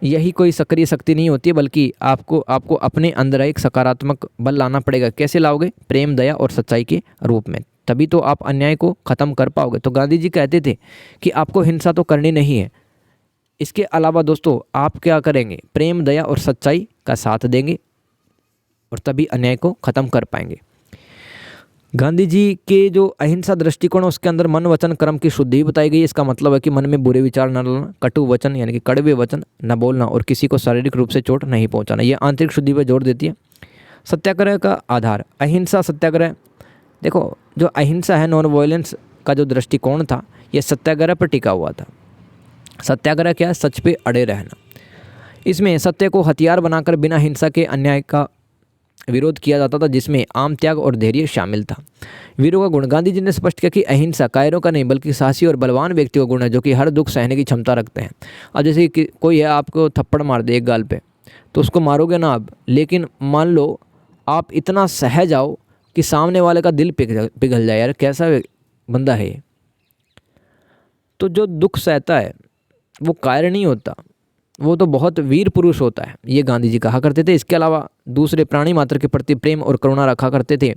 यही कोई सक्रिय शक्ति नहीं होती है, बल्कि आपको अपने अंदर एक सकारात्मक बल लाना पड़ेगा। कैसे लाओगे? प्रेम, दया और सच्चाई के रूप में, तभी तो आप अन्याय को ख़त्म कर पाओगे। तो गांधी जी कहते थे कि आपको हिंसा तो करनी नहीं है, इसके अलावा दोस्तों आप क्या करेंगे? प्रेम, दया और सच्चाई का साथ देंगे और तभी अन्याय को ख़त्म कर पाएंगे। गांधी जी के जो अहिंसा दृष्टिकोण है उसके अंदर मन, वचन, कर्म की शुद्धि बताई गई। इसका मतलब है कि मन में बुरे विचार न लाना, कटु वचन यानी कि कड़वे वचन न बोलना और किसी को शारीरिक रूप से चोट नहीं पहुंचाना। ये आंतरिक शुद्धि पर जोर देती है। सत्याग्रह का आधार। अहिंसा सत्याग्रह, देखो जो अहिंसा है, नॉन वायलेंस का जो दृष्टिकोण था, यह सत्याग्रह पर टिका हुआ था। सत्याग्रह क्या है? सच पे अड़े रहना। इसमें सत्य को हथियार बनाकर बिना हिंसा के अन्याय का विरोध किया जाता था, जिसमें आम त्याग और धैर्य शामिल था। वीरों का गुण। गांधी जी ने स्पष्ट किया कि अहिंसा कायरों का नहीं बल्कि साहसी और बलवान व्यक्ति का गुण है, जो कि हर दुख सहने की क्षमता रखते हैं। अब जैसे कि कोई है आपको थप्पड़ मार दे एक गाल पे, तो उसको मारोगे ना आप, लेकिन मान लो आप इतना सहज आओ कि सामने वाले का दिल पिघल जाए, यार कैसा बंदा है। तो जो दुख सहता है वो कायर नहीं होता, वो तो बहुत वीर पुरुष होता है, ये गांधी जी कहा करते थे। इसके अलावा दूसरे प्राणी मात्र के प्रति प्रेम और करुणा रखा करते थे,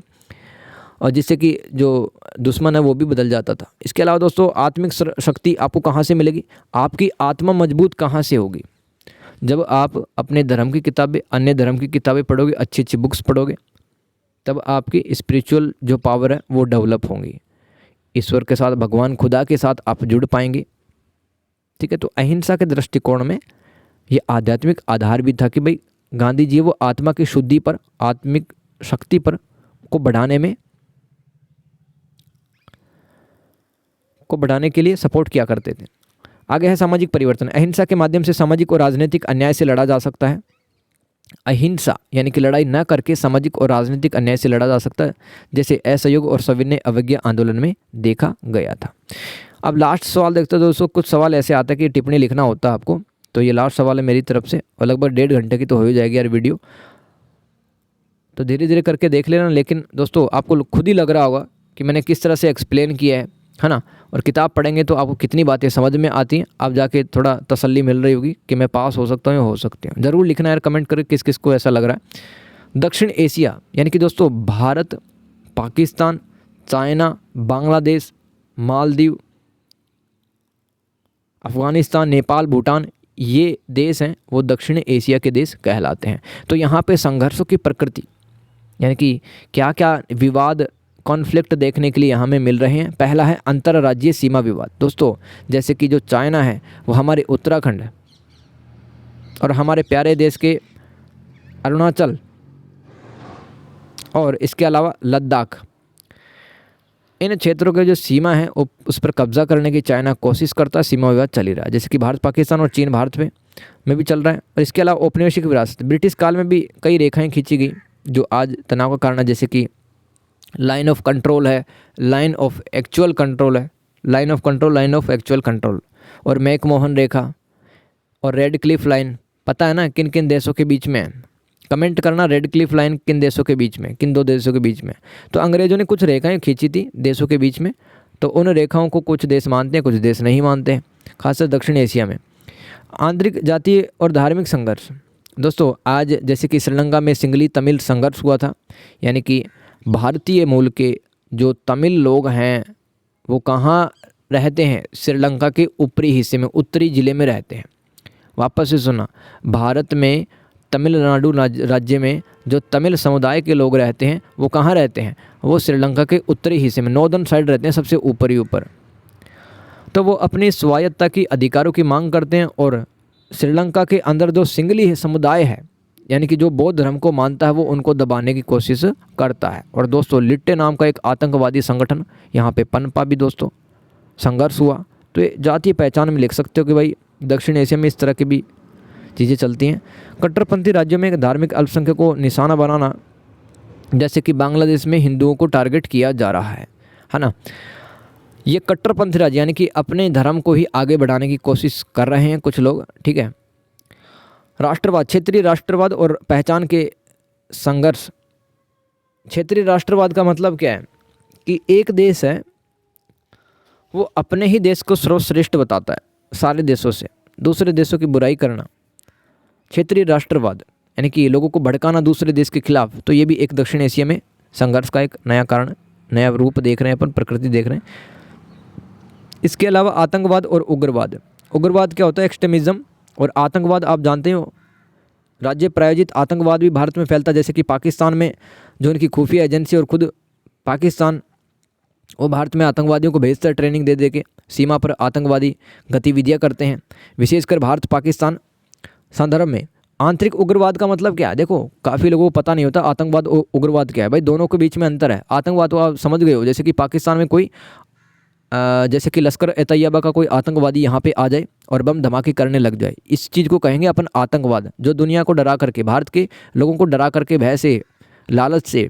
और जिससे कि जो दुश्मन है वो भी बदल जाता था। इसके अलावा दोस्तों आत्मिक शक्ति आपको कहाँ से मिलेगी? आपकी आत्मा मजबूत कहाँ से होगी? जब आप अपने धर्म की किताबें, अन्य धर्म की किताबें पढ़ोगे, अच्छी अच्छी बुक्स पढ़ोगे, तब आपकी स्पिरिचुअल जो पावर है वो डेवलप होंगी। ईश्वर के साथ, भगवान खुदा के साथ आप जुड़ पाएंगे। ठीक है, तो अहिंसा के दृष्टिकोण में ये आध्यात्मिक आधार भी था कि भाई गांधी जी वो आत्मा की शुद्धि पर, आत्मिक शक्ति पर को बढ़ाने के लिए सपोर्ट किया करते थे। आगे है सामाजिक परिवर्तन। अहिंसा के माध्यम से सामाजिक और राजनीतिक अन्याय से लड़ा जा सकता है। अहिंसा यानी कि लड़ाई न करके सामाजिक और राजनीतिक अन्याय से लड़ा जा सकता है, जैसे असहयोग और सविनय अवज्ञा आंदोलन में देखा गया था। अब लास्ट सवाल देखते हैं दोस्तों। कुछ सवाल ऐसे आते हैं कि टिप्पणी लिखना होता है आपको, तो ये लास्ट सवाल है मेरी तरफ से, और लगभग 1.5 घंटे की तो हो ही जाएगी यार वीडियो, तो धीरे धीरे करके देख लेना। लेकिन दोस्तों आपको खुद ही लग रहा होगा कि मैंने किस तरह से एक्सप्लेन किया है ना। और किताब पढ़ेंगे तो आपको कितनी बातें समझ में आती हैं, आप जाके थोड़ा तसल्ली मिल रही होगी कि मैं पास हो सकता हूँ या हो सकती हूँ। ज़रूर लिखना यार, कमेंट करके किस किस को ऐसा लग रहा है। दक्षिण एशिया यानी कि दोस्तों भारत, पाकिस्तान, चाइना, बांग्लादेश, मालदीव, अफ़गानिस्तान, नेपाल, भूटान, ये देश हैं वो दक्षिण एशिया के देश कहलाते हैं। तो यहाँ पे संघर्षों की प्रकृति यानी कि क्या क्या विवाद, कॉन्फ्लिक्ट देखने के लिए यहाँ में मिल रहे हैं। पहला है अंतर्राज्यीय सीमा विवाद। दोस्तों जैसे कि जो चाइना है वो हमारे उत्तराखंड है, और हमारे प्यारे देश के अरुणाचल और इसके अलावा लद्दाख, इन क्षेत्रों के जो सीमा है वो उस पर कब्जा करने की चाइना कोशिश करता है। सीमा विवाद चल ही रहा है, जैसे कि भारत पाकिस्तान और चीन भारत में भी चल रहा है। और इसके अलावा औपनिवेशिक विरासत, ब्रिटिश काल में भी कई रेखाएं खींची गई जो आज तनाव का कारण है, जैसे कि लाइन ऑफ कंट्रोल है, लाइन ऑफ एक्चुअल कंट्रोल है, line of control, line of actual control, और मैकमोहन रेखा और रेड क्लिफ लाइन, पता है ना किन किन देशों के बीच में है? कमेंट करना रेड क्लिफ लाइन किन देशों के बीच में, किन दो देशों के बीच में। तो अंग्रेज़ों ने कुछ रेखाएं खींची थी देशों के बीच में, तो उन रेखाओं को कुछ देश मानते हैं, कुछ देश नहीं मानते हैं, खासकर दक्षिण एशिया में। आंतरिक जातीय और धार्मिक संघर्ष, दोस्तों आज जैसे कि श्रीलंका में सिंगली तमिल संघर्ष हुआ था, यानी कि भारतीय मूल के जो तमिल लोग हैं वो कहाँ रहते हैं? श्रीलंका के ऊपरी हिस्से में, उत्तरी ज़िले में रहते हैं। वापस से सुना, भारत में तमिलनाडु राज्य में जो तमिल समुदाय के लोग रहते हैं वो कहाँ रहते हैं? वो श्रीलंका के उत्तरी हिस्से में, नॉर्दर्न साइड रहते हैं, सबसे ऊपर ही ऊपर। तो वो अपनी स्वायत्तता की अधिकारों की मांग करते हैं, और श्रीलंका के अंदर जो सिंगली समुदाय है, यानी कि जो बौद्ध धर्म को मानता है, वो उनको दबाने की कोशिश करता है। और दोस्तों लिट्टे नाम का एक आतंकवादी संगठन यहाँ पे पनपा भी, दोस्तों संघर्ष हुआ। तो ये जातीय पहचान में लिख सकते हो कि भाई दक्षिण एशिया में इस तरह की भी चीज़ें चलती हैं। कट्टरपंथी राज्यों में धार्मिक अल्पसंख्यक को निशाना बनाना, जैसे कि बांग्लादेश में हिंदुओं को टारगेट किया जा रहा है ना। ये कट्टरपंथी राज्य यानी कि अपने धर्म को ही आगे बढ़ाने की कोशिश कर रहे हैं कुछ लोग, ठीक है। राष्ट्रवाद, क्षेत्रीय राष्ट्रवाद और पहचान के संघर्ष। क्षेत्रीय राष्ट्रवाद का मतलब क्या है कि एक देश है वो अपने ही देश को सर्वश्रेष्ठ बताता है सारे देशों से, दूसरे देशों की बुराई करना, क्षेत्रीय राष्ट्रवाद यानी कि लोगों को भड़काना दूसरे देश के खिलाफ। तो ये भी एक दक्षिण एशिया में संघर्ष का एक नया कारण, नया रूप देख रहे हैं अपन, प्रकृति देख रहे हैं। इसके अलावा आतंकवाद और उग्रवाद। उग्रवाद क्या होता है? एक्सट्रीमिज्म। और आतंकवाद आप जानते हो, राज्य प्रायोजित आतंकवाद भी भारत में फैलता है, जैसे कि पाकिस्तान में जो उनकी खुफिया एजेंसी और खुद पाकिस्तान, वो भारत में आतंकवादियों को भेजता है ट्रेनिंग दे दे के, सीमा पर आतंकवादी गतिविधियां करते हैं, विशेषकर भारत पाकिस्तान संदर्भ में। आंतरिक उग्रवाद का मतलब क्या है? देखो काफ़ी लोगों को पता नहीं होता आतंकवाद और उग्रवाद क्या है। भाई दोनों के बीच में अंतर है। आतंकवाद तो आप समझ गए हो, जैसे कि पाकिस्तान में कोई जैसे कि लश्कर ए तैयबा का कोई आतंकवादी यहाँ पे आ जाए और बम धमाके करने लग जाए, इस चीज़ को कहेंगे अपन आतंकवाद। जो दुनिया को डरा करके, भारत के लोगों को डरा करके, भय से, लालच से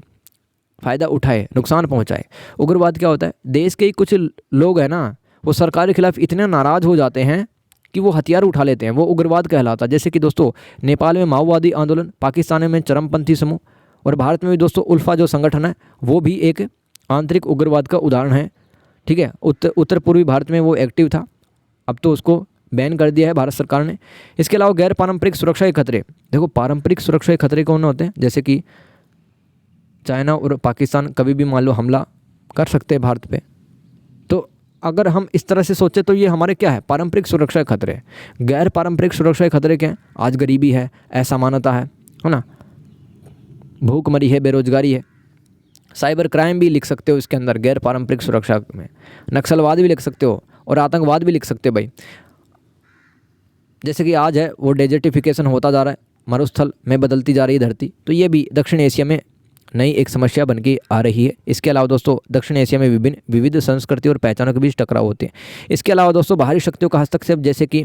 फ़ायदा उठाए, नुकसान पहुँचाए। उग्रवाद क्या होता है? देश के ही कुछ लोग हैं ना, वो सरकार के खिलाफ इतने नाराज़ हो जाते हैं कि वो हथियार उठा लेते हैं, वो उग्रवाद कहलाता है। जैसे कि दोस्तों नेपाल में माओवादी आंदोलन, पाकिस्तान में चरमपंथी समूह, और भारत में भी दोस्तों उल्फा जो संगठन है वो भी एक आंतरिक उग्रवाद का उदाहरण है, ठीक है। उत्तर पूर्वी भारत में वो एक्टिव था, अब तो उसको बैन कर दिया है भारत सरकार ने। इसके अलावा गैर पारंपरिक सुरक्षा के खतरे। देखो पारंपरिक सुरक्षा के खतरे कौन होते हैं? जैसे कि चाइना और पाकिस्तान कभी भी मान लो हमला कर सकते हैं भारत पे। तो अगर हम इस तरह से सोचें तो ये हमारे क्या है? पारंपरिक सुरक्षा के खतरे। गैर पारंपरिक सुरक्षा के खतरे क्या हैं? आज गरीबी है, असमानता है ना, भूखमरी है, बेरोजगारी है। साइबर क्राइम भी लिख सकते हो इसके अंदर, गैर पारंपरिक सुरक्षा में। नक्सलवाद भी लिख सकते हो और आतंकवाद भी लिख सकते हो भाई। जैसे कि आज है वो डेजर्टिफिकेशन होता जा रहा है, मरुस्थल में बदलती जा रही है धरती, तो ये भी दक्षिण एशिया में नई एक समस्या बन के आ रही है। इसके अलावा दोस्तों दक्षिण एशिया में विविध संस्कृति और पहचानों के बीच टकराव होते हैं। इसके अलावा दोस्तों बाहरी शक्तियों का हस्तक्षेप, जैसे कि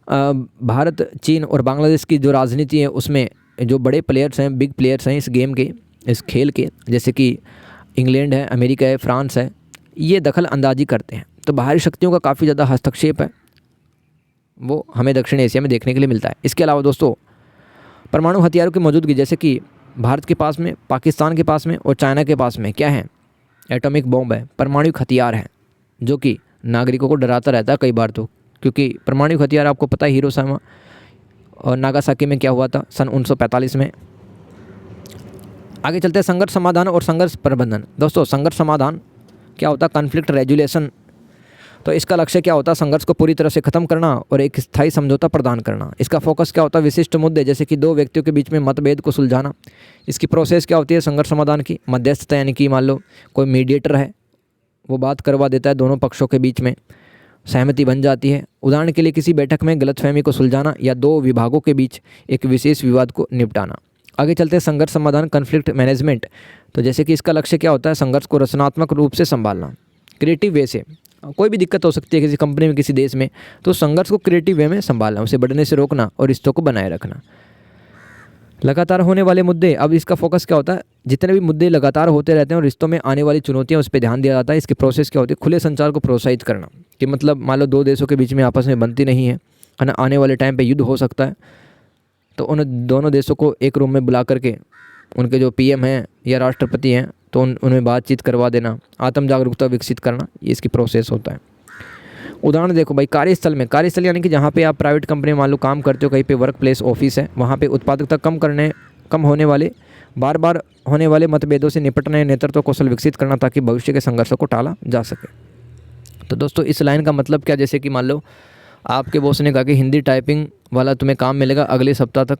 भारत, चीन और बांग्लादेश की जो राजनीति है उसमें जो बड़े प्लेयर्स हैं, बिग प्लेयर्स हैं इस गेम के, इस खेल के, जैसे कि इंग्लैंड है, अमेरिका है, फ्रांस है, ये दखल अंदाजी करते हैं। तो बाहरी शक्तियों का काफ़ी ज़्यादा हस्तक्षेप है, वो हमें दक्षिण एशिया में देखने के लिए मिलता है। इसके अलावा दोस्तों परमाणु हथियारों की मौजूदगी, जैसे कि भारत के पास में, पाकिस्तान के पास में और चाइना के पास में क्या है? एटॉमिक बॉम्ब है, परमाणु हथियार है, जो कि नागरिकों को डराता रहता है कई बार तो, क्योंकि परमाणु हथियार आपको पता है हिरोशिमा और नागासाकी में क्या हुआ था सन 1945 में। आगे चलते हैं संघर्ष समाधान और संघर्ष प्रबंधन। दोस्तों संघर्ष समाधान क्या होता है? Conflict resolution. तो इसका लक्ष्य क्या होता है? संघर्ष को पूरी तरह से खत्म करना और एक स्थायी समझौता प्रदान करना। इसका फोकस क्या होता है? विशिष्ट मुद्दे, जैसे कि दो व्यक्तियों के बीच में मतभेद को सुलझाना। इसकी प्रोसेस क्या होती है संघर्ष समाधान की? मध्यस्थता, यानी कि मान लो कोई मीडिएटर है, वो बात करवा देता है, दोनों पक्षों के बीच में सहमति बन जाती है। उदाहरण के लिए किसी बैठक में गलतफहमी को सुलझाना या दो विभागों के बीच एक विशेष विवाद को निपटाना। आगे चलते हैं संघर्ष समाधान, कॉन्फ्लिक्ट मैनेजमेंट। तो जैसे कि इसका लक्ष्य क्या होता है? संघर्ष को रचनात्मक रूप से संभालना, क्रिएटिव वे से। कोई भी दिक्कत हो सकती है किसी कंपनी में, किसी देश में, तो संघर्ष को क्रिएटिव वे में संभालना, उसे बढ़ने से रोकना और रिश्तों को बनाए रखना। लगातार होने वाले मुद्दे, अब इसका फोकस क्या होता है, जितने भी मुद्दे लगातार होते रहते हैं और रिश्तों में आने वाली चुनौतियां उस पर ध्यान दिया जाता है। इसकी प्रोसेस क्या होती है, खुले संचार को प्रोत्साहित करना, कि मतलब मान लो दो देशों के बीच में आपस में बनती नहीं है ना, आने वाले टाइम पे युद्ध हो सकता है, तो उन दोनों देशों को एक रूम में बुला करके उनके जो पीएम हैं या राष्ट्रपति हैं तो उनमें बातचीत करवा देना, आत्म जागरूकता विकसित करना, ये इसकी प्रोसेस होता है। उदाहरण देखो भाई, कार्यस्थल यानी कि जहाँ पे आप प्राइवेट कंपनी मान लो काम करते हो, कहीं पे वर्क प्लेस ऑफिस है, वहाँ पे उत्पादकता कम होने वाले बार बार होने वाले मतभेदों से निपटने, नेतृत्व कौशल विकसित करना ताकि भविष्य के संघर्षों को टाला जा सके। तो दोस्तों इस लाइन का मतलब क्या, जैसे कि मान लो आपके बॉस ने कहा कि हिंदी टाइपिंग वाला तुम्हें काम मिलेगा अगले सप्ताह तक,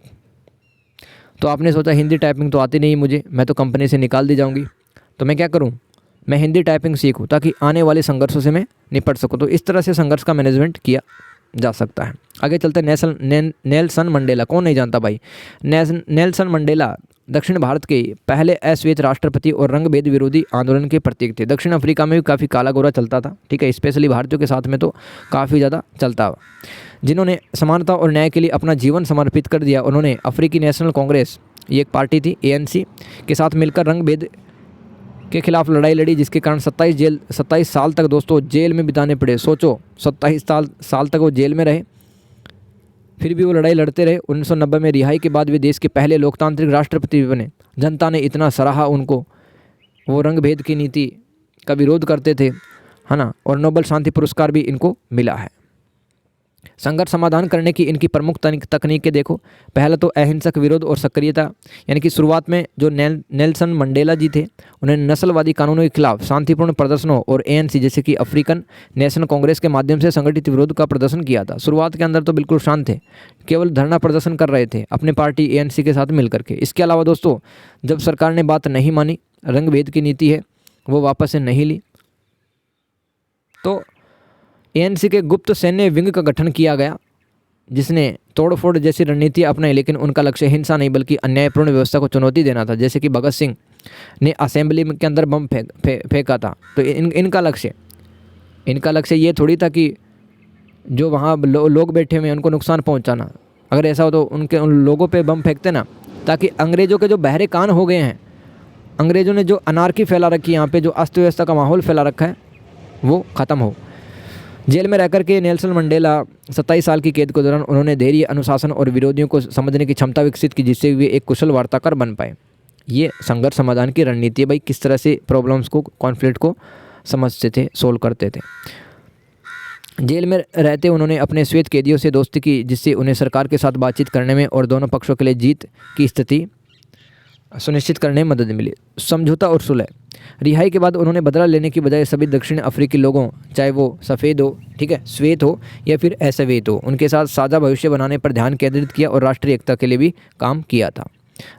तो आपने सोचा हिंदी टाइपिंग तो आती नहीं मुझे, मैं तो कंपनी से निकाल दी जाऊंगी, तो मैं क्या करूं, मैं हिंदी टाइपिंग सीखूं ताकि आने वाले संघर्षों से मैं निपट सकूं। तो इस तरह से संघर्ष का मैनेजमेंट किया जा सकता है। आगे चलते हैं, नेल्सन मंडेला, कौन नहीं जानता भाई। नेल्सन मंडेला दक्षिण भारत के पहले अश्वेत राष्ट्रपति और रंगभेद विरोधी आंदोलन के प्रतीक थे। दक्षिण अफ्रीका में भी काफ़ी काला गोरा चलता था, ठीक है, स्पेशली भारतीयों के साथ में तो काफ़ी ज़्यादा चलता हुआ, जिन्होंने समानता और न्याय के लिए अपना जीवन समर्पित कर दिया। उन्होंने अफ्रीकी नेशनल कांग्रेस, ये एक पार्टी थी ANC, के साथ मिलकर रंगभेद के खिलाफ लड़ाई लड़ी, जिसके कारण 27 साल तक दोस्तों जेल में बिताने पड़े। सोचो 27 साल तक वो जेल में रहे, फिर भी वो लड़ाई लड़ते रहे। 1990 में रिहाई के बाद वे देश के पहले लोकतांत्रिक राष्ट्रपति बने। जनता ने इतना सराहा उनको, वो रंगभेद की नीति का विरोध करते थे, है ना, और नोबेल शांति पुरस्कार भी इनको मिला है। संघर्ष समाधान करने की इनकी प्रमुख तकनीकें देखो, पहला तो अहिंसक विरोध और सक्रियता, यानी कि शुरुआत में जो नेल्सन मंडेला जी थे, उन्होंने नस्लवादी कानूनों के खिलाफ शांतिपूर्ण प्रदर्शनों और ANC जैसे कि अफ्रीकन नेशनल कांग्रेस के माध्यम से संगठित विरोध का प्रदर्शन किया था। शुरुआत के अंदर तो बिल्कुल शांत थे, केवल धरना प्रदर्शन कर रहे थे अपने पार्टी ANC के साथ मिलकर के। इसके अलावा दोस्तों जब सरकार ने बात नहीं मानी, रंगभेद की नीति है वो वापस से नहीं ली, तो ANC के गुप्त सैन्य विंग का गठन किया गया, जिसने तोड़फोड़ जैसी रणनीति अपनाई, लेकिन उनका लक्ष्य हिंसा नहीं बल्कि अन्यायपूर्ण व्यवस्था को चुनौती देना था। जैसे कि भगत सिंह ने असेंबली के अंदर बम फेंका था, तो इनका लक्ष्य ये थोड़ी था कि जो वहाँ लोग बैठे हुए हैं उनको नुकसान पहुँचाना। अगर ऐसा हो तो उन लोगों पर बम फेंकते ना, ताकि अंग्रेज़ों के जो बहरे कान हो गए हैं, अंग्रेज़ों ने जो अनार्की फैला रखी है यहाँ पर, जो अस्त व्यवस्था का माहौल फैला रखा है, वो ख़त्म हो। जेल में रहकर के नेल्सन मंडेला 27 साल की कैद के दौरान उन्होंने धैर्य, अनुशासन और विरोधियों को समझने की क्षमता विकसित की, जिससे वे एक कुशल वार्ताकार बन पाए। ये संघर्ष समाधान की रणनीति है भाई, किस तरह से प्रॉब्लम्स को, कॉन्फ्लिक्ट को समझते थे, सोल्व करते थे। जेल में रहते उन्होंने अपने श्वेत कैदियों से दोस्ती की, जिससे उन्हें सरकार के साथ बातचीत करने में और दोनों पक्षों के लिए जीत की स्थिति सुनिश्चित करने में मदद मिली। समझौता और सुलह, रिहाई के बाद उन्होंने बदला लेने की बजाय सभी दक्षिण अफ्रीकी लोगों, चाहे वो सफ़ेद हो, ठीक है, श्वेत हो या फिर असवेत हो, उनके साथ साझा भविष्य बनाने पर ध्यान केंद्रित किया और राष्ट्रीय एकता के लिए भी काम किया था।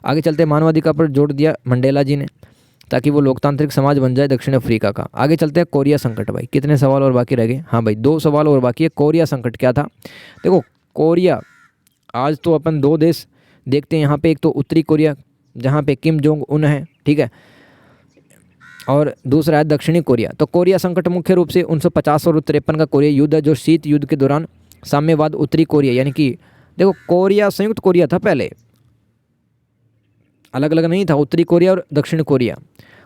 आगे चलते मानवाधिकार पर जोर दिया मंडेला जी ने, ताकि वो लोकतांत्रिक समाज बन जाए दक्षिण अफ्रीका का। आगे चलते हैं कोरिया संकट। भाई कितने सवाल और बाकी रह गए, हाँ भाई 2 सवाल और बाकी है। कोरिया संकट क्या था, देखो कोरिया, आज तो अपन 2 देश देखते हैं यहाँ पे, एक तो उत्तरी कोरिया जहाँ पे किम जोंग उन है, ठीक है, और दूसरा है दक्षिणी कोरिया। तो कोरिया संकट मुख्य रूप से 1950 और 1953 का कोरिया युद्ध है, जो शीत युद्ध के दौरान साम्यवाद उत्तरी कोरिया, यानी कि देखो कोरिया संयुक्त कोरिया था पहले, अलग अलग नहीं था, उत्तरी कोरिया और दक्षिण कोरिया।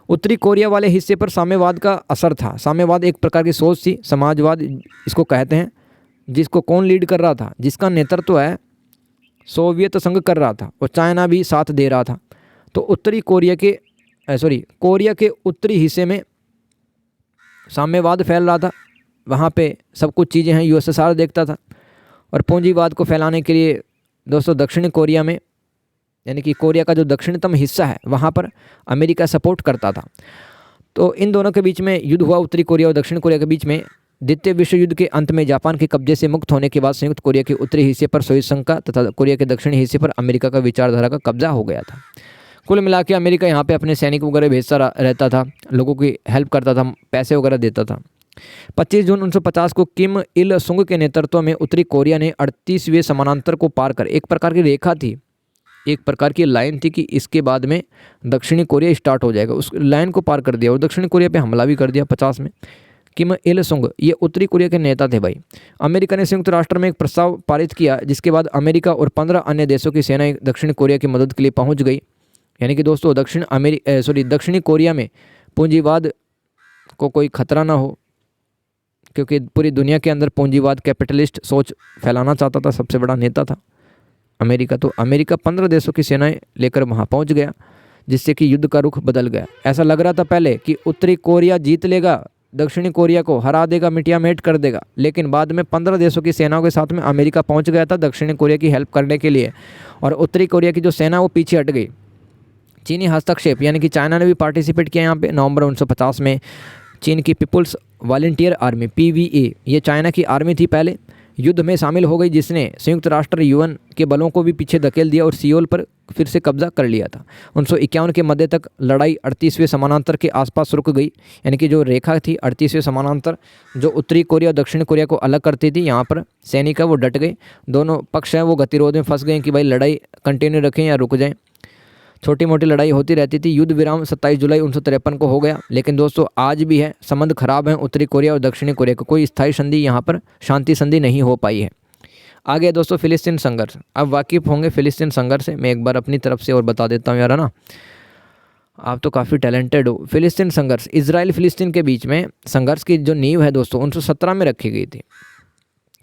उत्तरी कोरिया वाले हिस्से पर साम्यवाद का असर था। साम्यवाद एक प्रकार की सोच थी, समाजवाद इसको कहते हैं, जिसको कौन लीड कर रहा था, जिसका नेतृत्व है सोवियत संघ कर रहा था और चाइना भी साथ दे रहा था। तो कोरिया के उत्तरी हिस्से में साम्यवाद फैल रहा था, वहाँ पे सब कुछ चीज़ें हैं USSR देखता था, और पूंजीवाद को फैलाने के लिए दोस्तों दक्षिण कोरिया में, यानी कि कोरिया का जो दक्षिणतम हिस्सा है, वहाँ पर अमेरिका सपोर्ट करता था। तो इन दोनों के बीच में युद्ध हुआ, उत्तरी कोरिया और दक्षिण कोरिया के बीच में। द्वितीय विश्व युद्ध के अंत में जापान के कब्जे से मुक्त होने के बाद संयुक्त कोरिया के उत्तरी हिस्से पर सोवियत संघ का तथा कोरिया के दक्षिणी हिस्से पर अमेरिका का विचारधारा का कब्जा हो गया था। कुल मिला के अमेरिका यहाँ पे अपने सैनिक वगैरह भेजता रहता था, लोगों की हेल्प करता था, पैसे वगैरह देता था। 25 जून 1950 को किम इल सुंग के नेतृत्व में उत्तरी कोरिया ने 38वें समानांतर को पार कर, एक प्रकार की रेखा थी, एक प्रकार की लाइन थी कि इसके बाद में दक्षिणी कोरिया स्टार्ट हो जाएगा, उस लाइन को पार कर दिया और दक्षिणी कोरिया पे हमला भी कर दिया 50 में। किम इल सुंग ये उत्तरी कोरिया के नेता थे भाई। अमेरिका ने संयुक्त राष्ट्र में एक प्रस्ताव पारित किया जिसके बाद अमेरिका और 15 अन्य देशों की सेनाएं दक्षिण कोरिया की मदद के लिए पहुंच गई। यानी कि दोस्तों दक्षिणी कोरिया में पूंजीवाद को कोई खतरा ना हो, क्योंकि पूरी दुनिया के अंदर पूंजीवाद कैपिटलिस्ट सोच फैलाना चाहता था, सबसे बड़ा नेता था अमेरिका। तो अमेरिका 15 देशों की सेनाएं लेकर वहाँ पहुँच गया, जिससे कि युद्ध का रुख बदल गया। ऐसा लग रहा था पहले कि उत्तरी कोरिया जीत लेगा, दक्षिणी कोरिया को हरा देगा, मिटियामेट कर देगा, लेकिन बाद में 15 देशों की सेनाओं के साथ में अमेरिका पहुंच गया था दक्षिणी कोरिया की हेल्प करने के लिए, और उत्तरी कोरिया की जो सेना वो पीछे हट गई। चीनी हस्तक्षेप यानी कि चाइना ने भी पार्टिसिपेट किया यहाँ पे। नवंबर 1950 में चीन की पीपुल्स वॉलंटियर आर्मी PVA, ये चाइना की आर्मी थी पहले, युद्ध में शामिल हो गई, जिसने संयुक्त राष्ट्र UN के बलों को भी पीछे धकेल दिया और सियोल पर फिर से कब्जा कर लिया था। 1951 के मध्य तक लड़ाई 38वें समानांतर के आसपास रुक गई। यानी कि जो रेखा थी 38वें समानांतर जो उत्तरी कोरिया और दक्षिण कोरिया को अलग करती थी, यहाँ पर सैनिक है वो डट गए। दोनों पक्ष हैं वो गतिरोध में फंस गए कि भाई लड़ाई कंटिन्यू रखें या रुक जाएं। छोटी मोटी लड़ाई होती रहती थी। युद्ध विराम 27 जुलाई 1953 को हो गया। लेकिन दोस्तों आज भी है, संबंध खराब हैं उत्तरी कोरिया और दक्षिणी कोरिया का, कोई स्थायी संधि यहाँ पर शांति संधि नहीं हो पाई है। आगे दोस्तों फिलिस्तीन संघर्ष। अब वाकिफ़ होंगे फिलिस्तीन संघर्ष से, मैं एक बार अपनी तरफ से और बता देता हूँ यार, है ना, आप तो काफ़ी टैलेंटेड हो। फिलिस्तीन संघर्ष इजराइल फिलिस्तीन के बीच में संघर्ष की जो नींव है दोस्तों 1917 में रखी गई थी,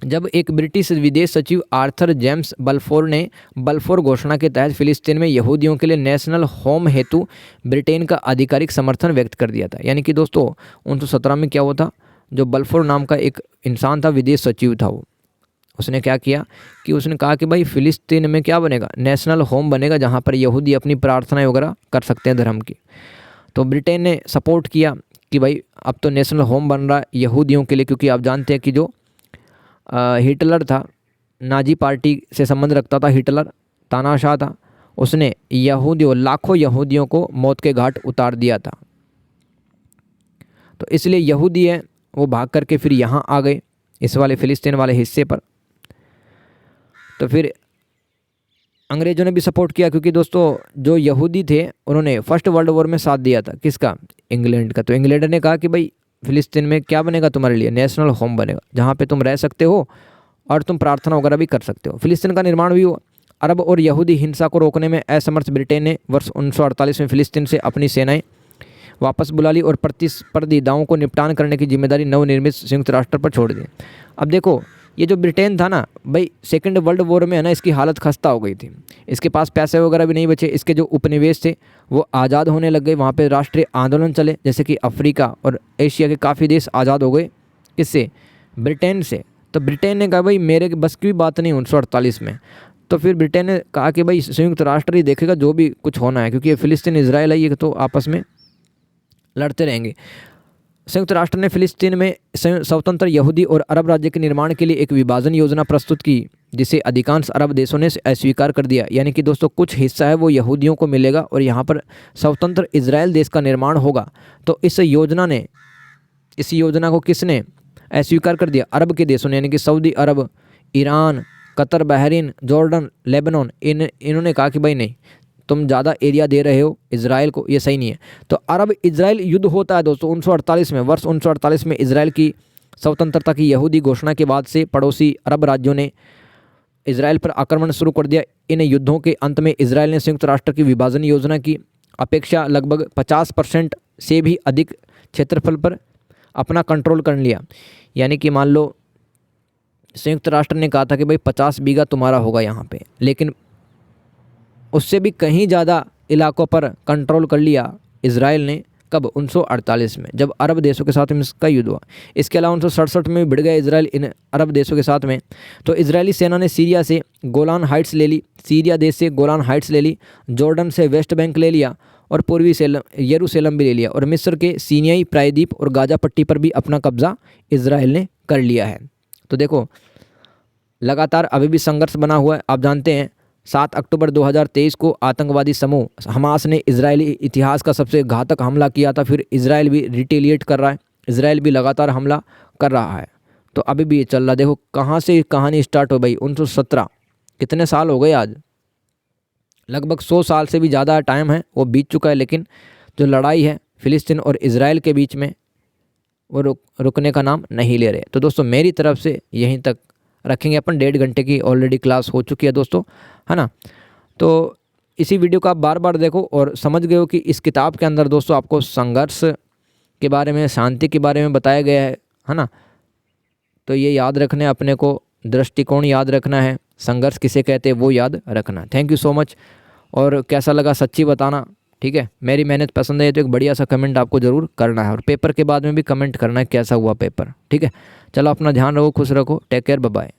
जब एक ब्रिटिश विदेश सचिव आर्थर जेम्स बल्फोर ने बल्फोर घोषणा के तहत फिलिस्तीन में यहूदियों के लिए नेशनल होम हेतु ब्रिटेन का आधिकारिक समर्थन व्यक्त कर दिया था। यानी कि दोस्तों 1917 में क्या हुआ था, जो बल्फोर नाम का एक इंसान था, विदेश सचिव था, वो उसने क्या किया कि उसने कहा कि भाई फिलिस्तीन में क्या बनेगा, नेशनल होम बनेगा, जहाँ पर यहूदी अपनी प्रार्थनाएं वगैरह कर सकते हैं धर्म की। तो ब्रिटेन ने सपोर्ट किया कि भाई अब तो नेशनल होम बन रहा है यहूदियों के लिए, क्योंकि आप जानते हैं कि जो हिटलर था, नाजी पार्टी से संबंध रखता था, हिटलर तानाशाह था, उसने यहूदियों लाखों यहूदियों को मौत के घाट उतार दिया था। तो इसलिए यहूदी हैं वो भाग करके फिर यहाँ आ गए इस वाले फिलिस्तीन वाले हिस्से पर। तो फिर अंग्रेज़ों ने भी सपोर्ट किया, क्योंकि दोस्तों जो यहूदी थे उन्होंने फर्स्ट वर्ल्ड वॉर में साथ दिया था, किसका, इंग्लैंड का। तो इंग्लैंड ने कहा कि भाई फिलिस्तीन में क्या बनेगा तुम्हारे लिए, नेशनल होम बनेगा, जहाँ पे तुम रह सकते हो और तुम प्रार्थना वगैरह भी कर सकते हो। फिलिस्तीन का निर्माण भी हुआ। अरब और यहूदी हिंसा को रोकने में असमर्थ ब्रिटेन ने वर्ष 1948 में फिलिस्तीन से अपनी सेनाएं वापस बुला ली और प्रतिस्पर्धी दावों को निपटान करने की जिम्मेदारी नवनिर्मित संयुक्त राष्ट्र पर छोड़ दी। अब देखो ये जो ब्रिटेन था ना भाई, सेकंड वर्ल्ड वॉर में है ना, इसकी हालत खस्ता हो गई थी, इसके पास पैसे वगैरह भी नहीं बचे, इसके जो उपनिवेश थे वो आज़ाद होने लग गए, वहाँ पे राष्ट्रीय आंदोलन चले, जैसे कि अफ्रीका और एशिया के काफ़ी देश आज़ाद हो गए, किससे, ब्रिटेन से। तो ब्रिटेन ने कहा भाई मेरे बस की भी बात नहीं 1948 में। तो फिर ब्रिटेन ने कहा कि भाई संयुक्त राष्ट्र ही देखेगा जो भी कुछ होना है, क्योंकि ये फिलिस्तीन इजराइल है, ये तो आपस में लड़ते रहेंगे। संयुक्त राष्ट्र ने फिलिस्तीन में स्वतंत्र यहूदी और अरब राज्य के निर्माण के लिए एक विभाजन योजना प्रस्तुत की, जिसे अधिकांश अरब देशों ने अस्वीकार कर दिया। यानी कि दोस्तों कुछ हिस्सा है वो यहूदियों को मिलेगा और यहाँ पर स्वतंत्र इजराइल देश का निर्माण होगा। तो इस योजना को किसने अस्वीकार कर दिया, अरब के देशों ने, यानी कि Saudi Arab, Iran, Qatar, Bahrain, Jordan, Lebanon, इन्होंने कहा कि भाई नहीं, तुम ज़्यादा एरिया दे रहे हो इजराइल को, ये सही नहीं है। तो अरब इजराइल युद्ध होता है दोस्तों 1948 में। वर्ष 1948 में इजराइल की स्वतंत्रता की यहूदी घोषणा के बाद से पड़ोसी अरब राज्यों ने इजराइल पर आक्रमण शुरू कर दिया। इन युद्धों के अंत में इजराइल ने संयुक्त राष्ट्र की विभाजन योजना की अपेक्षा लगभग 50% से भी अधिक क्षेत्रफल पर अपना कंट्रोल कर लिया। यानी कि मान लो संयुक्त राष्ट्र ने कहा था कि भाई 50 बीघा तुम्हारा होगा यहाँ पे, लेकिन उससे भी कहीं ज़्यादा इलाकों पर कंट्रोल कर लिया इजराइल ने। कब, 1948 में, जब अरब देशों के साथ में इसका युद्ध हुआ। इसके अलावा 1967 में भिड़ गया इजराइल इन अरब देशों के साथ में। तो इजरायली सेना ने सीरिया से गोलान हाइट्स ले ली, सीरिया देश से गोलान हाइट्स ले ली, जॉर्डन से वेस्ट बैंक ले लिया और पूर्वी यरूशलेम भी ले लिया, और मिस्र के सीनियाई प्रायद्वीप और गाजा पट्टी पर भी अपना कब्जा इजराइल ने कर लिया है। तो देखो लगातार अभी भी संघर्ष बना हुआ है। आप जानते हैं 7 अक्टूबर 2023 को आतंकवादी समूह हमास ने इजरायली इतिहास का सबसे घातक हमला किया था। फिर इजराइल भी रिटेलिएट कर रहा है, इजराइल भी लगातार हमला कर रहा है। तो अभी भी ये चल रहा है। देखो कहाँ से कहानी स्टार्ट हो भाई, 1917, कितने साल हो गए आज, लगभग 100 साल से भी ज़्यादा टाइम है वो बीत चुका है। लेकिन जो लड़ाई है फिलिस्तीन और इजराइल के बीच में वो रुकने का नाम नहीं ले रहे। तो दोस्तों मेरी तरफ से यहीं तक रखेंगे अपन, 1.5 घंटे की ऑलरेडी क्लास हो चुकी है दोस्तों, है ना। तो इसी वीडियो को आप बार बार देखो और समझ गए हो कि इस किताब के अंदर दोस्तों आपको संघर्ष के बारे में, शांति के बारे में बताया गया है ना। तो ये याद रखना है अपने को, दृष्टिकोण याद रखना है, संघर्ष किसे कहते हैं वो याद रखना। Thank you so much. और कैसा लगा सच्ची बताना, ठीक है। मेरी मेहनत पसंद है तो एक बढ़िया सा कमेंट आपको ज़रूर करना है, और पेपर के बाद में भी कमेंट करना है कैसा हुआ पेपर, ठीक है। चलो अपना ध्यान रखो, खुश रखो, टेक केयर, बाय बाय।